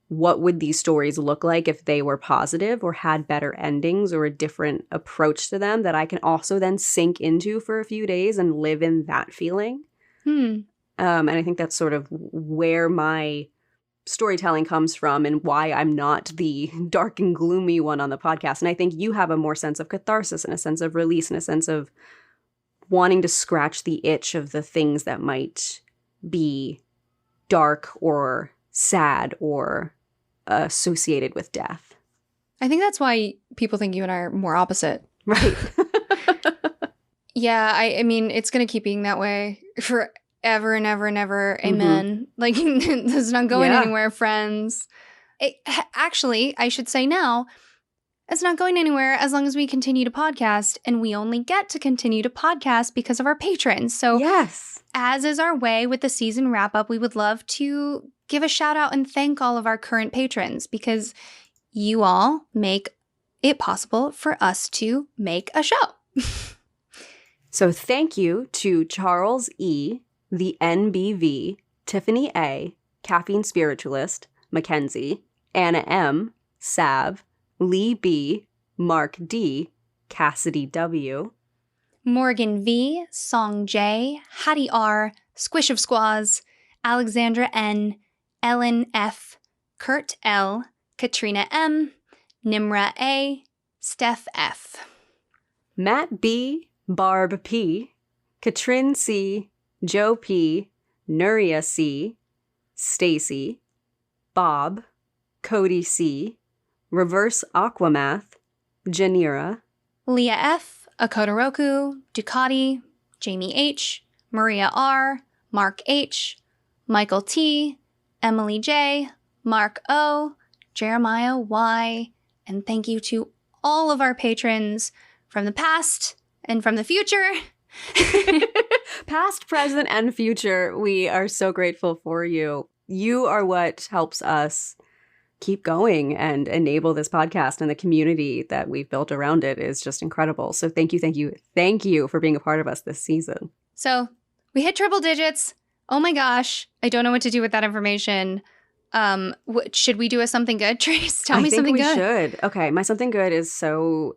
[SPEAKER 2] what would these stories look like if they were positive or had better endings or a different approach to them that I can also then sink into for a few days and live in that feeling. And I think that's sort of where my storytelling comes from and why I'm not the dark and gloomy one on the podcast. And I think you have a more sense of catharsis and a sense of release and a sense of wanting to scratch the itch of the things that might be dark or sad or associated with death.
[SPEAKER 1] I think that's why people think you and I are more opposite.
[SPEAKER 2] Right.
[SPEAKER 1] Yeah, I mean, it's going to keep being that way forever and ever and ever. Amen. Like, this is not going anywhere, friends. Actually, I should say now, it's not going anywhere as long as we continue to podcast, and we only get to continue to podcast because of our patrons. So,
[SPEAKER 2] yes,
[SPEAKER 1] as is our way with the season wrap-up, we would love to give a shout-out and thank all of our current patrons because you all make it possible for us to make a show.
[SPEAKER 2] So thank you to Charles E., the NBV, Tiffany A., Caffeine Spiritualist, Mackenzie, Anna M., Sav, Lee B., Mark D., Cassidy W.,
[SPEAKER 1] Morgan V., Song J., Hattie R., Squish of Squaws, Alexandra N., Ellen F., Kurt L., Katrina M., Nimra A., Steph F.,
[SPEAKER 2] Matt B., Barb P., Katrin C., Joe P., Nuria C., Stacy, Bob, Cody C., Reverse Aquamath, Janira,
[SPEAKER 1] Leah F., Akodoroku, Ducati, Jamie H., Maria R., Mark H., Michael T., Emily J., Mark O., Jeremiah Y., and thank you to all of our patrons from the past and from the future.
[SPEAKER 2] Past, present, and future, we are so grateful for you. You are what helps us keep going and enable this podcast, and the community that we've built around it is just incredible. So thank you, thank you, thank you for being a part of us this season.
[SPEAKER 1] So we hit triple digits. Oh my gosh. I don't know what to do with that information. Should we do a something good, Trace? Tell me something good.
[SPEAKER 2] I think we should. Okay, my something good is so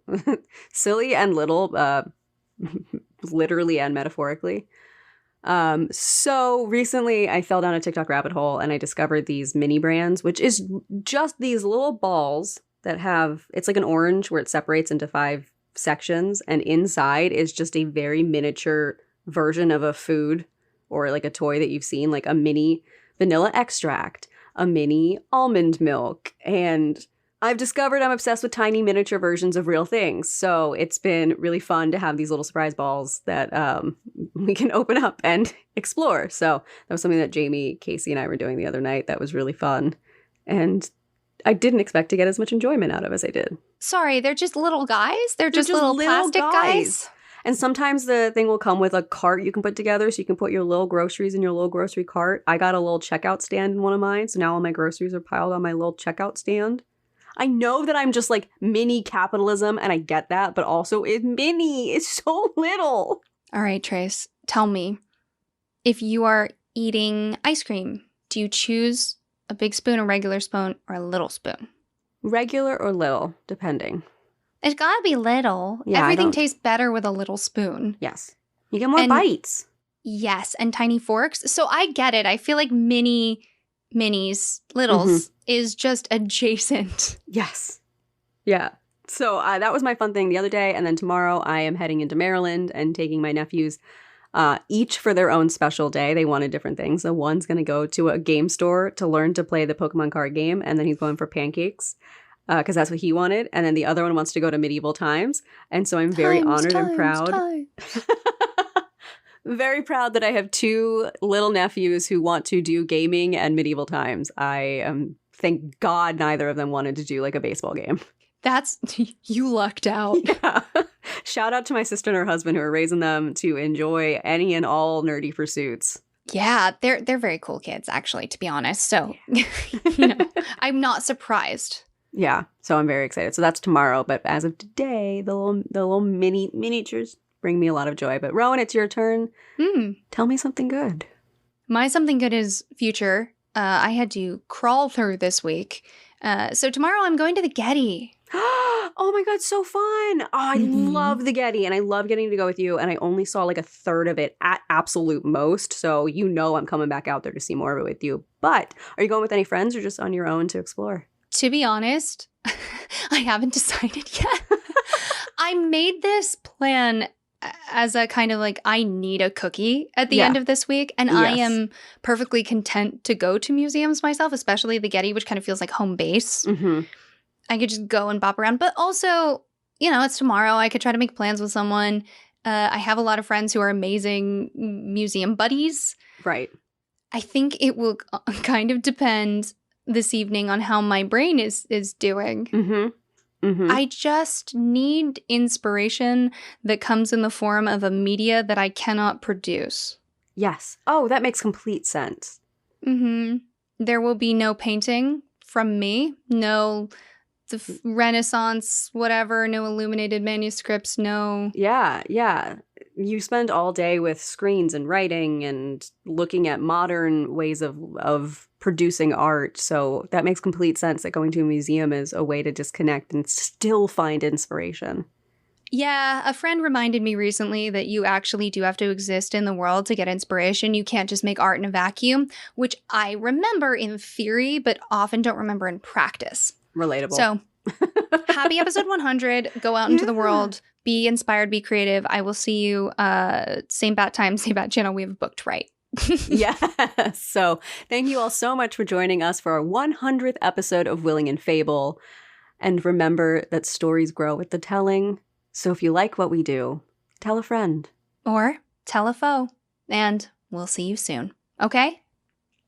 [SPEAKER 2] silly and little, literally and metaphorically. So recently I fell down a TikTok rabbit hole and I discovered these mini brands, which is just these little balls that have, it's like an orange where it separates into 5 sections, and inside is just a very miniature version of a food or like a toy that you've seen, like a mini vanilla extract, a mini almond milk, and I've discovered I'm obsessed with tiny miniature versions of real things. So it's been really fun to have these little surprise balls that we can open up and explore. So that was something that Jamie, Casey, and I were doing the other night. That was really fun. And I didn't expect to get as much enjoyment out of as I did.
[SPEAKER 1] Sorry, they're just little guys? They're just little plastic guys?
[SPEAKER 2] And sometimes the thing will come with a cart you can put together, so you can put your little groceries in your little grocery cart. I got a little checkout stand in one of mine, so now all my groceries are piled on my little checkout stand. I know that I'm just like mini capitalism, and I get that, but also it's mini. It's so little.
[SPEAKER 1] All right, Trace, tell me, if you are eating ice cream, do you choose a big spoon, a regular spoon, or a little spoon?
[SPEAKER 2] Regular or little, depending.
[SPEAKER 1] It's gotta be little.
[SPEAKER 2] Yeah,
[SPEAKER 1] everything tastes better with a little spoon.
[SPEAKER 2] Yes. You get more bites.
[SPEAKER 1] Yes, and tiny forks. So I get it. I feel like minis, littles is just adjacent.
[SPEAKER 2] Yes. Yeah. So that was my fun thing the other day. And then tomorrow I am heading into Maryland and taking my nephews each for their own special day. They wanted different things. So one's going to go to a game store to learn to play the Pokemon card game. And then he's going for pancakes because that's what he wanted. And then the other one wants to go to medieval times. And so I'm very honored and proud. Very proud that I have 2 little nephews who want to do gaming and medieval times. I am, thank God neither of them wanted to do like a baseball game.
[SPEAKER 1] You lucked out.
[SPEAKER 2] Yeah. Shout out to my sister and her husband who are raising them to enjoy any and all nerdy pursuits.
[SPEAKER 1] Yeah, they're very cool kids, actually, to be honest. So, I'm not surprised.
[SPEAKER 2] Yeah, so I'm very excited. So that's tomorrow, but as of today, the little miniatures bring me a lot of joy. But Rowan, it's your turn. Tell me something good.
[SPEAKER 1] My something good is future. I had to crawl through this week. So tomorrow I'm going to the Getty.
[SPEAKER 2] Oh my God, so fun. Oh, I love the Getty, and I love getting to go with you, and I only saw like a third of it at absolute most, so you know I'm coming back out there to see more of it with you. But are you going with any friends or just on your own to explore?
[SPEAKER 1] To be honest, I haven't decided yet. I made this plan as a kind of like, I need a cookie at the end of this week. And I am perfectly content to go to museums myself, especially the Getty, which kind of feels like home base.
[SPEAKER 2] Mm-hmm.
[SPEAKER 1] I could just go and bop around. But also, you know, it's tomorrow. I could try to make plans with someone. I have a lot of friends who are amazing museum buddies.
[SPEAKER 2] Right.
[SPEAKER 1] I think it will kind of depend this evening on how my brain is doing.
[SPEAKER 2] Mm-hmm. Mm-hmm.
[SPEAKER 1] I just need inspiration that comes in the form of a media that I cannot produce.
[SPEAKER 2] Yes. Oh, that makes complete sense.
[SPEAKER 1] Mm-hmm. There will be no painting from me, no Renaissance, whatever, no illuminated manuscripts, no...
[SPEAKER 2] Yeah, yeah. You spend all day with screens and writing and looking at modern ways of producing art. So that makes complete sense that going to a museum is a way to disconnect and still find inspiration.
[SPEAKER 1] Yeah, a friend reminded me recently that you actually do have to exist in the world to get inspiration. You can't just make art in a vacuum, which I remember in theory, but often don't remember in practice.
[SPEAKER 2] Relatable.
[SPEAKER 1] So, happy episode 100. Go out into the world. Be inspired. Be creative. I will see you same bat time, same bat channel. We have booked right.
[SPEAKER 2] Yes. So thank you all so much for joining us for our 100th episode of Willing and Fable. And remember that stories grow with the telling. So if you like what we do, tell a friend.
[SPEAKER 1] Or tell a foe. And we'll see you soon. Okay?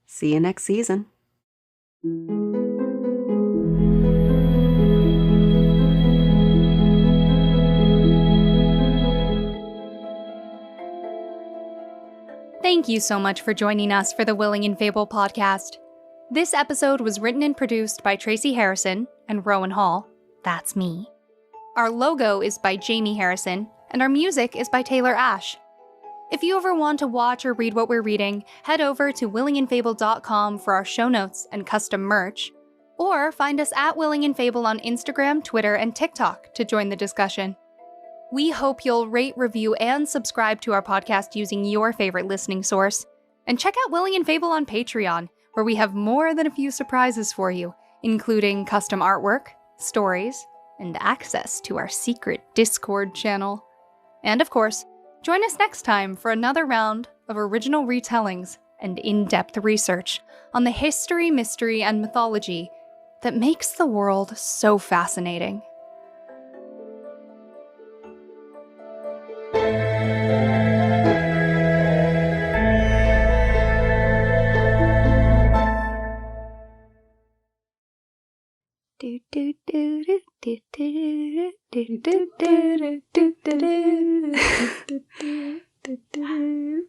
[SPEAKER 2] See you next season.
[SPEAKER 1] Thank you so much for joining us for the Willing and Fable podcast. This episode was written and produced by Tracy Harrison and Rowan Hall. That's me. Our logo is by Jamie Harrison, and our music is by Taylor Ash. If you ever want to watch or read what we're reading, head over to willingandfable.com for our show notes and custom merch, or find us at Willing and Fable on Instagram, Twitter, and TikTok to join the discussion. We hope you'll rate, review, and subscribe to our podcast using your favorite listening source. And check out Willing and Fable on Patreon, where we have more than a few surprises for you, including custom artwork, stories, and access to our secret Discord channel. And of course, join us next time for another round of original retellings and in-depth research on the history, mystery, and mythology that makes the world so fascinating. Do do do do do do do do do do do do do do do.